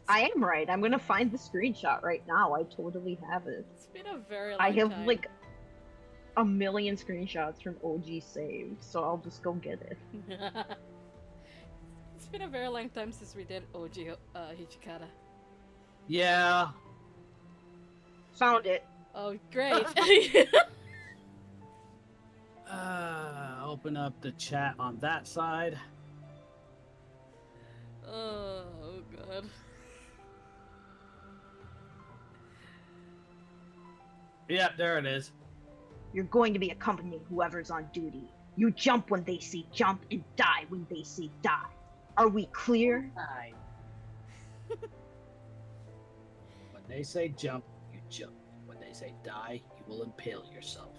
I am right. I'm gonna find the screenshot right now. I totally have it. It's been a very long I have time. like a million screenshots from OG saved, so I'll just go get it. It's been a very long time since we did OG Hijikata. Yeah. Found it. Oh, great. Open up the chat on that side. Oh, god. Yep, there it is. You're going to be accompanying whoever's on duty. You jump when they say jump and die when they say die. Are we clear? Aye. When they say jump, you jump. When they say die, you will impale yourself.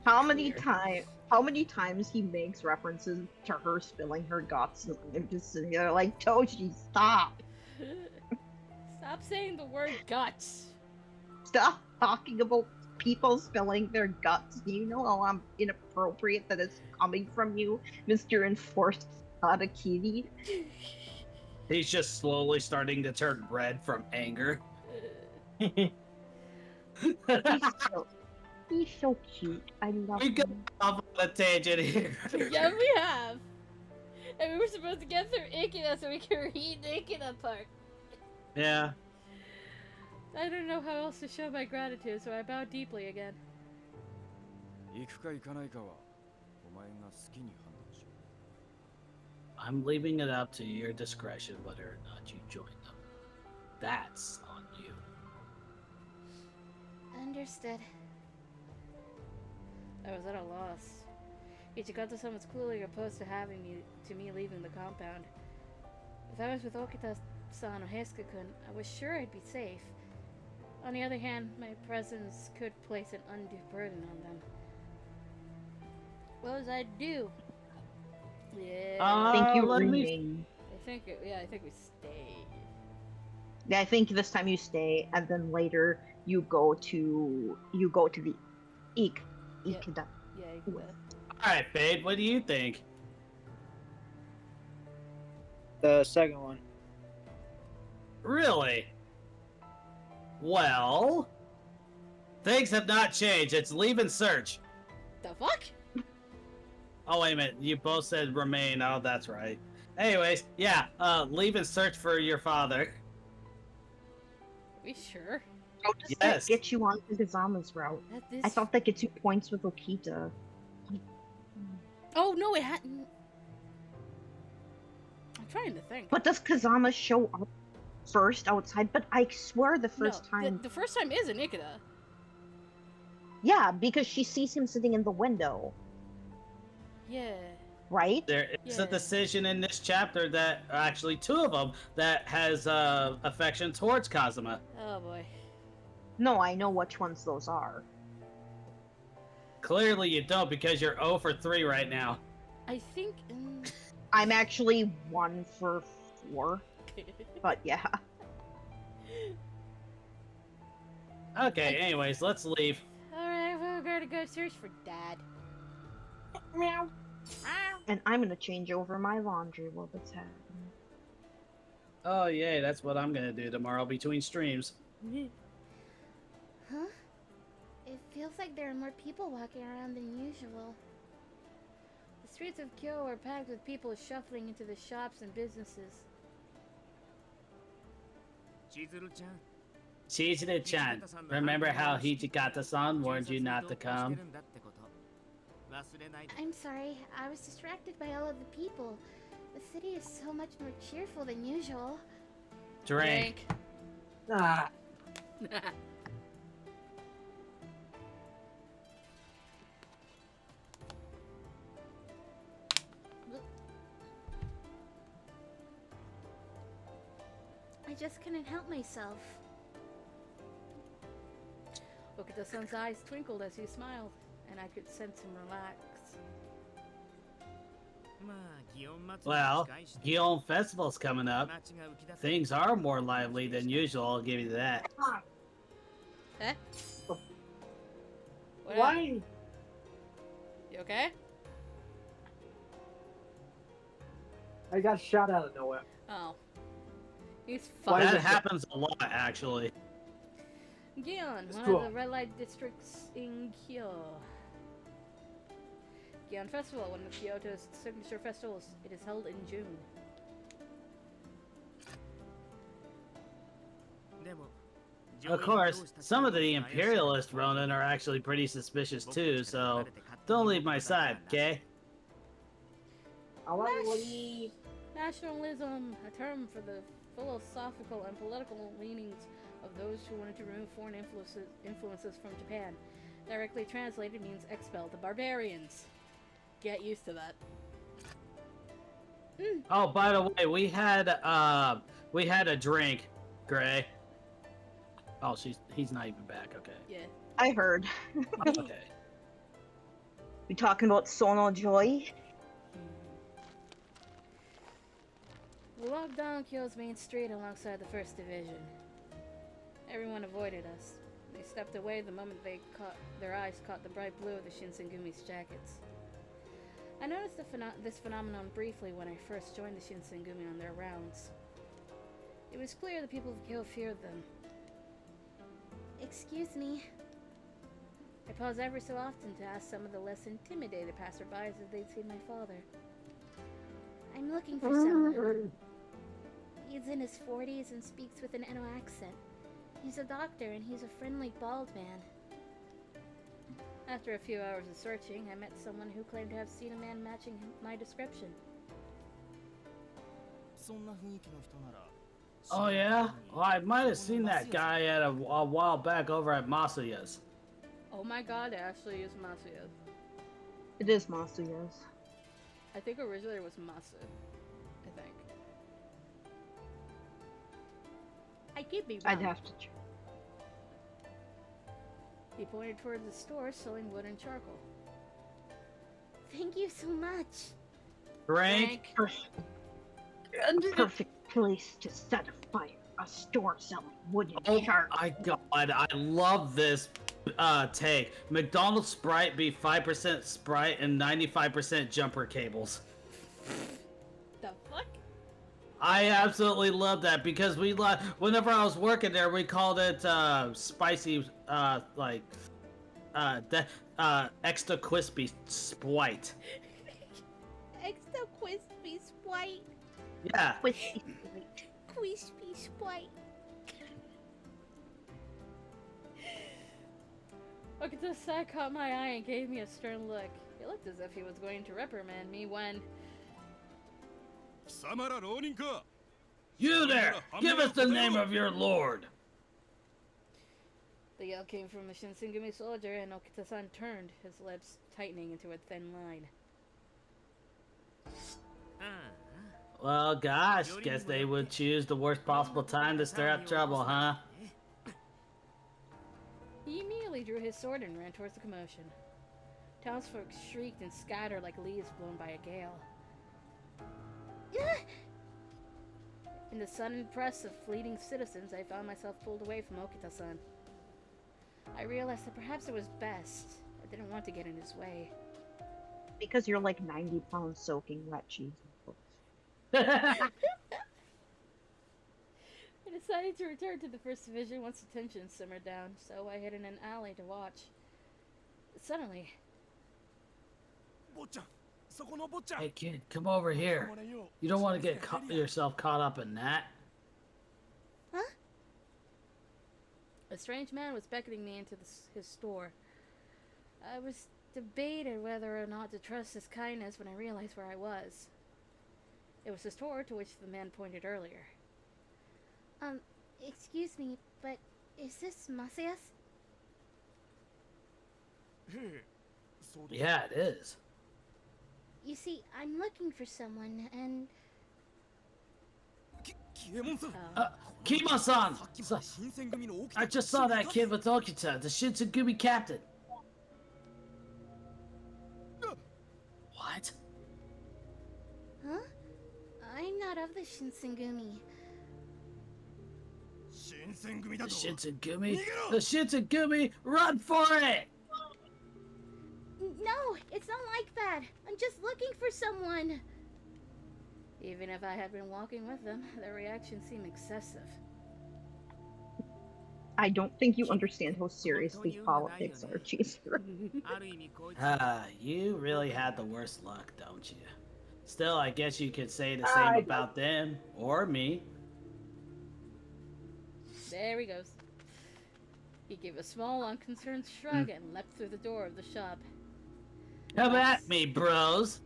How many times he makes references to her spilling her guts, and I'm just sitting there like, Toshi, stop! Stop saying the word guts. Stop talking about people spilling their guts. Do you know how inappropriate that is coming from you, Mr. Enforced Harakiri? He's just slowly starting to turn red from anger. He's so cute. I love We him. got off on a tangent here. Yeah, we have. And we were supposed to get through Ikeda so we could read the Ikeda part. Yeah. I don't know how else to show my gratitude, so I bow deeply again. 行くか行かないかはお前が好きに判断しろ。 I'm leaving it up to your discretion whether or not you join them. That's on you. Understood. I was at a loss. Hijikata-san was clearly opposed to me leaving the compound. If I was with Okita-san or Heisuke-kun, I was sure I'd be safe. On the other hand, my presence could place an undue burden on them. What was I to do? Yeah. I think you let me- remain. I think we stay. Yeah, I think this time you stay, and then later you go to the Ikeda. Yeah, Alright, Fade, what do you think? The second one. Really? Well, things have not changed. It's leave and search. The fuck? Oh, wait a minute. You both said remain. Oh, that's right. Anyways, yeah, leave and search for your father. Are we sure? How does Yes. that get you on to Kazama's route? I thought that gets you points with Okita. Oh no, it hadn't. I'm trying to think. But does Kazama show up first outside? But I swear the first No, time. the first time is in Ikeda. Yeah, because she sees him sitting in the window, Yeah. right? There is a Yeah. decision in this chapter that, actually two of them, that has affection towards Kazuma. Oh boy. No, I know which ones those are. Clearly you don't because you're 0 for 3 right now. I think. I'm actually 1 for 4, but yeah. Okay, anyways, let's leave. Alright, we're gonna go search for Dad. Meow. And I'm gonna change over my laundry while it's happening. Oh, yay, that's what I'm gonna do tomorrow between streams. Huh? It feels like there are more people walking around than usual. The streets of Kyoto are packed with people shuffling into the shops and businesses. Chizuru-chan. Chizuru-chan, remember how Hijikata-san warned you not to come? I'm sorry, I was distracted by all of the people. The city is so much more cheerful than usual. Drink. Ah. I just couldn't help myself. Okita-san's eyes twinkled as he smiled, and I could sense him relax. Well, Gion Festival's coming up. Things are more lively than usual, I'll give you that. Eh? What Why? happened? You okay? I got shot out of nowhere. Oh. He's Why fine. is That it- happens a lot, actually. Gion, It's one cool. of the red light districts in Kyoto. Gion Festival, one of Kyoto's signature festivals. It is held in June. Of course, some of the imperialist Ronin are actually pretty suspicious too, so don't leave my side, okay? I want to leave. Nationalism, a term for the philosophical and political leanings of those who wanted to remove foreign influences from Japan. Directly translated means expel the barbarians. Get used to that. Oh, by the way, we had a drink, Gray. Oh, he's not even back. Okay. Yeah. I heard. Okay. We talking about Sono Joy? We walked down Kyo's main street alongside the 1st Division. Everyone avoided us. They stepped away the moment their eyes caught the bright blue of the Shinsengumi's jackets. I noticed this phenomenon briefly when I first joined the Shinsengumi on their rounds. It was clear the people of Kyo feared them. Excuse me. I pause every so often to ask some of the less intimidated passerbys if they'd seen my father. I'm looking for someone. He's in his 40s and speaks with an Eno accent. He's a doctor and he's a friendly bald man. After a few hours of searching, I met someone who claimed to have seen a man matching my description. Oh yeah? Well, I might have seen that guy at a while back over at Masuya's. Oh my god, it actually is Masuya. It is Masuya's. I think originally it was Masu. I think. I could be wrong. I'd have to check. He pointed toward the store selling wood and charcoal. Thank you so much. Frank? A perfect place to set a fire. A store selling wood and charcoal. Oh my god, I love this take. McDonald's Sprite be 5% Sprite and 95% jumper cables. The fuck? I absolutely love that because whenever I was working there, we called it spicy, extra crispy Sprite. Extra crispy Sprite. Yeah. Crispy Sprite. Okita-san caught my eye and gave me a stern look. He looked as if he was going to reprimand me when... You there! Give us the name of your lord! The yell came from a Shinsengumi soldier, and Okita-san turned, his lips tightening into a thin line. Well, gosh, guess they would choose the worst possible time to stir up trouble, huh? He immediately drew his sword and ran towards the commotion. Townsfolk shrieked and scattered like leaves blown by a gale. In the sudden press of fleeting citizens, I found myself pulled away from Okita-san. I realized that perhaps it was best. I didn't want to get in his way. Because you're like 90 pounds soaking wet cheese. I decided to return to the 1st Division once the tension simmered down, so I hid in an alley to watch. Suddenly... Hey kid, come over here. You don't want to get yourself caught up in that. Huh? A strange man was beckoning me into his store. I was debating whether or not to trust his kindness when I realized where I was. It was the store to which the man pointed earlier. Excuse me, but is this Masuya's? Yeah, it is. You see, I'm looking for someone, and... Kimo-san! I just saw that kid with Okita, the Shinsengumi captain. What? Huh? I'm not of the Shinsengumi. The Shinsengumi? The Shinsengumi? Run for it! No, it's not like that. I'm just looking for someone. Even if I had been walking with them, their reaction seemed excessive. I don't think you understand how serious these politics are, Chaser. You really had the worst luck, don't you? Still, I guess you could say the same about them, or me. There he goes. He gave a small, unconcerned shrug and leapt through the door of the shop. Come at me, bros!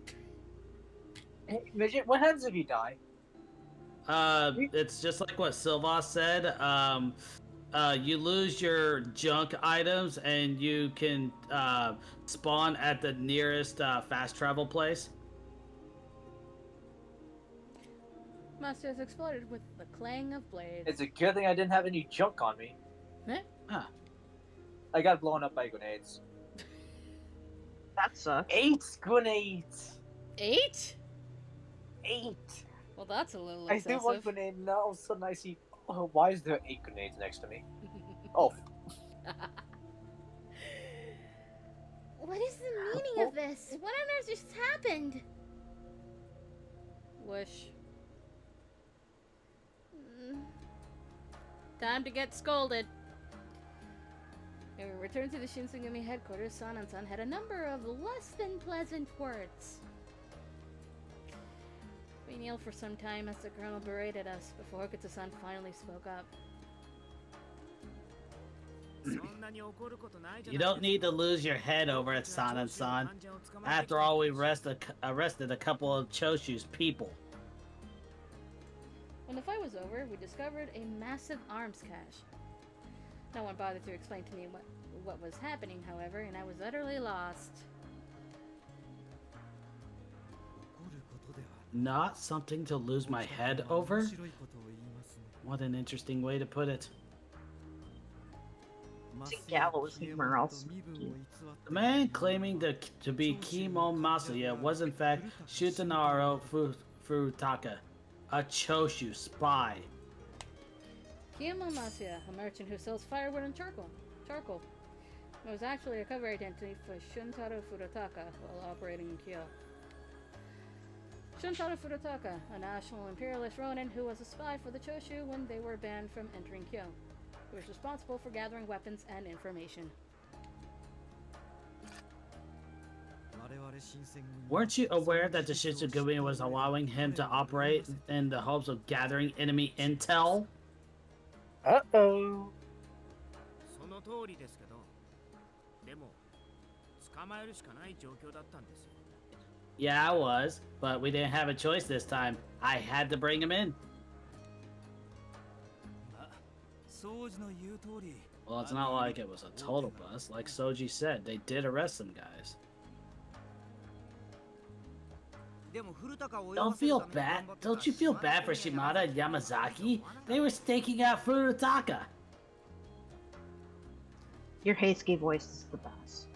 Hey, Midget, what happens if you die? It's just like what Silva said. you lose your junk items and you can spawn at the nearest fast travel place. Master has exploded with the clang of blades. It's a good thing I didn't have any junk on me. Eh? Huh. I got blown up by grenades. That sucks. 8 grenades! 8? 8! Well, that's a little I excessive. threw one grenade and all of a sudden I see, oh, why is there 8 grenades next to me? Oh. What is the meaning of this? What on earth just happened? Wish. Time to get scolded. When we returned to the Shinsengumi headquarters, San-san had a number of less than pleasant words. We kneeled for some time as the colonel berated us before Hokuto-san finally spoke up. You don't need to lose your head over it, San-san. After all, we arrested a couple of Choshu's people. When the fight was over, we discovered a massive arms cache. No one bothered to explain to me what was happening, however, and I was utterly lost. Not something to lose my head over? What an interesting way to put it. It's a gallows humor also. The man claiming to be Kimo Masuya was in fact Shutenaro Furutaka, a Choshu spy. Kiyama Masuya, a merchant who sells firewood and charcoal. It was actually a cover identity for Shuntaro Furutaka while operating in Kyo. Shuntaro Furutaka, a national imperialist ronin who was a spy for the Choshu when they were banned from entering Kyo. He was responsible for gathering weapons and information. Weren't you aware that the Shinsengumi was allowing him to operate in the hopes of gathering enemy intel? Uh-oh. Yeah, I was, but we didn't have a choice this time. I had to bring him in. Well, it's not like it was a total bust. Like Soji said, they did arrest some guys. Don't feel bad. Don't you feel bad for Shimada and Yamazaki? They were staking out Furutaka. Your Heisuke voice is the best.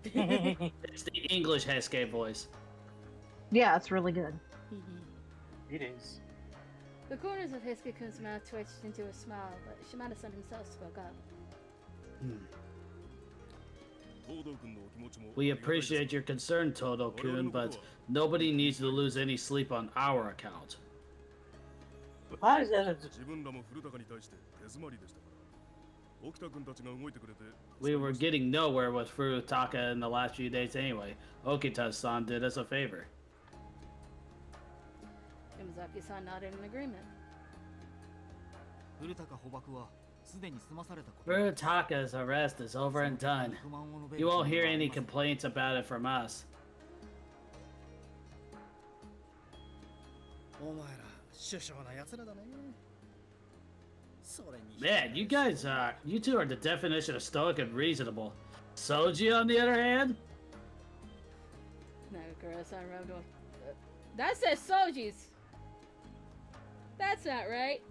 It's the English Heisuke voice. Yeah, it's really good. It is. The corners of Heisuke-kun's mouth twitched into a smile, but Shimada-san himself spoke up. We appreciate your concern, Todo-kun, but nobody needs to lose any sleep on our account. Why is that? We were getting nowhere with Furutaka in the last few days anyway. Okita-san did us a favor. Yamazaki-san nodded in agreement. Furutaka's arrest is over and done. You won't hear any complaints about it from us. Man, you guys you two are the definition of stoic and reasonable. Soji, on the other hand? Nagakura-san rubbed off. That says Soji's! That's not right!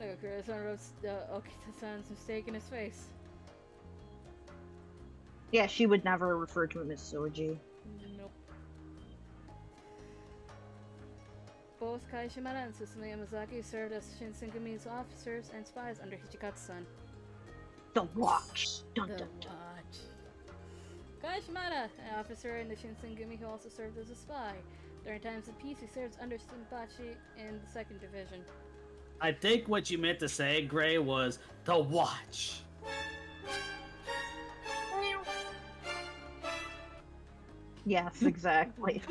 Nagakura-san rubbed Okita-san's mistake in his face. Yeah, she would never refer to him as Soji. Nope. Both Kai Shimada and Susumu Yamazaki served as Shinsengumi's officers and spies under Hijikata-san. The Watch! Dun, The dun, dun. Watch. Kai Shimada, an officer in the Shinsengumi who also served as a spy. During times of peace, he served under Shinpachi in the 2nd Division. I think what you meant to say, Gray, was the Watch. Yes, exactly.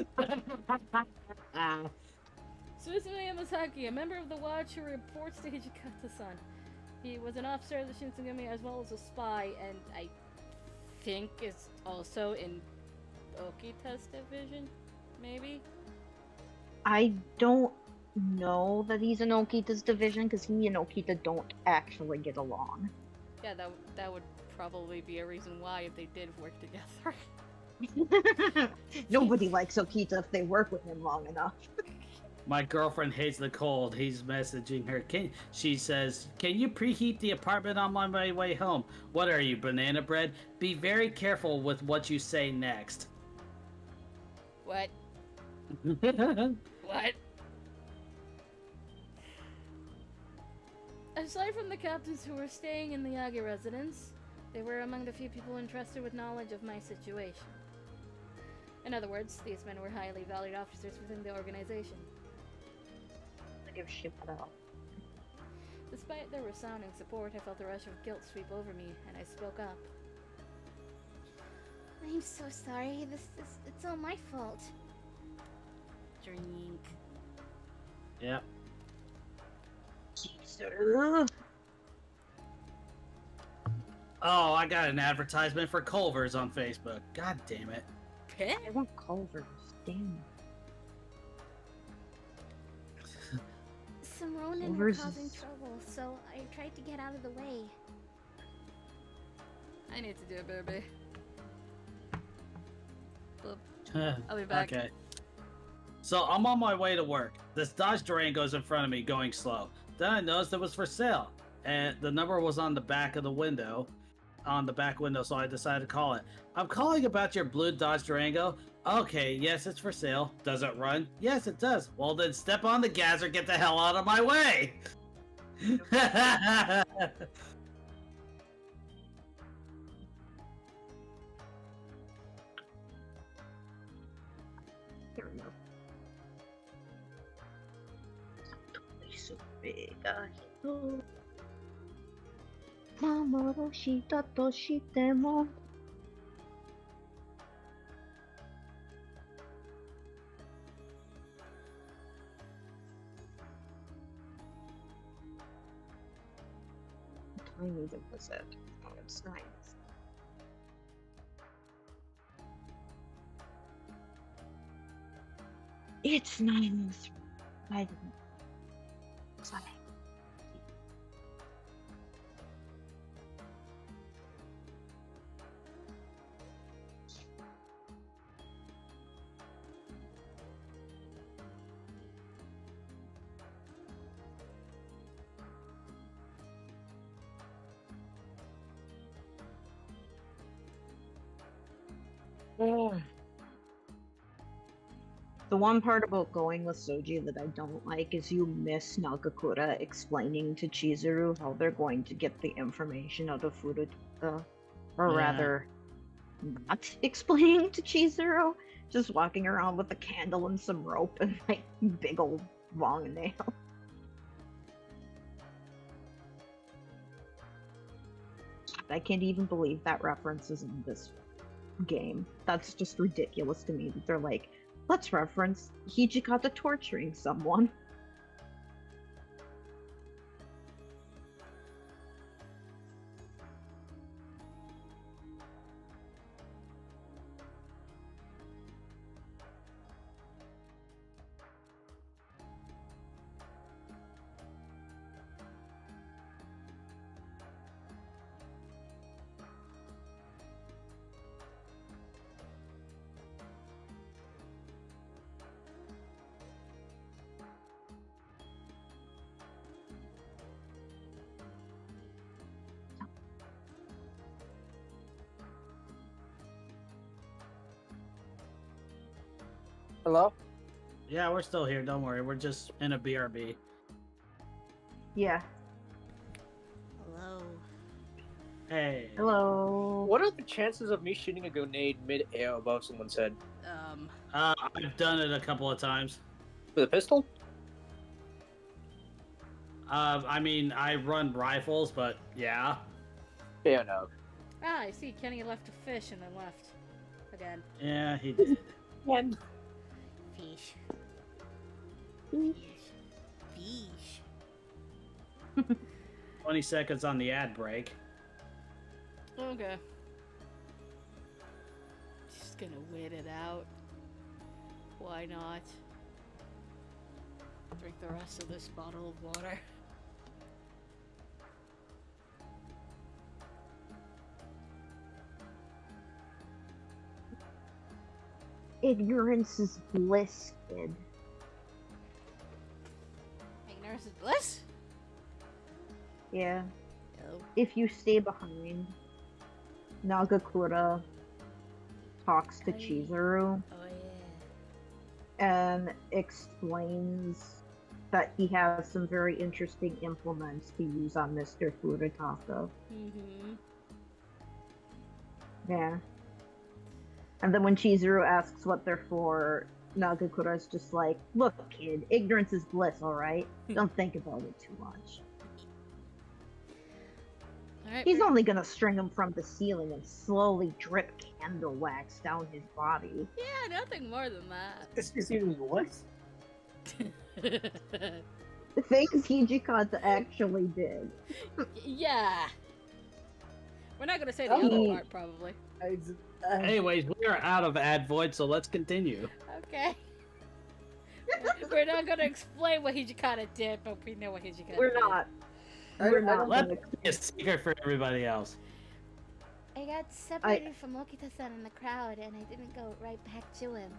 Susumu Yamazaki, a member of the Watch who reports to Hijikata-san. He was an officer of the Shinsengumi as well as a spy, and I think is also in Okita's division, maybe? I don't know that he's in Okita's division because he and Okita don't actually get along. Yeah, that would probably be a reason why if they did work together. Nobody likes Okita if they work with him long enough. My girlfriend hates the cold. He's messaging her. She says, "Can you preheat the apartment on my way home?" What are you, banana bread? Be very careful with what you say next. What? What? Aside from the captains who were staying in the Yagi residence, they were among the few people entrusted with knowledge of my situation. In other words, these men were highly valued officers within the organization. I give shit at all. Despite their resounding support, I felt a rush of guilt sweep over me, and I spoke up. I'm so sorry. It's all my fault. Drink. Yep. Oh, I got an advertisement for Culver's on Facebook. God damn it. I want Culver's. Damn. Some Ronin were causing trouble, so I tried to get out of the way. I need to do it, baby. Boop. I'll be back. Okay. So I'm on my way to work. This Dodge Durango's in front of me going slow. Then I noticed it was for sale. And the number was on the back of the window. On the back window, so I decided to call it. I'm calling about your blue Dodge Durango. Okay, yes, it's for sale. Does it run? Yes, it does. Well, then step on the gas or get the hell out of my way. I need to visit. Oh, it's nice. It's 9:03. Sorry. The one part about going with Soji that I don't like is you miss Nagakura explaining to Chizuru how they're going to get the information out of Furuta. Or rather, not explaining to Chizuru, just walking around with a candle and some rope and like big old long nail. I can't even believe that reference is in this game. That's just ridiculous to me that they're like, let's reference Hijikata torturing someone. Hello? Yeah, we're still here. Don't worry. We're just in a BRB. Yeah. Hello. Hey. Hello. What are the chances of me shooting a grenade mid-air above someone's head? I've done it a couple of times. With a pistol? I mean, I run rifles, but yeah. Yeah, no. Ah, I see. Kenny left a fish and then left. Again. Yeah, he did. And Fish. Fish. 20 seconds on the ad break. Okay. Just gonna wait it out. Why not? Drink the rest of this bottle of water. Ignorance is bliss, kid. Ignorance is bliss? Yeah. Oh. If you stay behind, Nagakura talks to Chizuru Oh and explains that he has some very interesting implements to use on Mr. Furitaka. Mm-hmm. Yeah. And then when Chizuru asks what they're for, Nagakura's just like, look, kid, ignorance is bliss, alright? Don't think about it too much. Alright, He's only gonna string him from the ceiling and slowly drip candle wax down his body. Yeah, nothing more than that. Excuse me, what? The things Hijikata actually did. Yeah. We're not gonna say the other part, probably. Anyways, we are out of ad void, so let's continue. Okay. We're not gonna explain what Hijikata did, but we know what Hijikata We're did. not. We're not. Let's be a secret for everybody else. I got separated from Okita-san in the crowd, and I didn't go right back to him.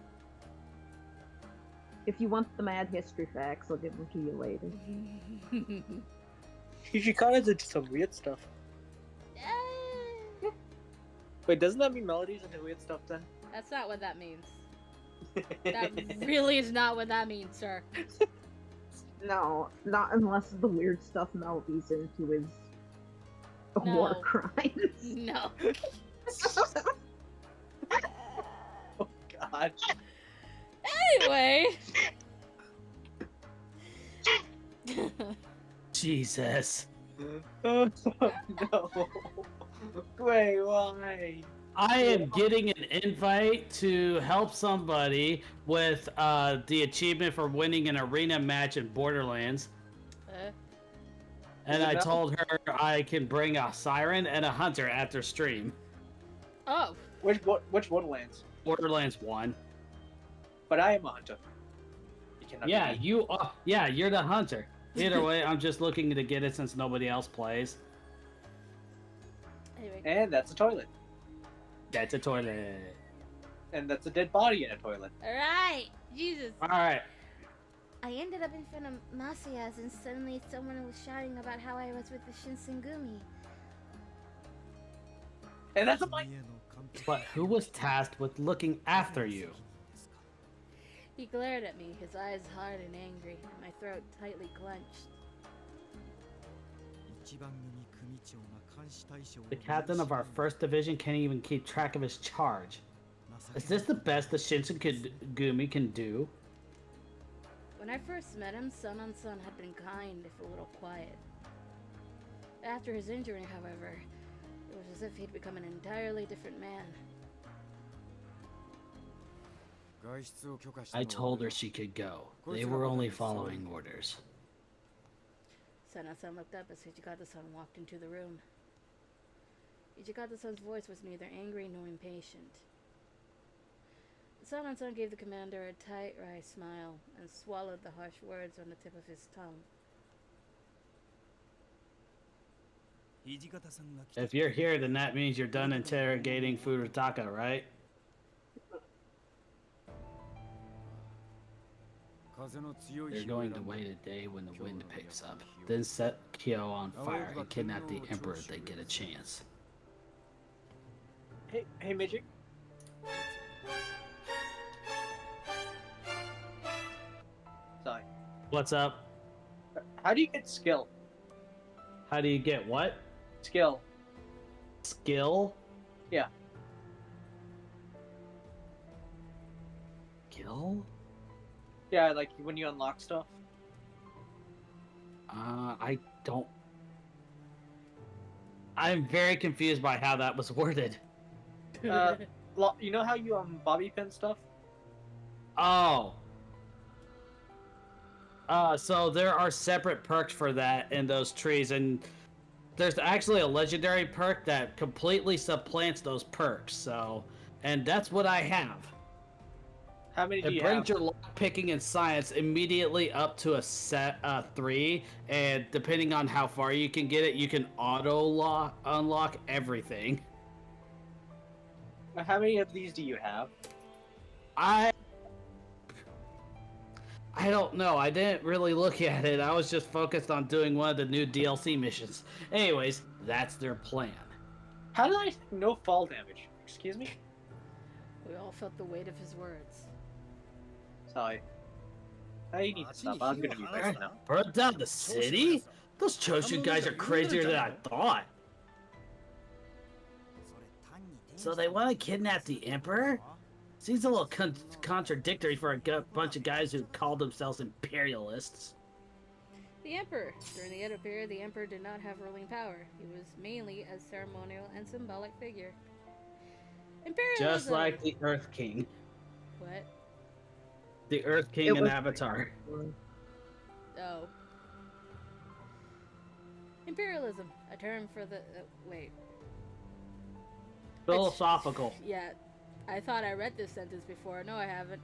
If you want the mad history facts, I'll give them to you later. Hijikata did some weird stuff. Wait, doesn't that mean melodies and weird stuff then? That's not what that means. That really is not what that means, sir. No, not unless the weird stuff melodies into his war crimes. No. Oh god. Anyway. Jesus. Oh no. Wait, why? I am getting an invite to help somebody with the achievement for winning an arena match in Borderlands. And I told her I can bring a siren and a hunter after stream. Oh. Which Borderlands? Borderlands 1. But I am a hunter. You cannot Yeah, be me. you are. Yeah, you're the hunter. Either way, I'm just looking to get it since nobody else plays. Anyway. And that's a toilet. That's a toilet. And that's a dead body in a toilet. Alright. Jesus. Alright. I ended up in front of Masia's, and suddenly someone was shouting about how I was with the Shinsengumi. And that's a fight. But who was tasked with looking after you? He glared at me, his eyes hard and angry, and my throat tightly clenched. The captain of our first division can't even keep track of his charge. Is this the best the Shinsengumi can do? When I first met him, Sun had been kind, if a little quiet. After his injury, however, it was as if he'd become an entirely different man. I told her she could go. They were only following orders. Sana-san looked up as Hijikata-san walked into the room. Hijikata-san's voice was neither angry nor impatient. Sana-san gave the commander a tight, wry smile and swallowed the harsh words on the tip of his tongue. If you're here, then that means you're done interrogating Furitaka, right? They're going to wait a day when the wind picks up, then set Kyo on fire and kidnap the Emperor if they get a chance. Hey, Midget. Sorry. What's up? How do you get skill? How do you get what? Skill. Skill? Yeah. Skill? Yeah, like when you unlock stuff. I don't... I'm very confused by how that was worded. You know how you bobby pin stuff? Oh. So there are separate perks for that in those trees, and there's actually a legendary perk that completely supplants those perks, so... And that's what I have. How many do It you brings have? your lock picking and science immediately up to a set 3, and depending on how far you can get it, you can auto unlock everything. How many of these do you have? I don't know. I didn't really look at it. I was just focused on doing one of the new DLC missions. Anyways, that's their plan. How did I no fall damage? Excuse me? We all felt the weight of his words. Sorry. Hey, you need to stop. I'm gonna be better now. Burn down the city? Those Choshu guys are crazier than I thought. So they want to kidnap the Emperor? Seems a little contradictory for a bunch of guys who call themselves imperialists. The Emperor. During the Edo period, the Emperor did not have ruling power. He was mainly a ceremonial and symbolic figure. Imperialism. Just like the Earth King. What? The Earth King and Avatar. Oh. Imperialism. A term for the... wait. Philosophical. Yeah. I thought I read this sentence before. No, I haven't.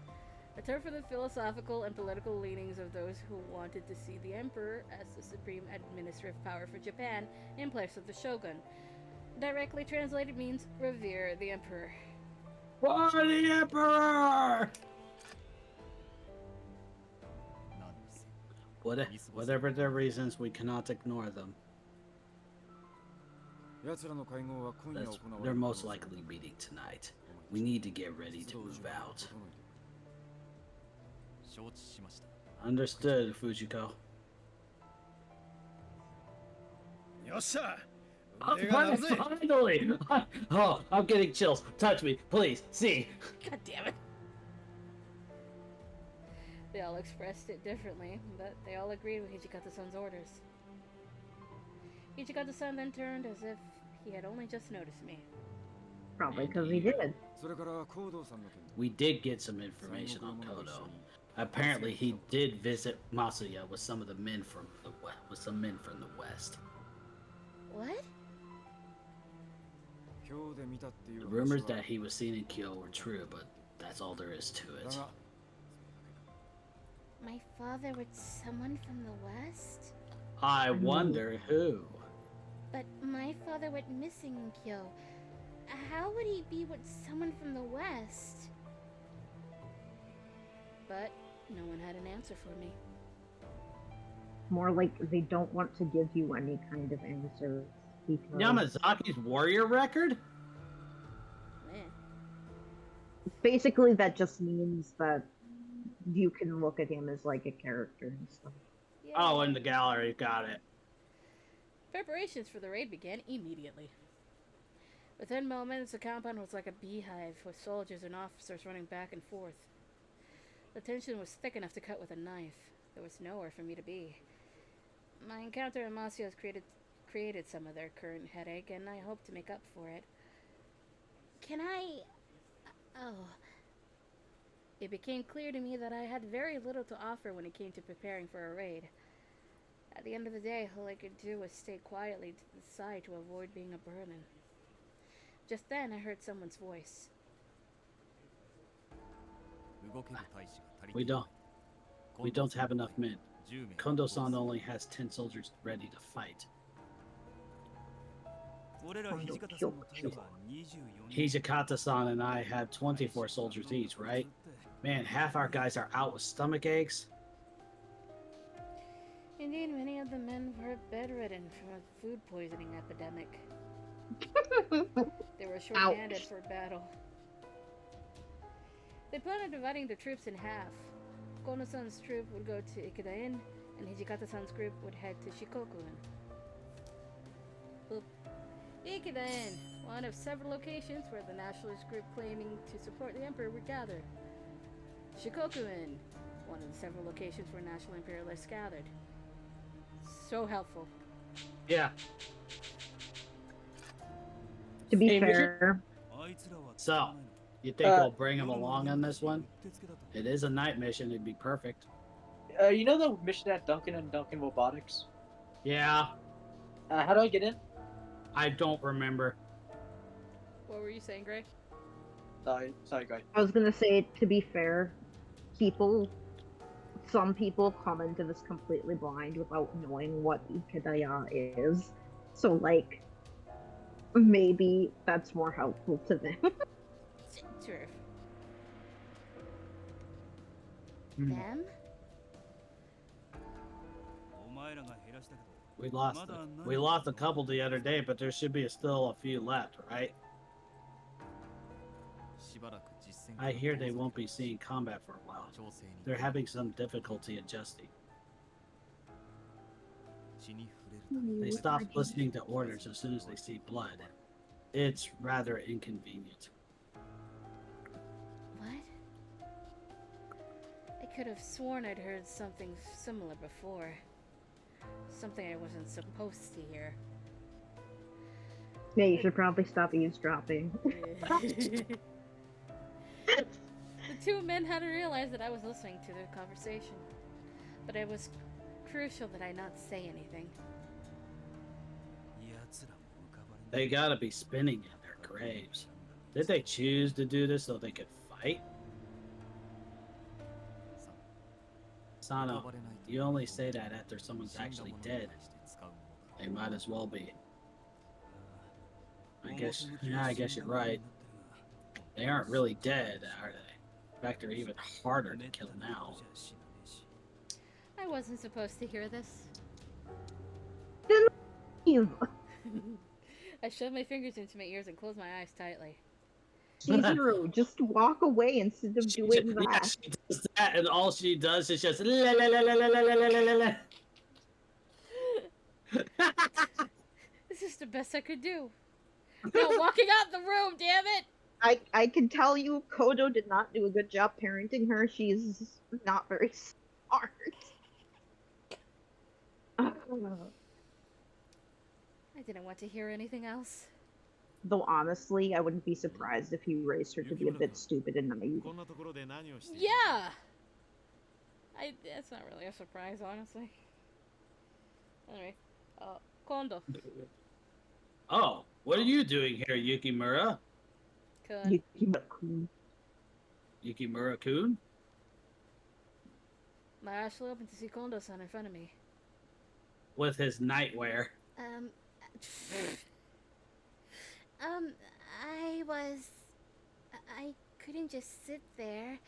A term for the philosophical and political leanings of those who wanted to see the emperor as the supreme administrative power for Japan in place of the shogun. Directly translated means revere the emperor. For the emperor! Whatever their reasons, we cannot ignore them. They're most likely meeting tonight. We need to get ready to move out. Understood, Fujiko. Finally! Oh, I'm getting chills. Touch me, please. See. God damn it. They all expressed it differently, but they all agreed with Hijikata-san's orders. Hijikata-san then turned as if he had only just noticed me. Probably because he did. We did get some information on Kodo. Apparently, he did visit Masuya with some of the men from the west. What? The rumors that he was seen in Kyo were true, but that's all there is to it. My father with someone from the West? I wonder who. But my father went missing in Kyo. How would he be with someone from the West? But no one had an answer for me. More like they don't want to give you any kind of answer. Because... Yamazaki's warrior record? Basically, that just means that you can look at him as like a character and stuff. Yeah. Oh, in the gallery, got it. Preparations for the raid began immediately. Within moments, the compound was like a beehive, with soldiers and officers running back and forth. The tension was thick enough to cut with a knife. There was nowhere for me to be. My encounter in Masuya has created some of their current headache, and I hope to make up for it. Can I... Oh... It became clear to me that I had very little to offer when it came to preparing for a raid. At the end of the day, all I could do was stay quietly to the side to avoid being a burden. Just then, I heard someone's voice. We don't have enough men. Kondo-san only has 10 soldiers ready to fight. Hijikata-san and I have 24 soldiers each, right? Man, half our guys are out with stomach aches. Indeed, many of the men were bedridden from a food poisoning epidemic. They were short-handed for battle. They planned on dividing the troops in half. Kono-san's troop would go to Ikeda-in, and Hijikata-san's group would head to Shikoku-in. Ikeda-in, one of several locations where the nationalist group claiming to support the emperor would gather. Shikoku-in, one of the several locations where national imperialists gathered. So helpful. Yeah. To be fair. So, you think we'll bring him along on this one? It is a night mission, it'd be perfect. You know the mission at Duncan and Duncan Robotics? Yeah. How do I get in? I don't remember. What were you saying, Gray? Sorry, guys. I was gonna say, to be fair, some people come into this completely blind without knowing what Ikedaya is. So, like, maybe that's more helpful to them. True. Them? We lost a couple the other day, but there should be still a few left, right? I hear they won't be seeing combat for a while. They're having some difficulty adjusting. They stop listening to orders as soon as they see blood. It's rather inconvenient. What? I could have sworn I'd heard something similar before. Something I wasn't supposed to hear. Yeah, you should probably stop eavesdropping. The two men hadn't realized that I was listening to their conversation, but it was crucial that I not say anything. They gotta be spinning in their graves. Did they choose to do this so they could fight? Sano, you only say that after someone's actually dead. They might as well be. I guess you're right. They aren't really dead, are they? In fact, they're even harder to kill now. I wasn't supposed to hear this. I shoved my fingers into my ears and closed my eyes tightly. Chizuru, just walk away instead of doing that. Yeah, she does that, and all she does is just la la la la la la la la la. This is the best I could do. No, walking out the room, damn it! I can tell you, Kodo did not do a good job parenting her. She's not very smart. I didn't want to hear anything else. Though honestly, I wouldn't be surprised if he raised her to be a bit stupid and naive. Yeah! That's not really a surprise, honestly. Anyway, Kondo. Oh, what are you doing here, Yukimura? Yukimura-kun. Yukimura-kun? My eyes flew open to see Kondo-san in front of me. With his nightwear. I couldn't just sit there.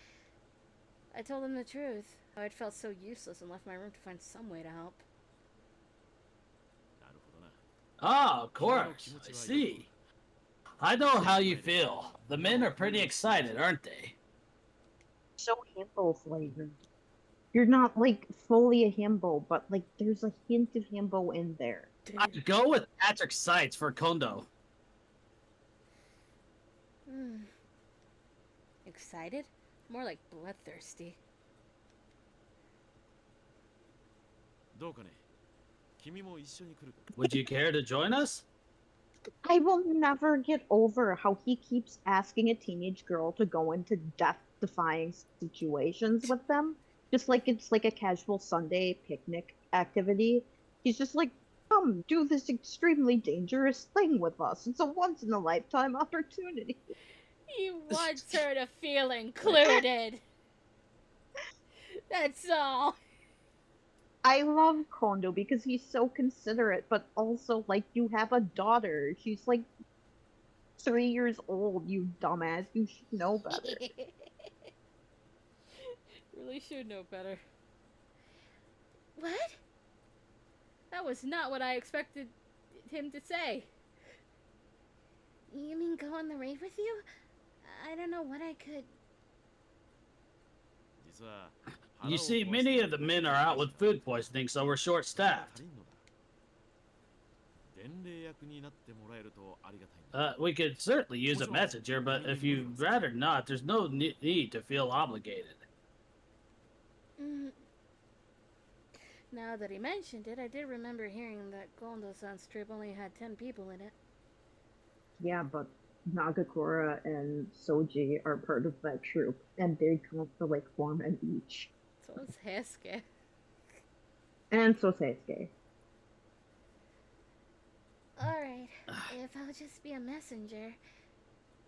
I told him the truth. How I'd felt so useless and left my room to find some way to help. Ah, of course. I see. I know how you feel. The men are pretty excited, aren't they? So himbo flavored. You're not, like, fully a himbo, but, like, there's a hint of himbo in there. I'd go with Patrick Sites for Kondo. Excited? More like bloodthirsty. Would you care to join us? I will never get over how he keeps asking a teenage girl to go into death-defying situations with them. Just like it's like a casual Sunday picnic activity. He's just like, come, do this extremely dangerous thing with us. It's a once-in-a-lifetime opportunity. He wants her to feel included. That's all. I love Kondo because he's so considerate, but also, like, you have a daughter. She's, like, 3 years old, you dumbass. You should know better. Really should know better. What? That was not what I expected him to say. You mean go on the rave with you? I don't know what I could... You see, many of the men are out with food poisoning, so we're short-staffed. We could certainly use a messenger, but if you'd rather not, there's no need to feel obligated. Now that he mentioned it, I did remember hearing that Kondo-san's trip only had 10 people in it. Yeah, but Nagakura and Soji are part of that troop, and they count for like 4 men each. So is Heisuke. And so Seisuke. Alright, if I'll just be a messenger.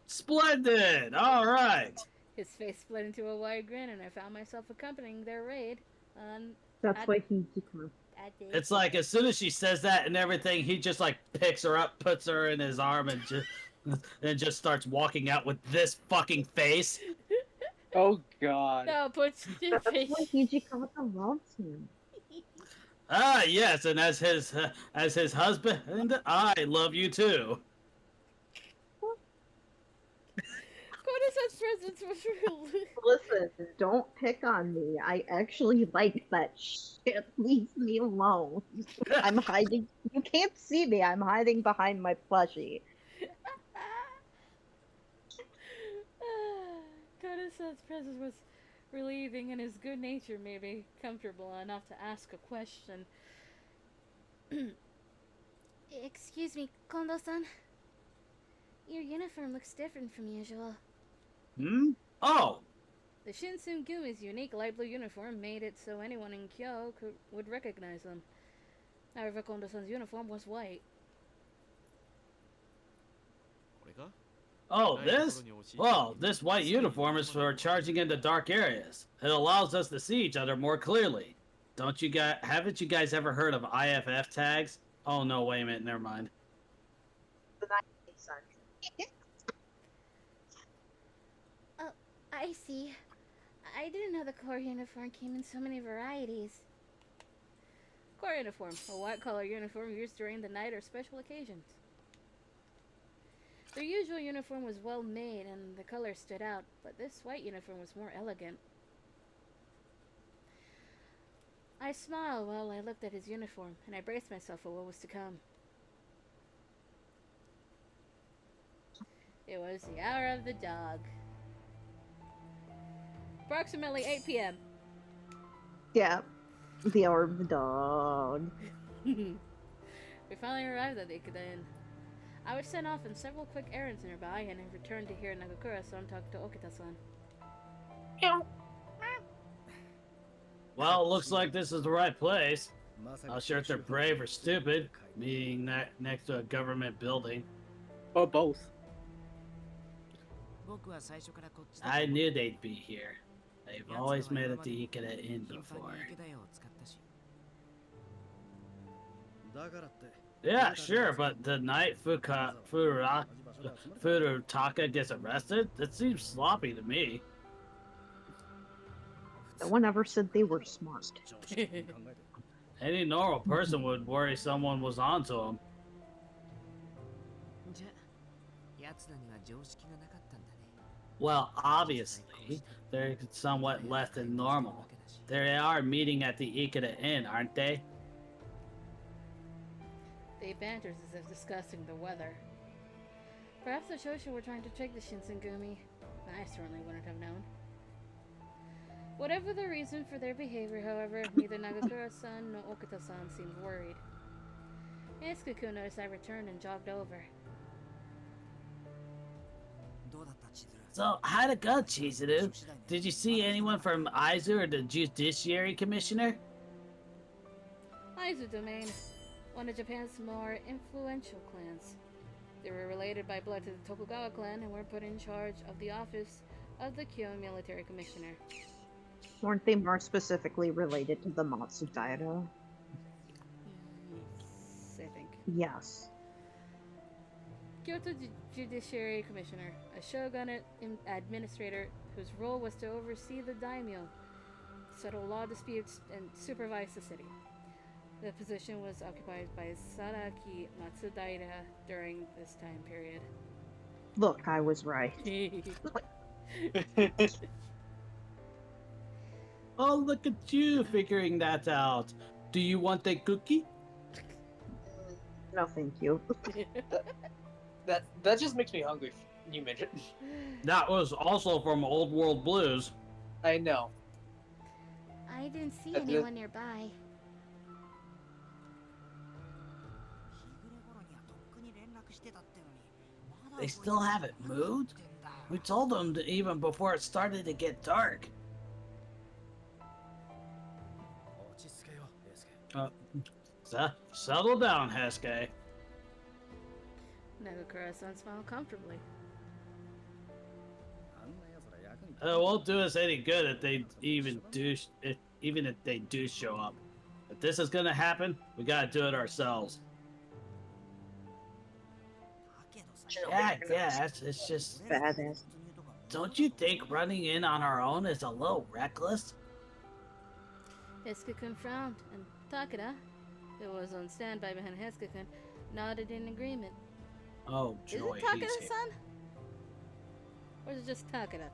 Splendid! Alright! His face split into a wide grin, and I found myself accompanying their raid. That's why Hijikata. It's like as soon as she says that and everything, he just like picks her up, puts her in his arm, and just starts walking out with this fucking face. Oh god. No, puts your That's face. why Hijikata loves him. Ah, yes, and as his husband, I love you too. Koda-san's presence was real. Listen, don't pick on me. I actually like that shit. Leave me alone. I'm hiding. You can't see me. I'm hiding behind my plushie. Koda-san's presence was relieving, and his good nature made me comfortable enough to ask a question. Excuse me, Kondo-san. Your uniform looks different from usual. Hmm? Oh! The Shinsengumi's unique light blue uniform made it so anyone in Kyo would recognize them. However, Kondo-san's uniform was white. Oh, this? Well, this white uniform is for charging into dark areas. It allows us to see each other more clearly. Haven't you guys ever heard of IFF tags? Oh no, wait a minute, never mind. Oh, I see. I didn't know the core uniform came in so many varieties. Core uniform, a white collar uniform used during the night or special occasions. Their usual uniform was well made and the color stood out, but this white uniform was more elegant. I smiled while I looked at his uniform, and I braced myself for what was to come. It was the hour of the dog. Approximately 8 p.m. Yeah, the hour of the dog. We finally arrived at the Ikeda Inn. I was sent off on several quick errands nearby, and I returned to hear Nagakura-san talk to Okita-san. Well, it looks like this is the right place. Not sure if they're brave or stupid, being next to a government building. Or both. I knew they'd be here. They've always met at the Ikeda Inn before. Yeah, sure, but the night Furutaka gets arrested? That seems sloppy to me. No one ever said they were smart. Any normal person would worry someone was onto him. Well, obviously, they're somewhat less than normal. They are meeting at the Ikeda Inn, aren't they? They bantered as if discussing the weather. Perhaps the Shoshu were trying to trick the Shinsengumi. I certainly wouldn't have known. Whatever the reason for their behavior, however, neither Nagakura-san nor Okita-san seemed worried. Itsuki noticed I returned and jogged over. So, how'd it go, Chizuru? Did you see anyone from Aizu or the Judiciary Commissioner? Aizu Domain, one of Japan's more influential clans. They were related by blood to the Tokugawa clan and were put in charge of the office of the Kyo Military Commissioner. Weren't they more specifically related to the Matsudaira? Yes, I think. Yes. Kyoto Judiciary Commissioner, a shogunate administrator whose role was to oversee the daimyo, settle law disputes, and supervise the city. The position was occupied by Saraki Matsudaira during this time period. Look, I was right. Oh, look at you figuring that out. Do you want a cookie? No, thank you. That just makes me hungry, you midget. That was also from Old World Blues. I know. I didn't see anyone nearby. They still haven't moved? We told them even before it started to get dark. Settle down, Hesuke. Nagakura-san smiled comfortably. It won't do us any good if they even if they do show up. If this is gonna happen, we gotta do it ourselves. Yeah, it's just... Badass. Don't you think running in on our own is a little reckless? Hiska-kun frowned, and Takeda, who was on standby behind Hiska-kun, nodded in agreement. Oh, joy. Is it Takeda-san? Or is it just Takeda?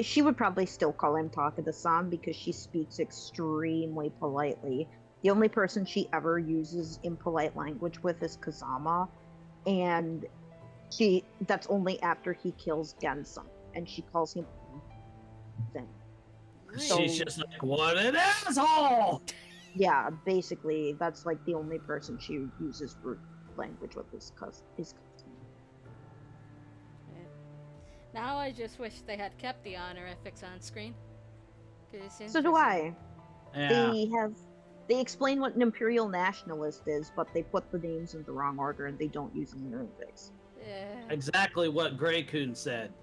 She would probably still call him Takeda-san because she speaks extremely politely. The only person she ever uses impolite language with is Kazama, and that's only after he kills Genson, and she calls him thing. She's just like, what an asshole! Yeah, basically, that's like the only person she uses rude language with is cousin. Now I just wish they had kept the honorifics on screen. So do I. Yeah. They explain what an imperial nationalist is, but they put the names in the wrong order and they don't use honorifics. Yeah. Exactly what Grey-kun said.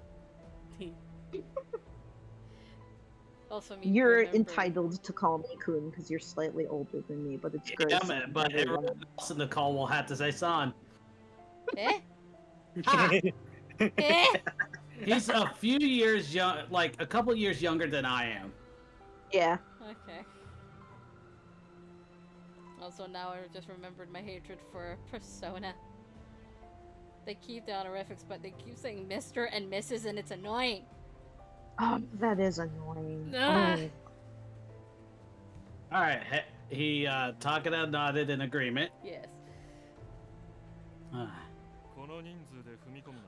Also, you're entitled to call me Kun because you're slightly older than me, but it's great. Yeah, man, but everyone else in the call will have to say son. Eh? Eh? He's a few years young, like a couple years younger than I am. Yeah. Okay. Also, now I just remembered my hatred for Persona. They keep the honorifics, but they keep saying Mr. and Mrs. and it's annoying. Oh, that is annoying. Ah. All right, he Takeda nodded in agreement. Yes.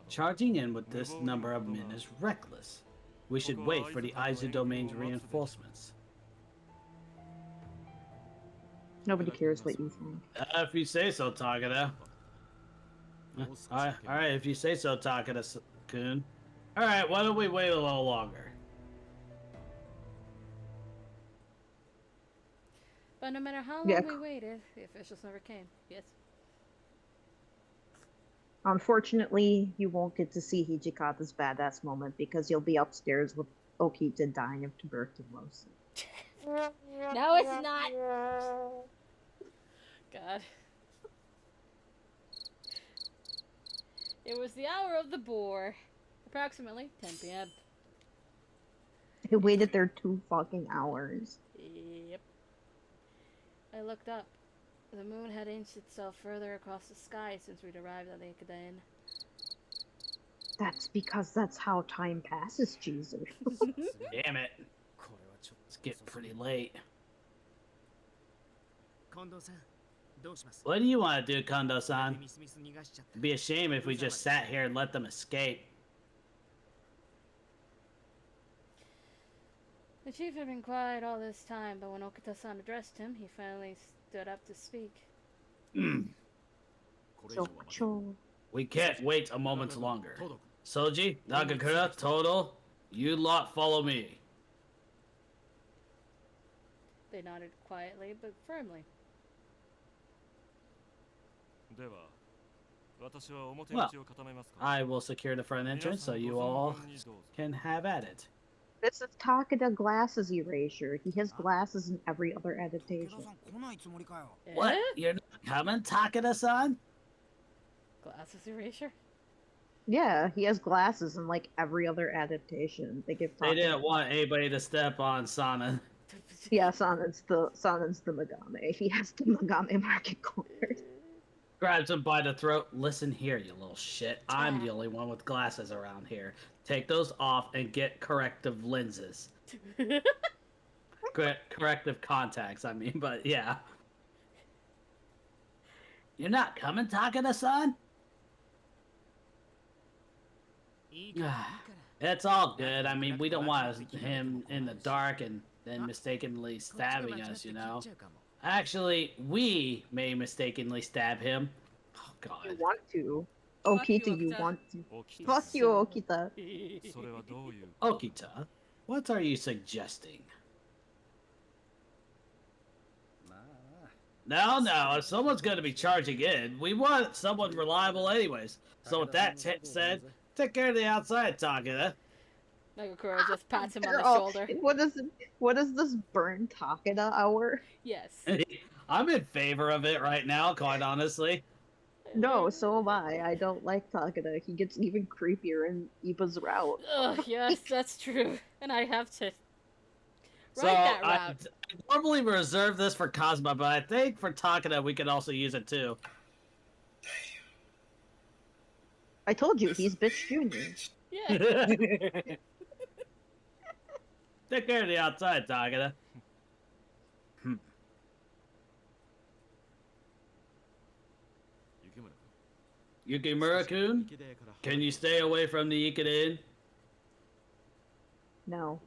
Charging in with this number of men is reckless. We should wait for the Aizu domain's reinforcements. Nobody cares what you think. If you say so, Takeda. Alright, if you say so, Takeda-kun. Alright, why don't we wait a little longer? But no matter how long we waited, the officials never came. Yes. Unfortunately, you won't get to see Hijikata's badass moment because you'll be upstairs with Okita dying of tuberculosis. No, it's not. God. It was the hour of the boar. Approximately 10 p.m. I waited there 2 fucking hours. Yep. I looked up. The moon had inched itself further across the sky since we'd arrived at the Hijikata Inn. That's because that's how time passes, Jesus. Damn it. It's getting pretty late. What do you want to do, Kondo-san? It'd be a shame if we just sat here and let them escape. The chief had been quiet all this time, but when Okita-san addressed him, he finally stood up to speak. We can't wait a moment longer. Soji, Nagakura, Todo, you lot follow me. They nodded quietly, but firmly. Well, I will secure the front entrance so you all can have at it. This is Takeda Glasses Erasure. He has glasses in every other adaptation. What? You're not coming, Takeda-san? Glasses erasure? Yeah, he has glasses in like every other adaptation. They didn't want anybody to step on Sana. Yeah, Sanen's the Megame. He has the Megame market cornered. Grabs him by the throat. Listen here, you little shit. I'm the only one with glasses around here. Take those off and get corrective lenses. Corrective contacts, I mean, but yeah. You're not coming, Takeda-san? It's all good. I mean, we don't want him in the dark and then mistakenly stabbing us, you know? Actually, we may mistakenly stab him. Oh, God. You want to. Okita, you want to. Fuck you, Okita. Okita, what are you suggesting? No, if someone's going to be charging in, we want someone reliable anyways. So with that said, Take care of the outside, Takeda. Nagakura just pats him on the Oh, shoulder. What is this burn Takeda hour? Yes. I'm in favor of it right now, quite honestly. No, so am I. I don't like Takeda. He gets even creepier in Iba's route. Ugh, yes, that's true. And I have to So write that route. I normally reserve this for Cosma, but I think for Takeda we could also use it too. I told you, he's bitch junior. Yeah. Take care of the outside, Takeda. Yukimura-kun, can you stay away from the Ikeda Inn? No.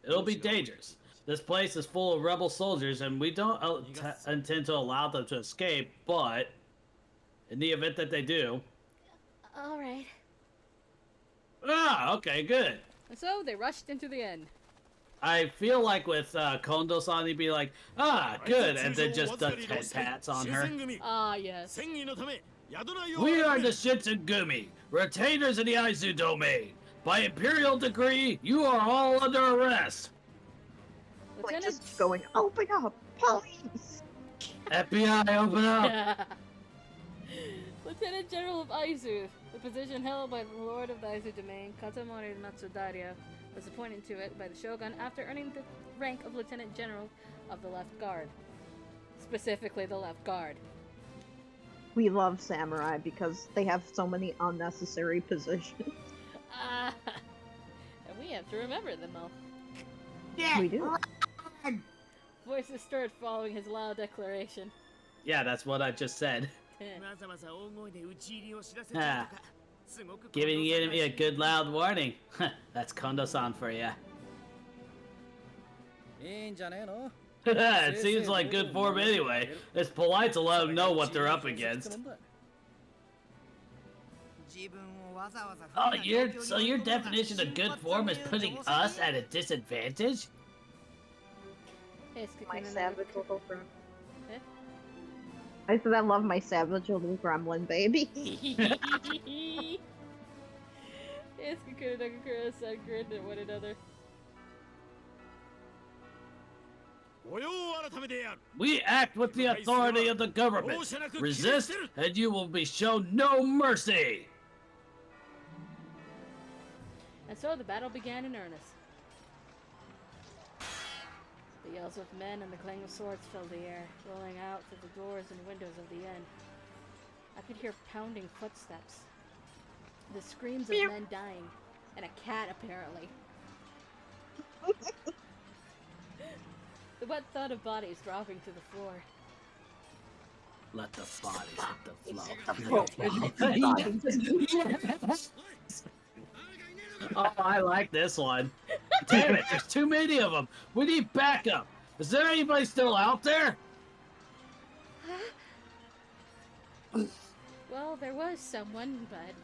It'll be dangerous. This place is full of rebel soldiers, and we don't intend to allow them to escape, but in the event that they do... Alright. Ah, okay, good. And so they rushed into the inn. I feel like with Kondo-san, he'd be like, ah, good, and then just does head pats on her. Ah, yes. We are the Shinsengumi, retainers in the Aizu domain. By imperial decree, you are all under arrest. Like just going, open up, police! FBI, open up! Lieutenant General of Aizu, the position held by the Lord of the Aizu domain, Katamori Matsudaira, was appointed to it by the Shogun after earning the rank of Lieutenant General of the Left Guard. Specifically, the Left Guard. We love samurai because they have so many unnecessary positions. And we have to remember them all. Yeah, we do. Voices stirred following his loud declaration. Yeah, that's what I just said. Giving the enemy a good loud warning. That's Kondo-san for ya. It seems like good form anyway. It's polite to let them know what they're up against. Oh, your definition of good form is putting us at a disadvantage? My savage little gremlin. I said I love my savage little gremlin baby. Yasukuna and Nagakura said grinned at one another. We act with the authority of the government. Resist, and you will be shown no mercy. And so the battle began in earnest. The yells of men and the clang of swords filled the air, rolling out through the doors and windows of the inn. I could hear pounding footsteps, the screams of men dying, and a cat apparently. The wet thud of bodies dropping to the floor. Let the bodies hit the floor. Oh, I like this one. Damn it, there's too many of them. We need backup. Is there anybody still out there? Well, there was someone, but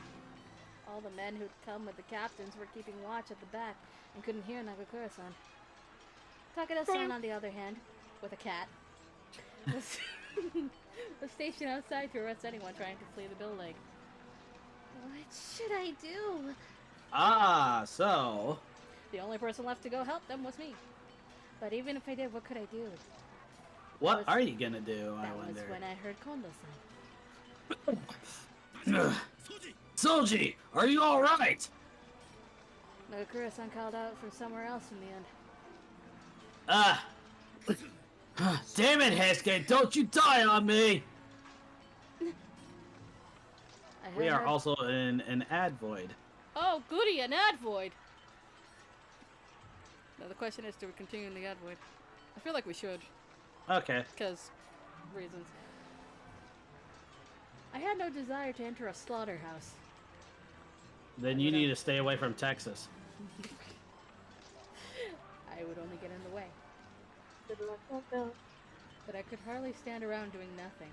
all the men who'd come with the captains were keeping watch at the back and couldn't hear Nagakura-san. Takeda-san, on the other hand, with a cat, was stationed outside to arrest anyone trying to flee the building. What should I do? Ah, so... The only person left to go help them was me. But even if I did, what could I do? What are you gonna do, I wonder? That was when I heard Kondo-san. Soji, are you alright? Nagakura-san called out from somewhere else in the end. Damn it, Hesuke, don't you die on me! We are also in an ad void. Oh, goody, an ad void! Now the question is, do we continue in the ad void? I feel like we should. Okay. Because reasons. I had no desire to enter a slaughterhouse. Then you need to stay away from Texas. I would only get in the way. But I could hardly stand around doing nothing.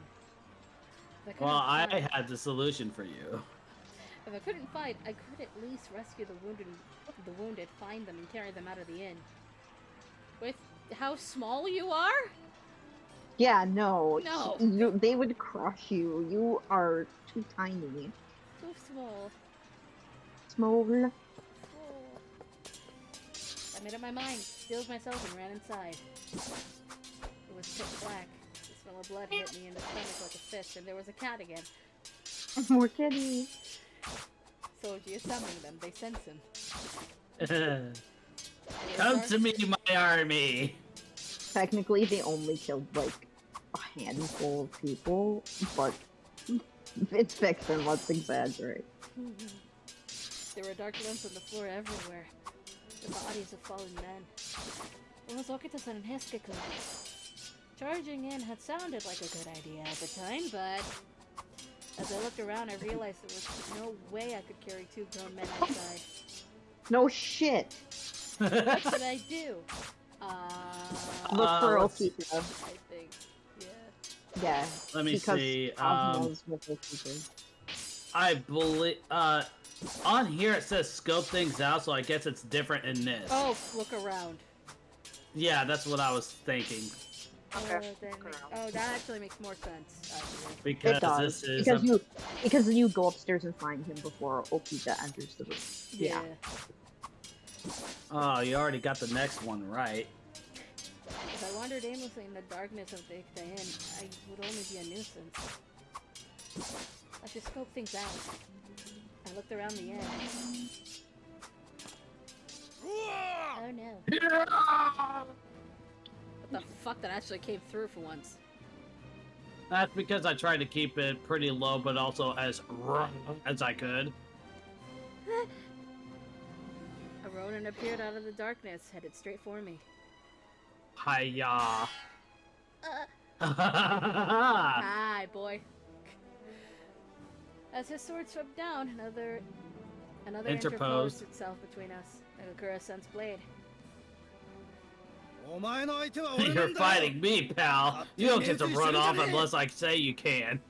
Well, I had the solution for you. If I couldn't fight, I could at least rescue the wounded, find them, and carry them out of the inn. With how small you are? Yeah, no. No. They would crush you. You are too tiny. Too small. Small. I made up my mind, steeled myself, and ran inside. It was pitch black. The smell of blood hit me in the stomach like a fist, and there was a cat again. More kitties. Soji is summoning them. They sense him. Come to me, my army. Technically, they only killed like a handful of people, but it's fiction. Let's exaggerate. There were dark lumps on the floor everywhere. The bodies of fallen men. It was Okita-san and Hisuke-kun. Charging in had sounded like a good idea at the time, but as I looked around, I realized there was no way I could carry 2 grown men outside. No shit. What should I do? Look for Okita. I think. Yeah. Yeah. Let me see. Cosmo's with Okita. I believe. On here it says scope things out, so I guess it's different in this. Oh, look around. Yeah, that's what I was thinking. Oh, that actually makes more sense. Because it does. this is because you go upstairs and find him before Okita enters the room. Yeah. Oh, you already got the next one right. If I wandered aimlessly in the darkness of the Inn, I would only be a nuisance. I should scope things out. I looked around the inn. Oh no. What the fuck, that actually came through for once. That's because I tried to keep it pretty low, but also as rough as I could. A Ronin appeared out of the darkness, headed straight for me. Hiya. Hi, boy. As his sword swept down, another interposed itself between us. Nagakura-san's blade. You're fighting me, pal. You don't get to run off unless I say you can.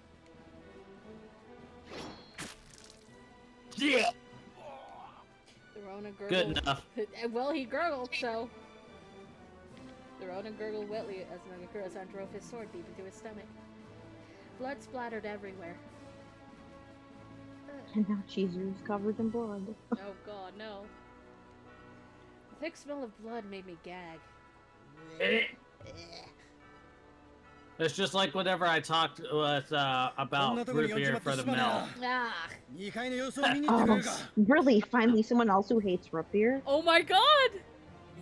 Yeah. The Ronin gurgled. Good enough. Well, he gurgled, so. The Ronin gurgled wetly as Nagakura-san drove his sword deep into his stomach. Blood splattered everywhere. And now Chizuru's covered in blood. Oh god, no. The thick smell of blood made me gag. It's just like whenever I talked with, about root beer for the milk. Ah. Oh, really? Finally, someone else who hates root beer? Oh my god!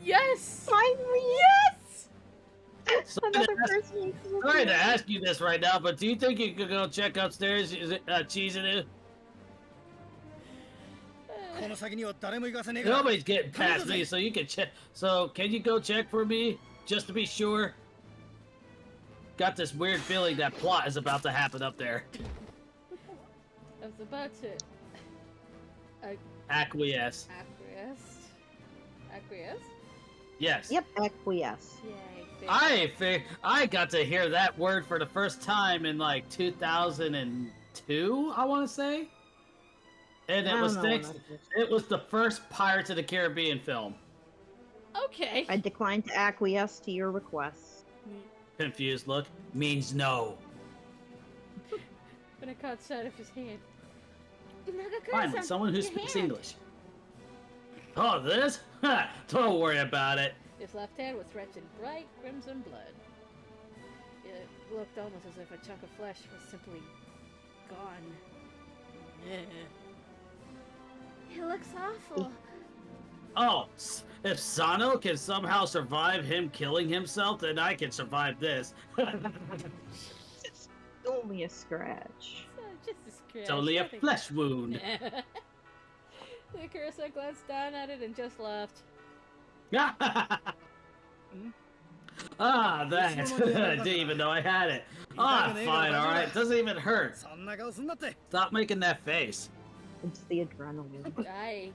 Yes! Finally! Yes! Sorry to ask you this right now, but do you think you could go check upstairs, Chizuru? Nobody's getting past me, so you can check. So, can you go check for me, just to be sure? Got this weird feeling that plot is about to happen up there. I was about to... Acquiesce. Acquiesce? Yes. Yep, acquiesce. Yay. I got to hear that word for the first time in like 2002, I want to say. And it was the first Pirates of the Caribbean film. Okay. I decline to acquiesce to your request. Confused look means no. When I caught sight of his hand. Finally, someone who speaks English. Oh, this? Ha! Don't worry about it. His left hand was drenched in bright crimson blood. It looked almost as if a chunk of flesh was simply gone. It looks awful. Oh, if Sano can somehow survive him killing himself, then I can survive this. It's only a scratch. Just a scratch. It's only a flesh wound. The Kurosai glanced down at it and just laughed. Ah, that. Didn't even know I had it. Ah, fine, alright. Doesn't even hurt. Stop making that face. It's the adrenaline. Aye.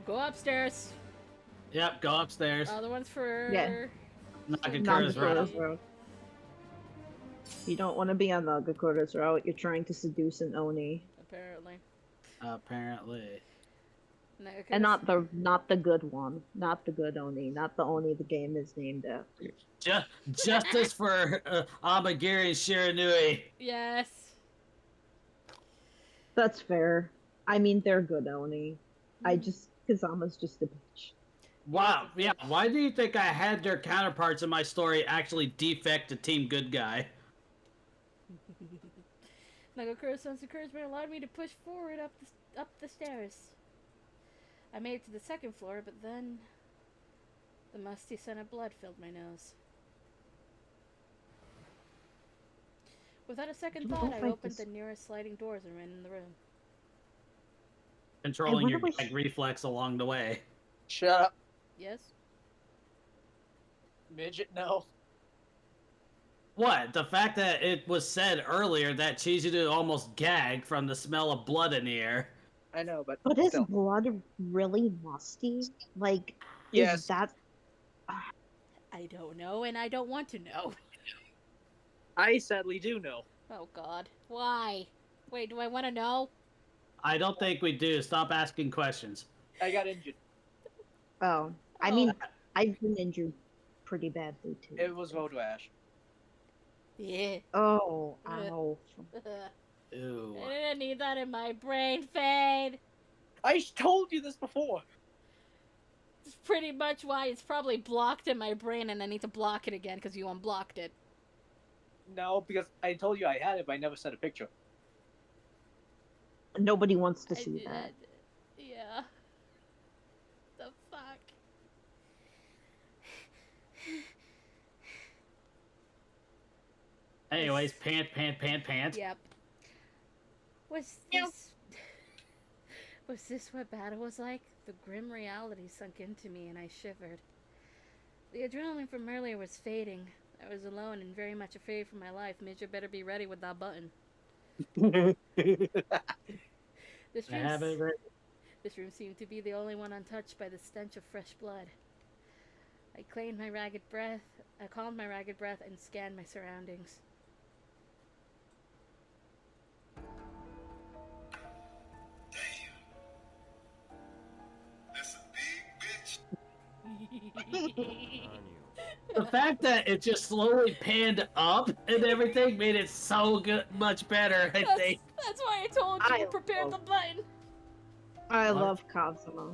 Go upstairs. Yep, go upstairs. Other one's for... Yeah. Nagakura's route. You don't want to be on Nagakura's route. You're trying to seduce an Oni. Apparently. And not the good one. Not the good Oni. Not the Oni the game is named after. Justice for Amagiri and Shiranui. Yes. That's fair. I mean, they're good Oni. Kazama's just a bitch. Wow, yeah, why do you think I had their counterparts in my story actually defect to Team Good Guy? Nagakura-san's encouragement allowed me to push forward up the stairs. I made it to the second floor, but then the musty scent of blood filled my nose. Without a second thought, I opened the nearest sliding doors and ran in the room. Controlling your gag reflex along the way. Shut up. Yes? Midget, no. What? The fact that it was said earlier that Chizudu almost gagged from the smell of blood in the air. I know, but But is still. blood really musty? Like, Yes. is that... I don't know, and I don't want to know. I sadly do know. Oh god. Why? Wait, do I want to know? I don't think we do. Stop asking questions. I got injured. Oh. I mean, I've been injured pretty badly, too. It was Voodoo Ash. Yeah. Oh, ow. Ew. I didn't need that in my brain, Fade. I told you this before. It's pretty much why it's probably blocked in my brain and I need to block it again because you unblocked it. No, because I told you I had it, but I never sent a picture. Nobody wants to see that. Yeah. The fuck? Anyways, pant. Yep. Was this what battle was like? The grim reality sunk into me and I shivered. The adrenaline from earlier was fading. I was alone and very much afraid for my life. Midget better be ready with that button. This room seemed to be the only one untouched by the stench of fresh blood. I calmed my ragged breath and scanned my surroundings. The fact that it just slowly panned up and everything made it so good, much better, I think. That's why I told you to prepare the button. I love Kazuma.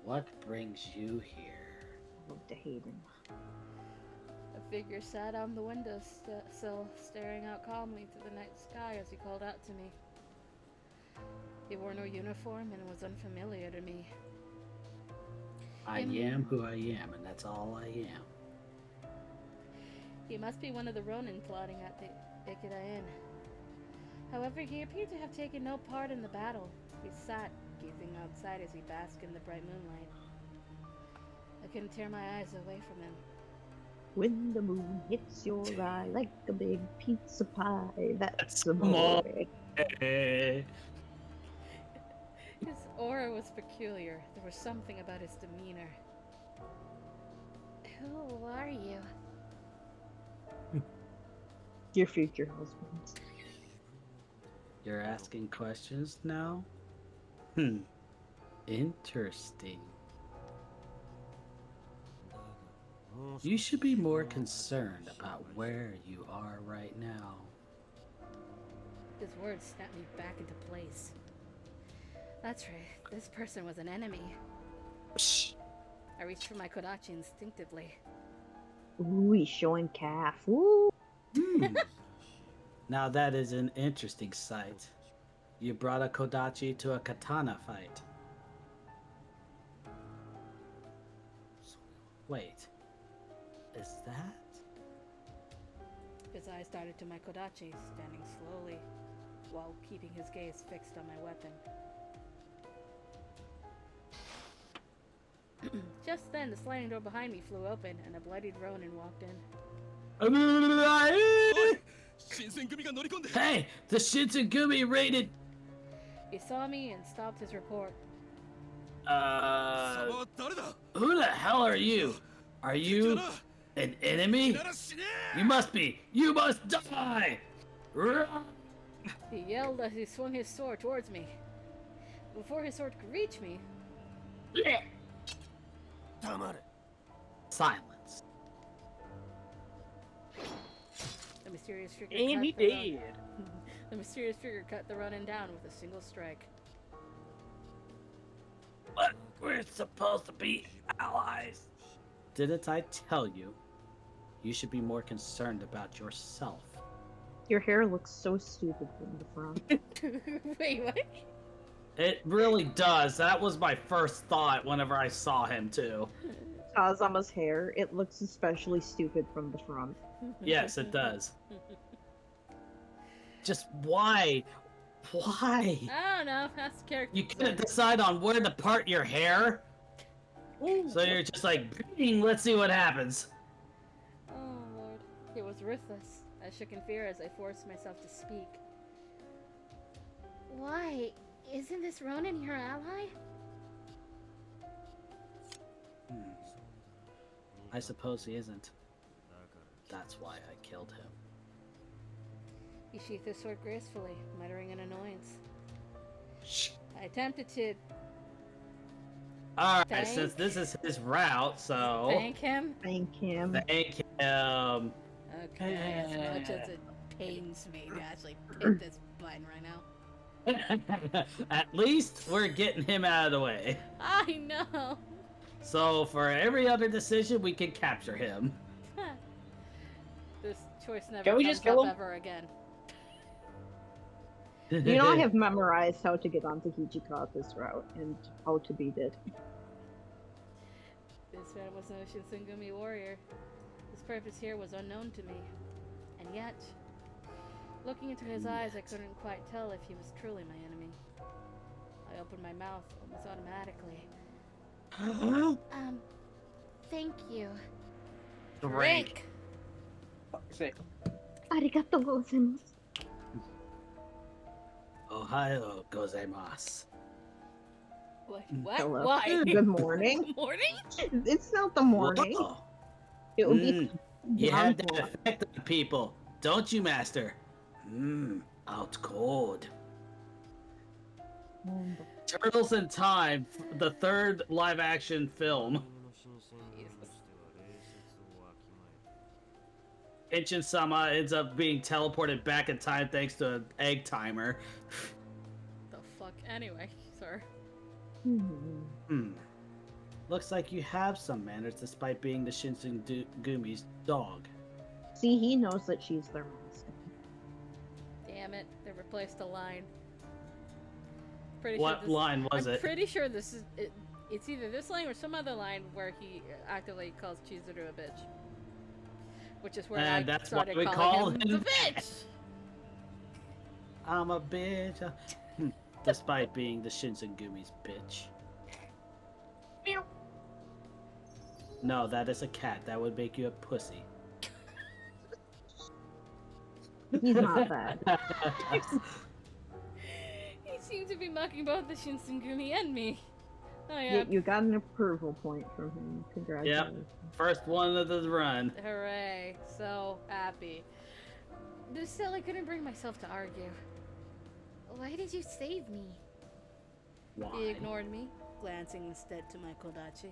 What brings you here? I love to hate him. A figure sat on the windowsill, staring out calmly to the night sky as he called out to me. He wore no uniform and was unfamiliar to me. I am who I am, and that's all I am. He must be one of the Ronin plotting at the Ikeda Inn. However, he appeared to have taken no part in the battle. He sat, gazing outside as he basked in the bright moonlight. I couldn't tear my eyes away from him. When the moon hits your eye like a big pizza pie, that's the boy. His aura was peculiar. There was something about his demeanor. Who are you? Your future husband. You're asking questions now? Interesting. You should be more concerned about where you are right now. His words snapped me back into place. That's right, this person was an enemy. Shh. I reached for my kodachi instinctively. Ooh, he's showing calf. Ooh. Now that is an interesting sight. You brought a kodachi to a katana fight. Wait, is that? His eyes darted to my kodachi, standing slowly, while keeping his gaze fixed on my weapon. Just then, the sliding door behind me flew open, and a bloodied Ronin walked in. Hey, the Shinsengumi raided. He saw me and stopped his report. Who the hell are you? Are you an enemy? You must be. You must die. He yelled as he swung his sword towards me. Before his sword could reach me, silence. the mysterious figure And he did. The mysterious figure cut the Ronin down with a single strike. But we're supposed to be allies. Didn't I tell you? You should be more concerned about yourself. Your hair looks so stupid from the front. Wait, what? It really does. That was my first thought whenever I saw him, too. Kazama's hair, it looks especially stupid from the front. Yes, it does. Just why? Why? I don't know. That's the character. You couldn't decide on where to part your hair? So you're just like, let's see what happens. Oh, Lord. It was ruthless. I shook in fear as I forced myself to speak. Why? Isn't this Ronin your ally? I suppose he isn't. That's why I killed him. He sheathed his sword gracefully, muttering an annoyance. I attempted to Alright, Thank- since this is his route, so... thank him. Thank him. Thank him. Okay, as much as it pains me to actually hit this button right now. At least we're getting him out of the way. I know. So for every other decision, we can capture him. This choice never Can we comes just kill up him? ever again. You know, I have memorized how to get onto Hijikata's route and how to beat it. This man was no Shinsengumi warrior. His purpose here was unknown to me. And yet, looking into his eyes, I couldn't quite tell if he was truly my enemy. I opened my mouth almost automatically. Thank you. Drink. Fuck's sake. Arigatou gozaimasu. Ohio gozaimasu. What? What? Hello. Why? Good morning. Good morning? It's not the morning. Whoa. It would be. You have dawn. that effect on people, don't you, Master? Out cold. Turtles in Time, the third live-action film. Inchin-sama ends up being teleported back in time thanks to an egg timer. The fuck? Anyway, sir. Looks like you have some manners despite being the Shinsengumi's dog. See, he knows that she's their master. Damn it! They replaced a line. Pretty What sure line was I'm it? pretty sure this is it. It's either this line or some other line where he actively calls Chizuru a bitch. Which is where And I that's why started we calling call him him the bitch. I'm a bitch. Despite being the Shinsengumi's bitch. No, that is a cat. That would make you a pussy. He's not bad. He seemed to be mocking both the Shinsengumi and me. Oh yeah. You got an approval point from him. Congratulations. First one of the run. Hooray. So happy. But still, I couldn't bring myself to argue. Why did you save me? He Why? ignored me, glancing instead to my Kodachi.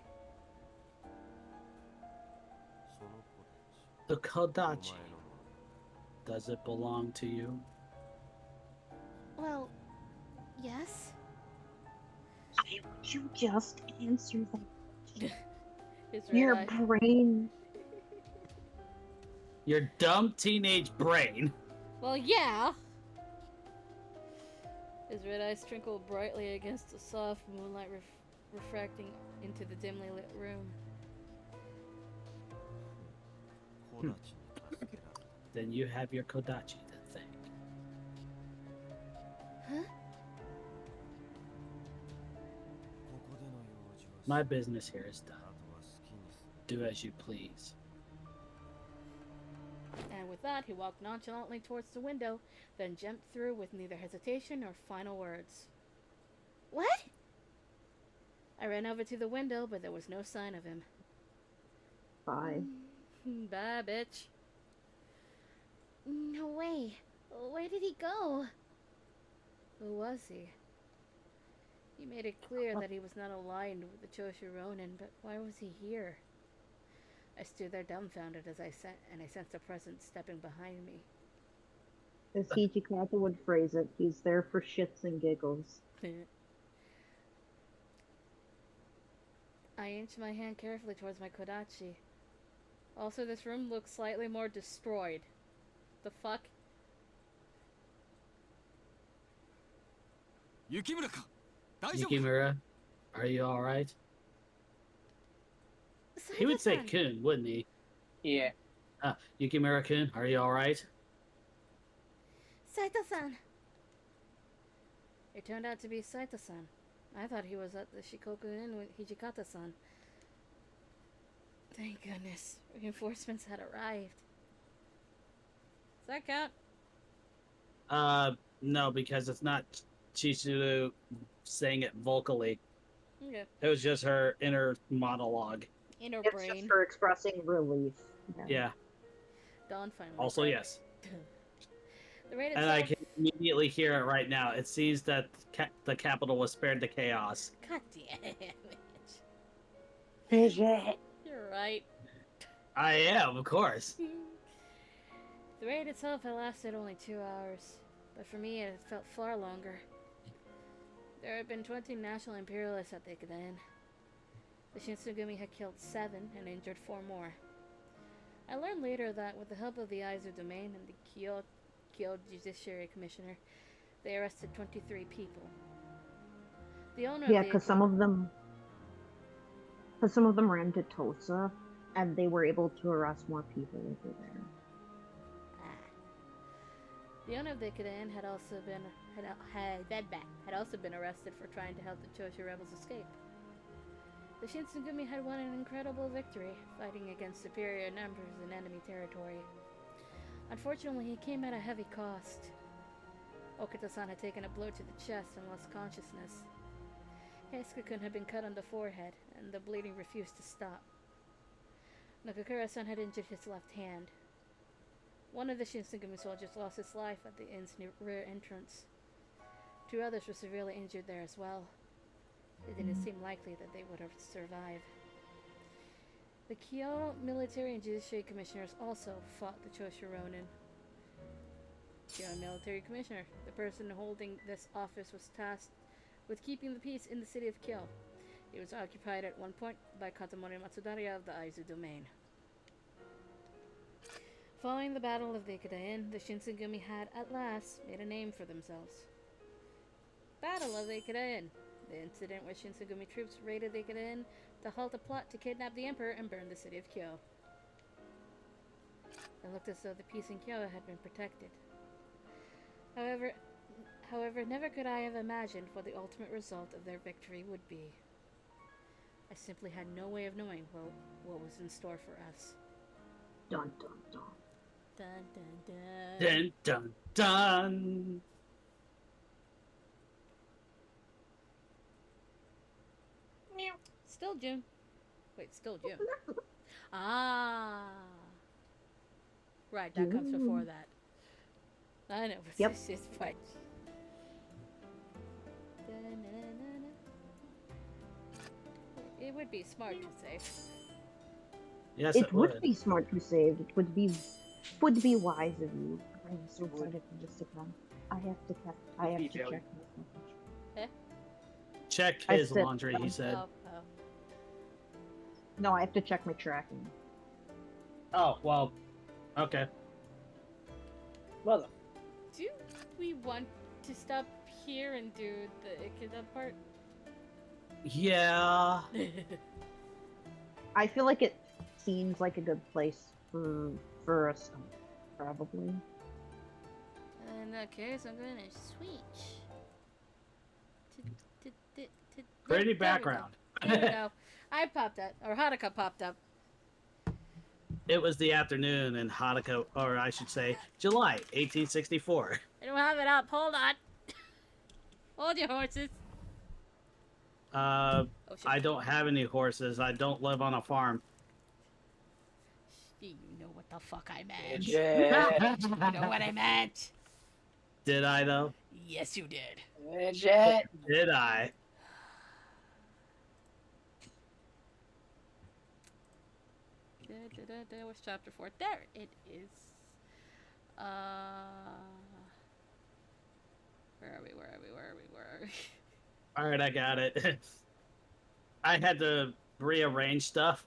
The Kodachi. Does it belong to you? Well, yes. Why would you just answer that? His Your red eye. brain. Your dumb teenage brain. Well, yeah. His red eyes twinkled brightly against the soft moonlight refracting into the dimly lit room. Then you have your Kodachi to thank. Huh? My business here is done. Do as you please. And with that, he walked nonchalantly towards the window, then jumped through with neither hesitation nor final words. What? I ran over to the window, but there was no sign of him. Bye. Bye, bitch. No way. Where did he go? Who was he? He made it clear that he was not aligned with the Choshu Ronin, but why was he here? I stood there dumbfounded as I sensed a presence stepping behind me. As Hijikata would phrase it, he's there for shits and giggles. I inch my hand carefully towards my kodachi. Also, this room looks slightly more destroyed. The fuck? Yukimura, are you alright? He would say Kun, wouldn't he? Yeah. Yukimura-kun, are you alright? Saito-san! It turned out to be Saito-san. I thought he was at the Shikoku Inn with Hijikata-san. Thank goodness. Reinforcements had arrived. Does that count? No, because it's not Chizuru saying it vocally. Okay. It was just her inner monologue. Inner It's brain. just her expressing relief. Yeah. Dawn finally Also, said. yes. The raid And itself... I can immediately hear it right now. It seems that the capital was spared the chaos. God damn it. You're right. I am, of course. The raid itself had lasted only 2 hours, but for me it felt far longer. There had been 20 national imperialists at the Ikaden. The Shinsengumi had killed 7 and injured 4 more. I learned later that with the help of the Aizu Domain and the Kyo Judiciary Commissioner, they arrested 23 people. The owner Yeah, of the because some of them ran to Tosa, and they were able to arrest more people over there. The owner of the Ikaden had also been arrested for trying to help the Choshi rebels escape. The Shinsengumi had won an incredible victory, fighting against superior numbers in enemy territory. Unfortunately, he came at a heavy cost. Okita-san had taken a blow to the chest and lost consciousness. Heisuke-kun had been cut on the forehead, and the bleeding refused to stop. Nakakura-san had injured his left hand. One of the Shinsengumi soldiers lost his life at the inn's rear entrance. 2 others were severely injured there as well. It didn't seem likely that they would have survived. The Kyo military and judiciary commissioners also fought the Choshi Ronin. Kyo military commissioner, the person holding this office, was tasked with keeping the peace in the city of Kyo. He was occupied at one point by Katamori Matsudaira of the Aizu Domain. Following the Battle of the Ikaden, the Shinsengumi had, at last, made a name for themselves. Battle of the Ikaden. The incident where Shinsengumi troops raided the Ikaden to halt a plot to kidnap the Emperor and burn the city of Kyo. It looked as though the peace in Kyo had been protected. However, never could I have imagined what the ultimate result of their victory would be. I simply had no way of knowing what was in store for us. Dun dun dun. Dun dun dun. Dun dun dun. Still June. Wait, still June. Ah. Right, that comes before that. I know, but Yep. this is fine. It would be smart to say. Yes, It would be smart to save. It would be wise of you. I'm so excited for this to come. I have to check myself. Eh? Check I his said- laundry, he said. Oh. No, I have to check my tracking. Oh, well, okay. Mother. Do we want to stop here and do the Ikeda part? Yeah. I feel like it seems like a good place for us, probably. In that case, I'm gonna switch. Pretty There we go. background. There we go. I popped up, or Haruka popped up. It was the afternoon in Hanukkah, or I should say, July 1864. I don't have it up. Hold on. Hold your horses. I shit. don't have any horses. I don't live on a farm. You know what the fuck I meant. Jet. You know what I meant. Did I, though? Yes, you did. Jet. Did I? What's chapter 4? There it is. Where are we? All right, I got it. I had to rearrange stuff.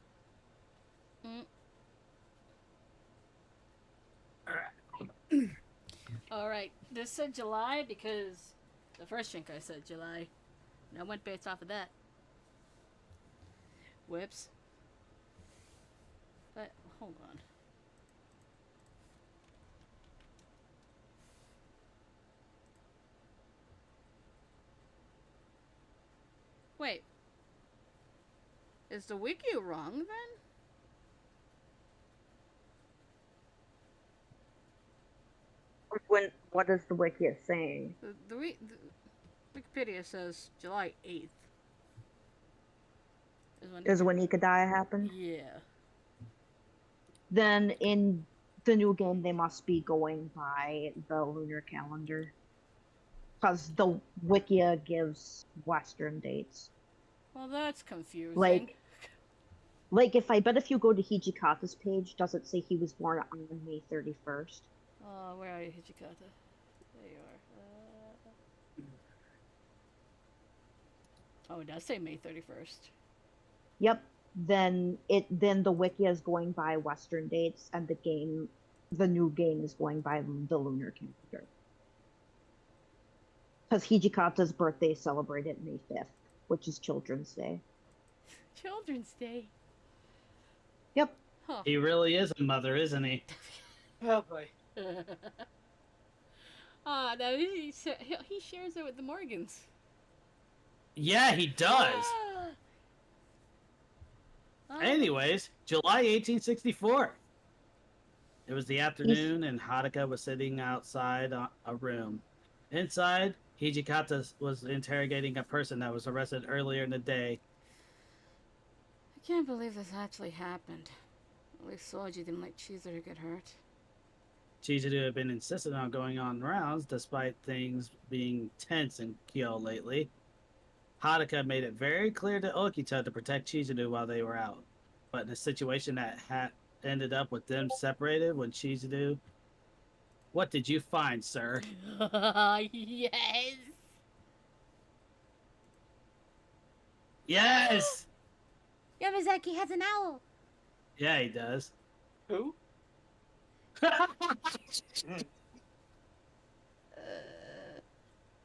Alright, this said July because the first Shinkai said July. And I went based off of that. Whoops. But, hold on. Wait. Is the wiki wrong then? What is the wiki saying? The Wikipedia says July 8th. Is when Ikadai happened? Yeah. Then in the new game, they must be going by the lunar calendar. Because the Wikia gives Western dates. Well, that's confusing. Like if you go to Hijikata's page, does it say he was born on May 31st? Where are you, Hijikata? There you are. Oh, it does say May 31st. Yep. Then the Wikia is going by Western dates, and the new game is going by the lunar calendar. Because Hijikata's birthday is celebrated May 5th, which is Children's Day. Children's Day? Yep. Huh. He really is a mother, isn't he? Oh boy. No, he shares it with the Morgans. Yeah, he does. Anyways, July 1864. It was the afternoon, and Haruka was sitting outside a room. Inside, Hijikata was interrogating a person that was arrested earlier in the day. I can't believe this actually happened. At least Soji didn't let Chizuru get hurt. Chizuru had been insistent on going on rounds despite things being tense in Kyo lately. Haruka made it very clear to Okita to protect Chizuru while they were out. But in a situation that ended up with them separated when Chizuru... What did you find, sir? Yes! Yes! Yamazaki has an owl. Yeah, he does. Who?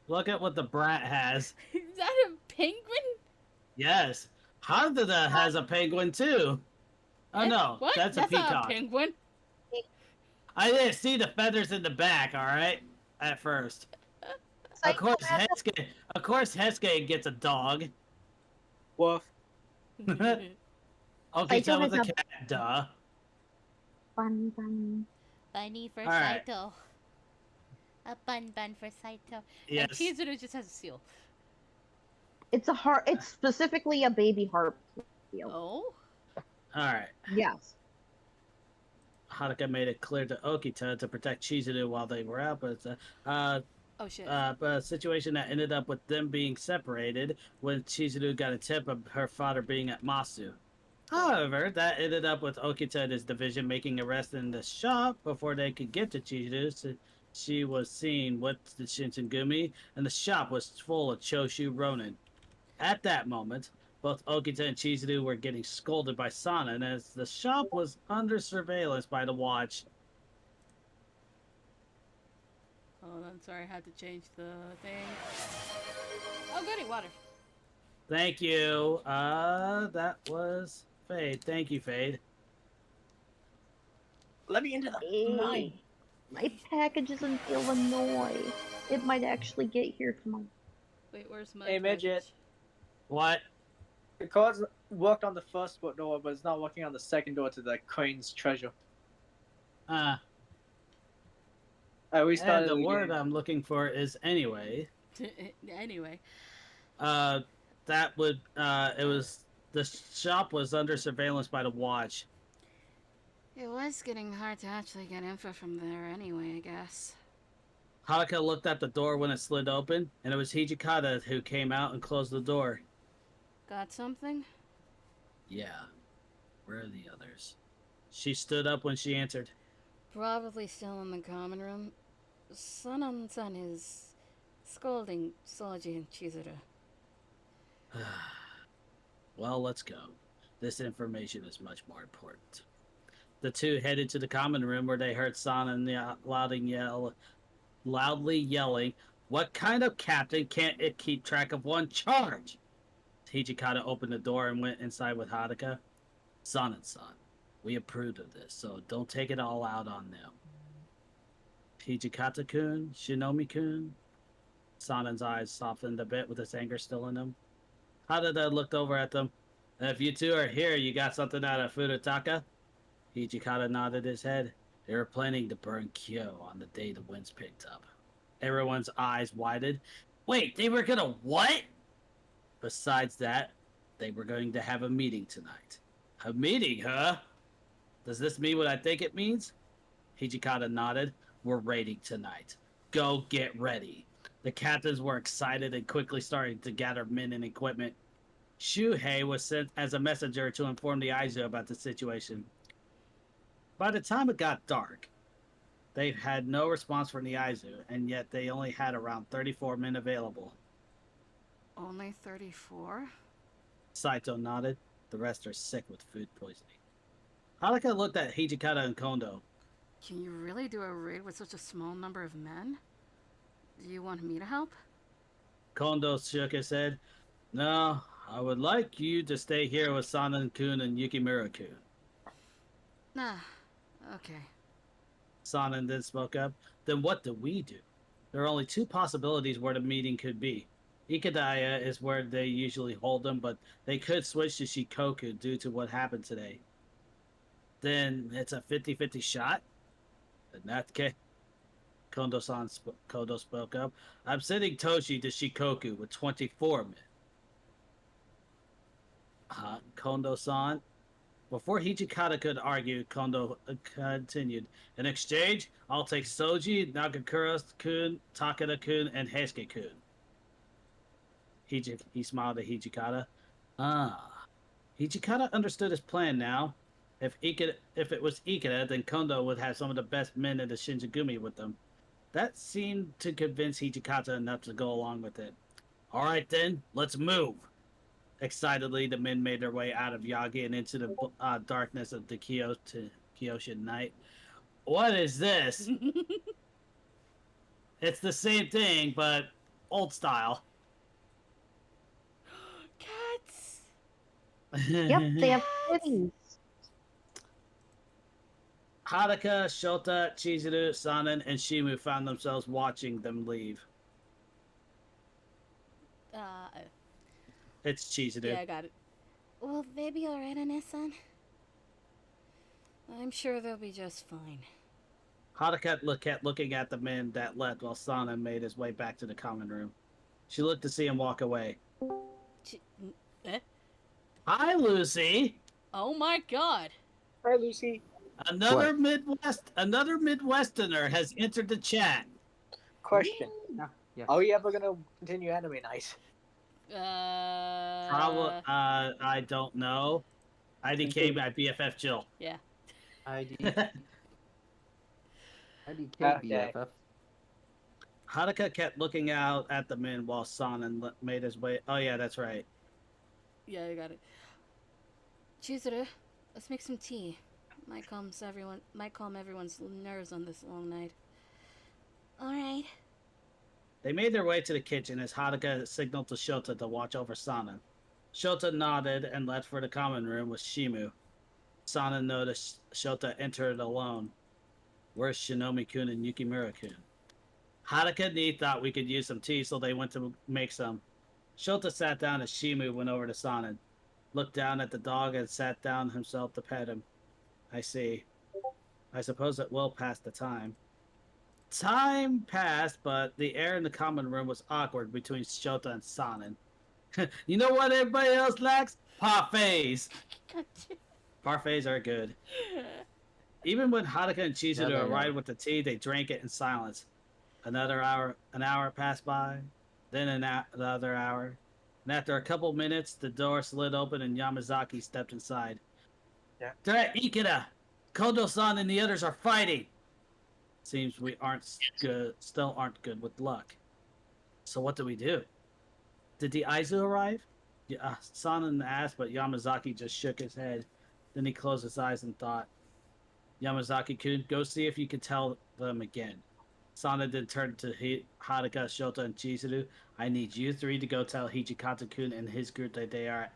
Look at what the brat has. Is that a penguin? Yes. Haruka has a penguin too. Oh no, what? that's a Not peacock. a penguin. I didn't see the feathers in the back, alright? At first. Of course Hesuke gets a dog. Woof. Okita was a cat, duh. Bun bun. Bunny for Alright. Saito. A bun for Saito. Yes. And Chizuru just has a seal. It's a heart. It's specifically a baby harp seal. Oh? Alright. Yes. Haruka made it clear to Okita to protect Chizuru while they were out, but Oh shit. a situation that ended up with them being separated when Chizuru got a tip of her father being at Masu. However, that ended up with Okita and his division making arrests in the shop before they could get to Chizuru. So she was seen with the Shinsengumi, and the shop was full of Choshu Ronin. At that moment, both Okita and Chizuru were getting scolded by Sanan as the shop was under surveillance by the watch. Oh, I'm sorry, I had to change the thing. Oh, goody, water. Thank you. That was Fade. Thank you, Fade. Let me into the Hey, my package is in Illinois. It might actually get here tomorrow. Wait, where's my Hey, midget. package? What? The cards worked on the first door, but it's not working on the second door to the Queen's treasure. And We started the the word game. I'm looking for is anyway. Anyway. That would, it was, the shop was under surveillance by the watch. It was getting hard to actually get info from there anyway, I guess. Haruka looked at the door when it slid open, and it was Hijikata who came out and closed the door. Got something? Yeah. Where are the others? She stood up when she answered. Probably still in the common room. Sanan-san is scolding Soji and Chizuru. Well, let's go. This information is much more important. The two headed to the common room where they heard Sana loudly yelling, "What kind of captain can't it keep track of one charge?" Hijikata opened the door and went inside with Haruka. Son, we approved of this, so don't take it all out on them. Hijikata-kun, Shinomi-kun. Sanen's eyes softened a bit with his anger still in them. Haruka looked over at them. If you two are here, you got something out of Furutaka? Hijikata nodded his head. They were planning to burn Kyo on the day the winds picked up. Everyone's eyes widened. Wait, they were gonna what? Besides that, they were going to have a meeting tonight. A meeting, huh? Does this mean what I think it means? Hijikata nodded. We're raiding tonight. Go get ready. The captains were excited and quickly started to gather men and equipment. Shuhei was sent as a messenger to inform the Aizu about the situation. By the time it got dark, they had no response from the Aizu, and yet they only had around 34 men available. Only 34? Saito nodded. The rest are sick with food poisoning. Haruka looked at Hijikata and Kondo. Can you really do a raid with such a small number of men? Do you want me to help? Kondo shook his head. No, I would like you to stay here with Sanan-kun and Yukimura-kun. Ah, okay. Sanan then spoke up. Then what do we do? There are only two possibilities where the meeting could be. Ikadaya is where they usually hold them, but they could switch to Shikoku due to what happened today. Then it's a 50-50 shot? In that case, Kondo spoke up. I'm sending Toshi to Shikoku with 24 men. Kondo-san. Before Hijikata could argue, Kondo continued. In exchange, I'll take Soji, Nagakura-kun, Takeda-kun, and Heisuke-kun. He smiled at Hijikata. Hijikata understood his plan now. If it was Ikeda, then Kondo would have some of the best men in the Shinjigumi with them. That seemed to convince Hijikata enough to go along with it. All right then, let's move. Excitedly, the men made their way out of Yagi and into the darkness of the Kyoshin night. What is this? It's the same thing, but old style. Cats! Yep, they have kitties. Haruka, Shota, Chizuru, Sanan, and Shimu found themselves watching them leave. It's Chizuru. Yeah, I got it. Will they be alright, Anesan? I'm sure they'll be just fine. Haruka kept looking at the men that left while Sanan made his way back to the common room. She looked to see him walk away. Hi, Lucy! Oh my god! Hi, Lucy. Another Midwesterner has entered the chat. Question. Yeah. Are we ever gonna continue anime night? I don't know. IDK by BFF Jill. Yeah. IDK BFF. Haruka kept looking out at the men while Sanan made his way. Oh yeah, that's right. Yeah, I got it. Chizuru, let's make some tea. Might calm everyone's nerves on this long night. Alright. They made their way to the kitchen as Haruka signaled to Shota to watch over Sanan. Shota nodded and left for the common room with Shimu. Sanan noticed Shota entered alone. Where's Shinomi-kun and Yukimura-kun? Haruka and Nii thought we could use some tea, so they went to make some. Shota sat down as Shimu went over to Sanan, looked down at the dog and sat down himself to pet him. I see. I suppose it will pass the time. Time passed, but the air in the common room was awkward between Shota and Sanan. You know what everybody else lacks? Parfaits! Parfaits are good. Even when Haruka and Chizuru arrived with the tea, they drank it in silence. An hour passed by, then another hour. And after a couple minutes, the door slid open and Yamazaki stepped inside. Yeah. Threat Ikeda! Kondo-san and the others are fighting! Seems we still aren't good with luck. So what do we do? Did the Aizu arrive? Sanan asked, but Yamazaki just shook his head. Then he closed his eyes and thought. Yamazaki-kun, go see if you can tell them again. Sana then turned to Haruka, Shota, and Chizuru. I need you three to go tell Hijikata-kun and his group that they are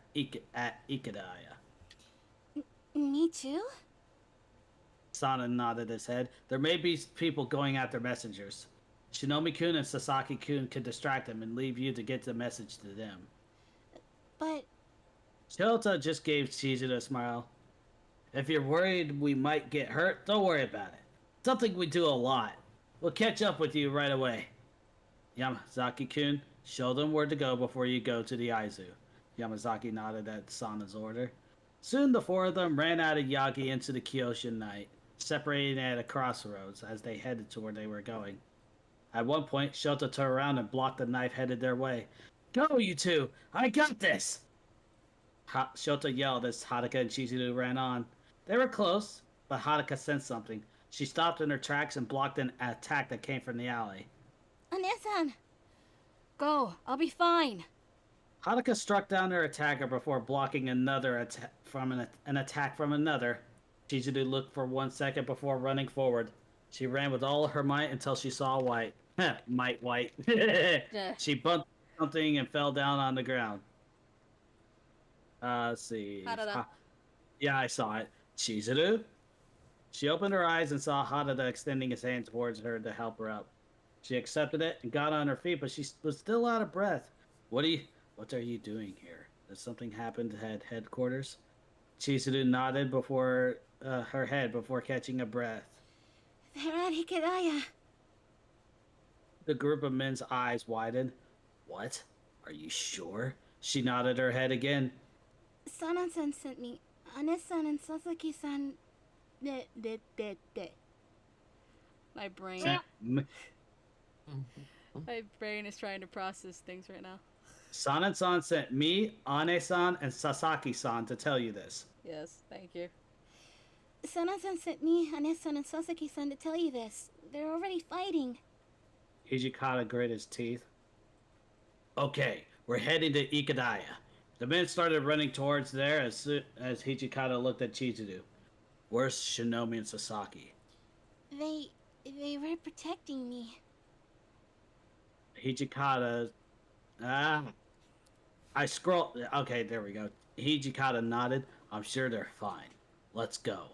at Ikadaya. Me too? Sana nodded his head. There may be people going after messengers. Shinomi-kun and Sasaki-kun can distract them and leave you to get the message to them. But... Shota just gave Chizuru a smile. If you're worried we might get hurt, don't worry about it. Something we do a lot. We'll catch up with you right away. Yamazaki-kun, show them where to go before you go to the Aizu. Yamazaki nodded at Sana's order. Soon the four of them ran out of Yagi into the Kyoshin night, separating at a crossroads as they headed to where they were going. At one point, Shota turned around and blocked the knife headed their way. Go, you two! I got this! Shota yelled as Haruka and Chizuru ran on. They were close, but Haruka sensed something. She stopped in her tracks and blocked an attack that came from the alley. Ane-san! Go, I'll be fine. Haruka struck down her attacker before blocking another attack from an attack from another. Chizuru looked for 1 second before running forward. She ran with all her might until she saw white. Might white. She bumped something and fell down on the ground. Let's see. Yeah, I saw it. Chizuru? She opened her eyes and saw Harada extending his hand towards her to help her up. She accepted it and got on her feet, but she was still out of breath. What are you doing here? Did something happen at headquarters? Chizuru nodded her head before catching a breath. They're at Ikadaya. The group of men's eyes widened. What? Are you sure? She nodded her head again. Sana-san sent me. Ane-san and Sasaki-san... My brain. My brain is trying to process things right now. Sanan-san sent me, Ane-san, and Sasaki-san to tell you this. Yes, thank you. Sana-san sent me, Ane-san, and Sasaki-san to tell you this. They're already fighting. Hijikata grit his teeth. Okay, we're heading to Ikadaya. The men started running towards there as Hijikata looked at Chizuru. Where's Shinomi and Sasaki? They were protecting me. Hijikata... I scrolled... Okay, there we go. Hijikata nodded. I'm sure they're fine. Let's go.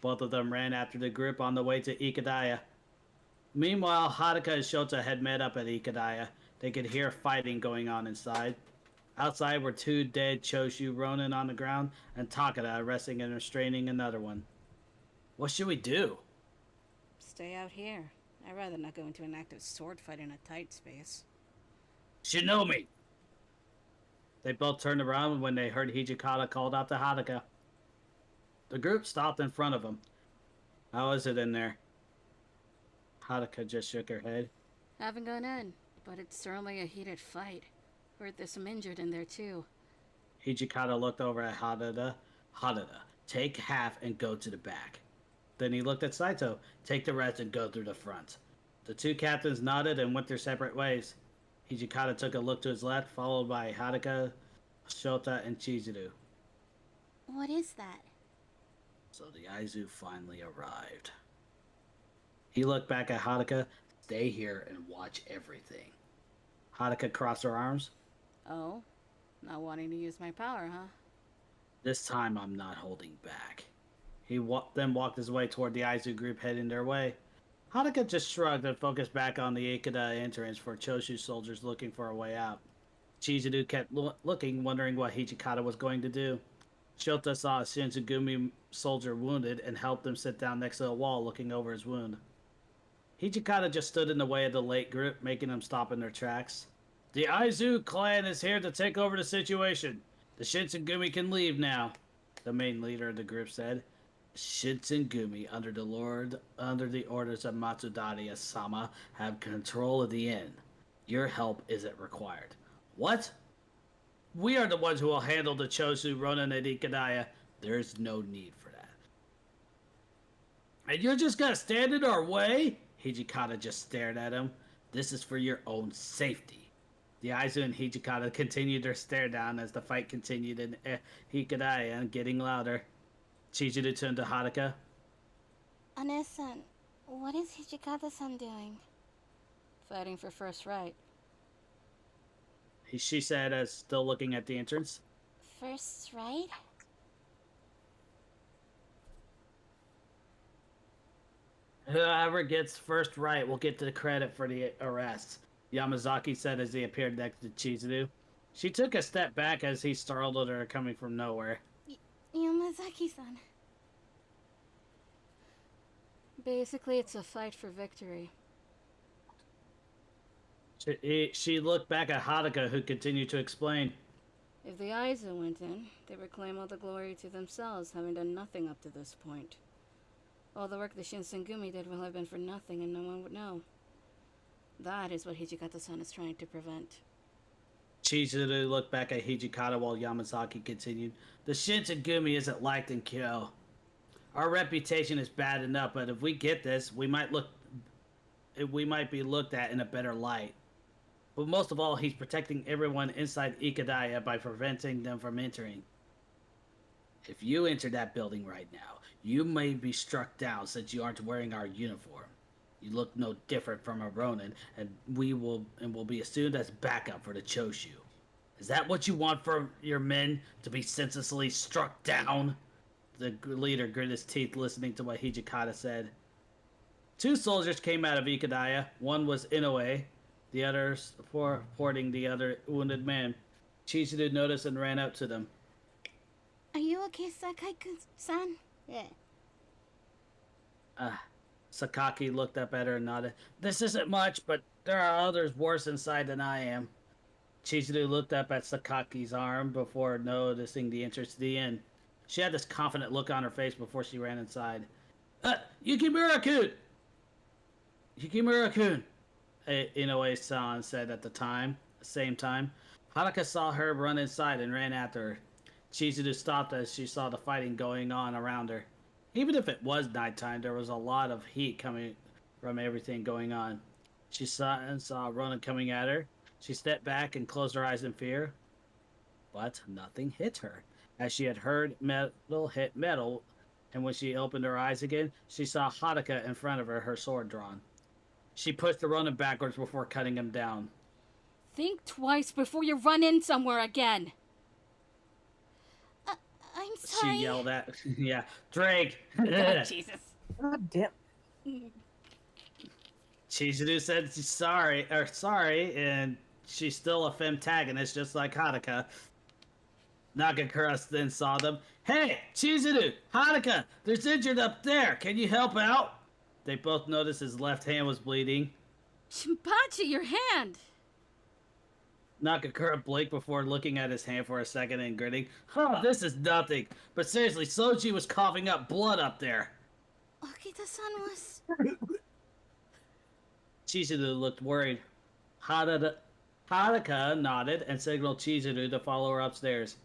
Both of them ran after the group on the way to Ikadaya. Meanwhile, Haruka and Shota had met up at Ikadaya. They could hear fighting going on inside. Outside were two dead Choshu Ronin on the ground, and Takada arresting and restraining another one. What should we do? Stay out here. I'd rather not go into an active sword fight in a tight space. Shinomi! They both turned around when they heard Hijikata called out to Haruka. The group stopped in front of him. How is it in there? Haruka just shook her head. Haven't gone in, but it's certainly a heated fight. Heard there's some injured in there too. Hijikata looked over at Harada. Harada, take half and go to the back. Then he looked at Saito. Take the rest and go through the front. The two captains nodded and went their separate ways. Hijikata took a look to his left, followed by Haruka, Shota, and Chizuru. What is that? So the Aizu finally arrived. He looked back at Haruka. Stay here and watch everything. Haruka crossed her arms. Oh? Not wanting to use my power, huh? This time I'm not holding back. He then walked his way toward the Aizu group heading their way. Haruka just shrugged and focused back on the Ikeda entrance for Choshu soldiers looking for a way out. Chizuru kept looking, wondering what Hijikata was going to do. Shota saw a Shinsengumi soldier wounded and helped him sit down next to a wall looking over his wound. Hijikata just stood in the way of the late group, making them stop in their tracks. The Aizu clan is here to take over the situation. The Shinsengumi can leave now, the main leader of the group said. Shinsengumi, under the orders of Matsudari-sama, have control of the inn. Your help isn't required. What? We are the ones who will handle the Chosu Ronin at Ikadaya. There's no need for that. And you're just gonna stand in our way? Hijikata just stared at him. This is for your own safety. The Aizu and Hijikata continued their stare down as the fight continued in Hikadaya, getting louder. Chizuru turned to Haruka. Ane-san, what is Hijikata-san doing? Fighting for first right. She said, as still looking at the entrance. First right? Whoever gets first right will get the credit for the arrest, Yamazaki said as he appeared next to Chizuru. She took a step back as he startled her coming from nowhere. Yamazaki-san. Basically, it's a fight for victory. She looked back at Haruka, who continued to explain. If the Aizu went in, they would claim all the glory to themselves, having done nothing up to this point. All the work the Shinsengumi did will have been for nothing and no one would know. That is what Hijikata-san is trying to prevent. Chizuru looked back at Hijikata while Yamazaki continued. The Shinsengumi isn't liked in Kyo. Our reputation is bad enough, but if we get this, we might be looked at in a better light. But most of all, he's protecting everyone inside Ikadaya by preventing them from entering. If you enter that building right now, you may be struck down since you aren't wearing our uniform. You look no different from a Ronin, and will be assumed as backup for the Choshu. Is that what you want for your men, to be senselessly struck down? The leader gritted his teeth listening to what Hijikata said. 2 soldiers came out of Ikadaya. One was Inoue, the other supporting the other wounded man. Chizuru noticed and ran up to them. Are you okay, Sakai-san? Yeah. Sakaki looked up at her and nodded. This isn't much, but there are others worse inside than I am. Chizuru looked up at Sakaki's arm before noticing the entrance to the inn. She had this confident look on her face before she ran inside. Yukimura-kun! Yukimura-kun! Inoue-san said at the same time. Haruka saw her run inside and ran after her. Chizuru stopped as she saw the fighting going on around her. Even if it was nighttime, there was a lot of heat coming from everything going on. She saw Ronan coming at her. She stepped back and closed her eyes in fear. But nothing hit her, as she had heard metal hit metal, and when she opened her eyes again, she saw Haruka in front of her, her sword drawn. She pushed the Ronin backwards before cutting him down. Think twice before you run in somewhere again. I'm sorry. She yelled at, yeah, Drake. God, Jesus. God damn. Chizuru said she's sorry, and she's still a femtagonist, just like Haruka. Nagakura then saw them. Hey, Chizuru, Haruka, there's injured up there. Can you help out? They both noticed his left hand was bleeding. Shinpachi, your hand! Nakakura blinked before looking at his hand for a second and grinning. Huh, this is nothing. But seriously, Soji was coughing up blood up there. Okita-san was... Chizuru looked worried. Haruka nodded and signaled Chizuru to follow her upstairs.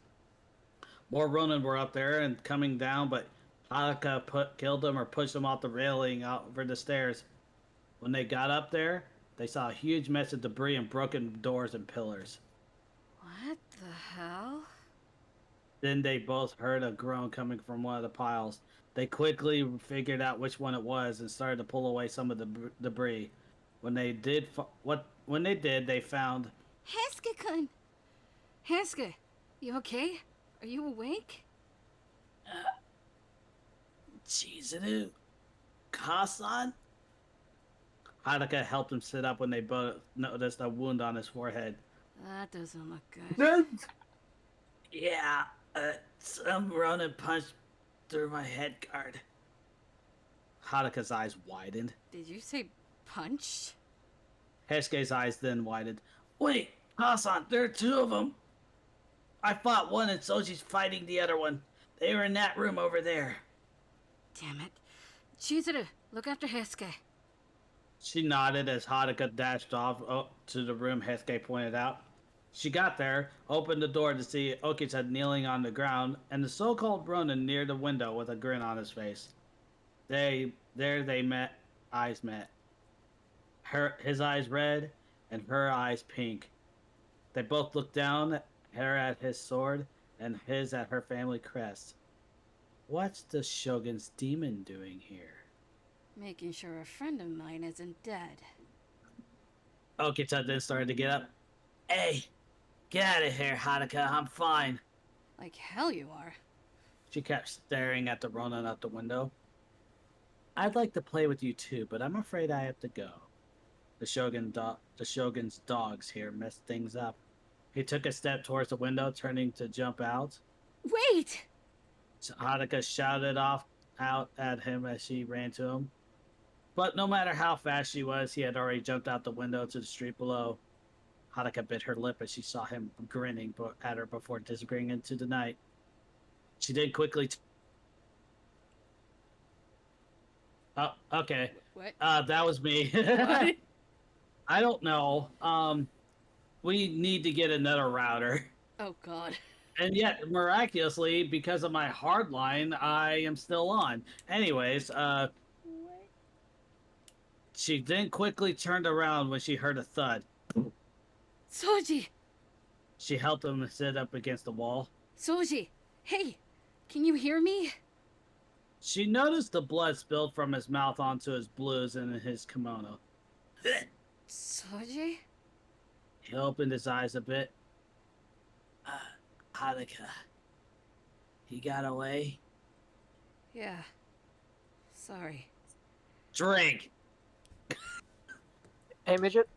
More Ronin were up there and coming down, but Haruka killed them or pushed them off the railing out over the stairs. When they got up there, they saw a huge mess of debris and broken doors and pillars. What the hell? Then they both heard a groan coming from one of the piles. They quickly figured out which one it was and started to pull away some of the debris. When they did, they found... Hesuke-kun! Hesuke, you okay? Are you awake? Chizuru? Kasan? Haruka helped him sit up when they both noticed a wound on his forehead. That doesn't look good. Yeah, some Ronin punched through my head guard. Haruka's eyes widened. Did you say punched? Hesuke's eyes then widened. Wait, Hasan, there are 2 of them. I fought one and Soji's fighting the other one. They were in that room over there. Damn it. Chizuru, look after Hesuke. She nodded as Haruka dashed off to the room Hesuke pointed out. She got there, opened the door to see Okita kneeling on the ground, and the so-called Ronin near the window with a grin on his face. Eyes met. His eyes red, and her eyes pink. They both looked down, her at his sword and his at her family crest. What's the Shogun's demon doing here? Making sure a friend of mine isn't dead. Okita then started to get up. Hey, get out of here, Haruka. I'm fine. Like hell you are. She kept staring at the Ronin out the window. I'd like to play with you too, but I'm afraid I have to go. The Shogun's dogs here messed things up. He took a step towards the window, turning to jump out. Wait! Haruka shouted out at him as she ran to him. But no matter how fast she was, he had already jumped out the window to the street below. Haruka bit her lip as she saw him grinning at her before disappearing into the night. She did quickly. Oh, okay. What? That was me. What? I don't know. We need to get another router. Oh god. And yet, miraculously, because of my hard line, I am still on. Anyways, What? she then quickly turned around when she heard a thud. Soji! She helped him sit up against the wall. Soji! Hey! Can you hear me? She noticed the blood spilled from his mouth onto his blues and his kimono. Soji? He opened his eyes a bit. Haruka. He got away? Yeah. Sorry. Drink! Hey, Midget.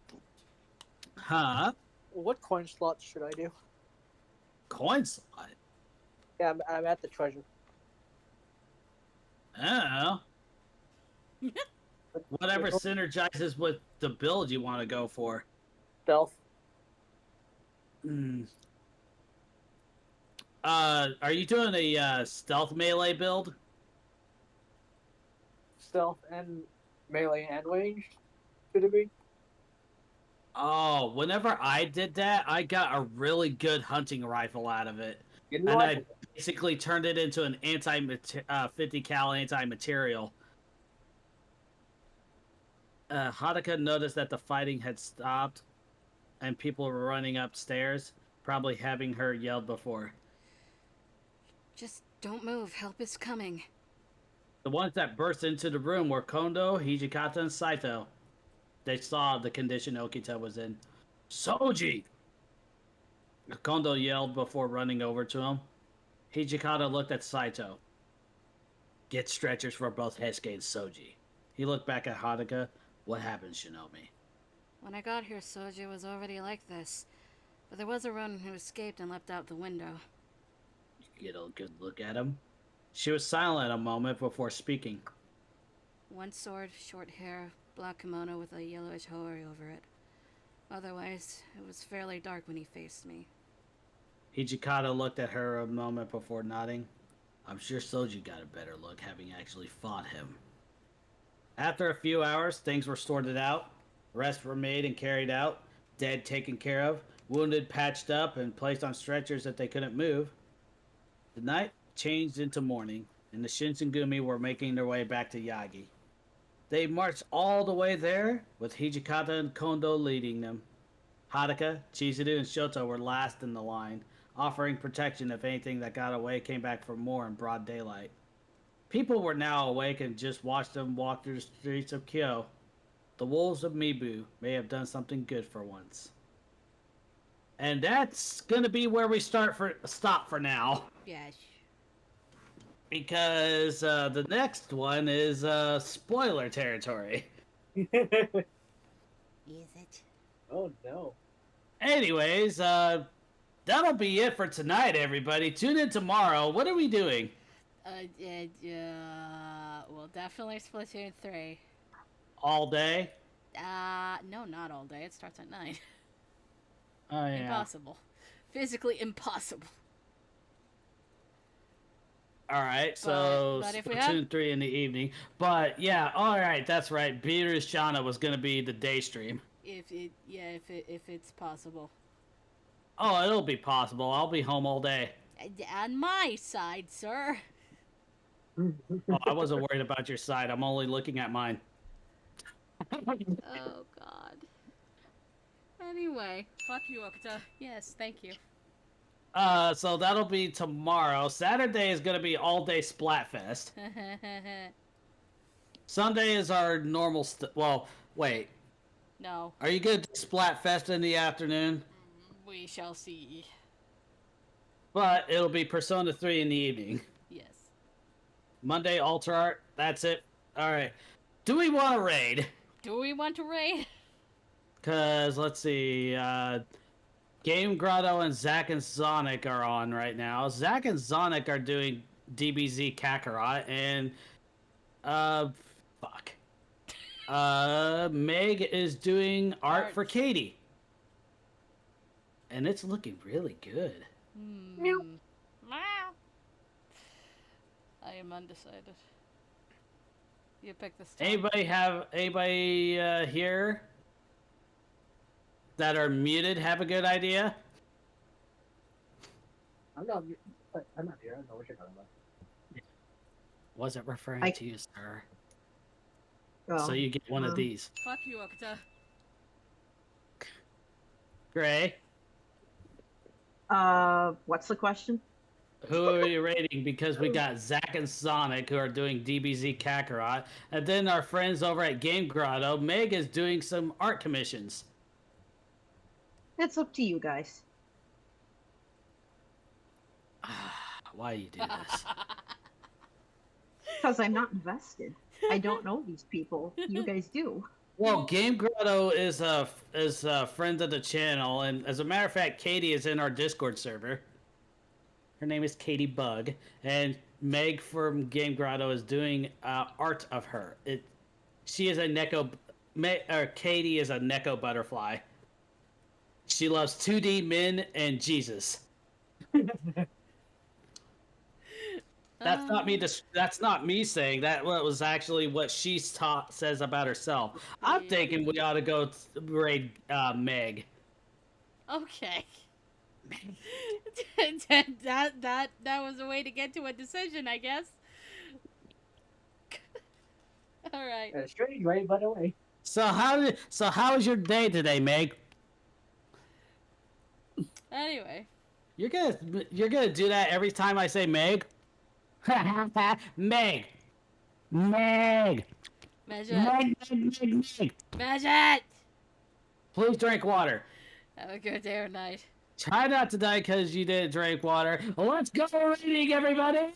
Huh? What coin slot should I do? Coin slot? Yeah, I'm at the treasure. Oh. Whatever synergizes with the build you want to go for. Stealth. Are you doing a stealth melee build? Stealth and melee and ranged, should it be? Oh, whenever I did that, I got a really good hunting rifle out of it. You know And what? I basically turned it into an 50 cal anti-material. Haruka noticed that the fighting had stopped and people were running upstairs, probably having her yelled before. Just don't move. Help is coming. The ones that burst into the room were Kondo, Hijikata, and Saito. They saw the condition Okita was in. Soji! Kondo yelled before running over to him. Hijikata looked at Saito. Get stretchers for both Heisuke and Soji. He looked back at Haruka. What happened, Shinobi? When I got here, Soji was already like this. But there was a Ronin who escaped and leapt out the window. You get a good look at him. She was silent a moment before speaking. One sword, short hair, black kimono with a yellowish hori over it. Otherwise, it was fairly dark when he faced me. Hijikata looked at her a moment before nodding. I'm sure Soji got a better look having actually fought him. After a few hours, things were sorted out. Rests were made and carried out. Dead taken care of. Wounded patched up and placed on stretchers that they couldn't move. The night changed into morning, and the Shinsengumi were making their way back to Yagi. They marched all the way there, with Hijikata and Kondo leading them. Haruka, Chizuru, and Shoto were last in the line, offering protection if anything that got away came back for more in broad daylight. People were now awake and just watched them walk through the streets of Kyo. The wolves of Mibu may have done something good for once. And that's gonna be where we stop for now. Yes. Because the next one is spoiler territory. Is it? Oh no. Anyways, that'll be it for tonight, everybody. Tune in tomorrow. What are we doing? Well, definitely Splatoon 3. All day? No, not all day. It starts at 9. Oh, yeah. Impossible. Physically impossible. Alright, so but if we Splatoon have... 3 in the evening. But, yeah, alright, that's right. Beatrice Shana was going to be the day stream. If it's possible. Oh, it'll be possible. I'll be home all day. On my side, sir. Oh, I wasn't worried about your side. I'm only looking at mine. Oh, God. Anyway, fuck you, Okuta. Yes, thank you. So that'll be tomorrow. Saturday is gonna be all day Splatfest. Sunday is our normal well, wait. No. Are you good to Splatfest in the afternoon? We shall see. But it'll be Persona 3 in the evening. Yes. Monday, Alter Art. That's it. Alright. Do we want to raid? Do we want to raid? Because, let's see, Game Grotto and Zack and Sonic are on right now. Zack and Sonic are doing DBZ Kakarot, and, fuck. Meg is doing art for Katie. And it's looking really good. Meow. I am undecided. You pick this time. Anybody here that are muted have a good idea? I'm not here. I don't know what you're talking about. Wasn't referring to you, sir. Oh, So you get one of these. Fuck you, Okuta. Gray, what's the question? who are you rating? Because we got Zack and Sonic who are doing DBZ Kakarot, and then our friends over at Game Grotto, Meg is doing some art commissions. It's up to you guys. Why you do this? Because I'm not invested. I don't know these people. You guys do. Well, Game Grotto is a friend of the channel, and as a matter of fact, Katie is in our Discord server. Her name is Katie Bug, and Meg from Game Grotto is doing art of her. She is a Neko, Katie is a Neko butterfly. She loves 2D men and Jesus. That's not me. That's not me saying that. Was actually what she says about herself. I'm thinking we ought to go raid Meg. Okay. that was a way to get to a decision, I guess. All right. Strange, right? By the way. So how was your day today, Meg? Anyway. You're gonna do that every time I say Meg. Meg. Meg. Measure. Please drink water. Have a good day or night. Try not to die because you didn't drink water. Let's go reading, everybody!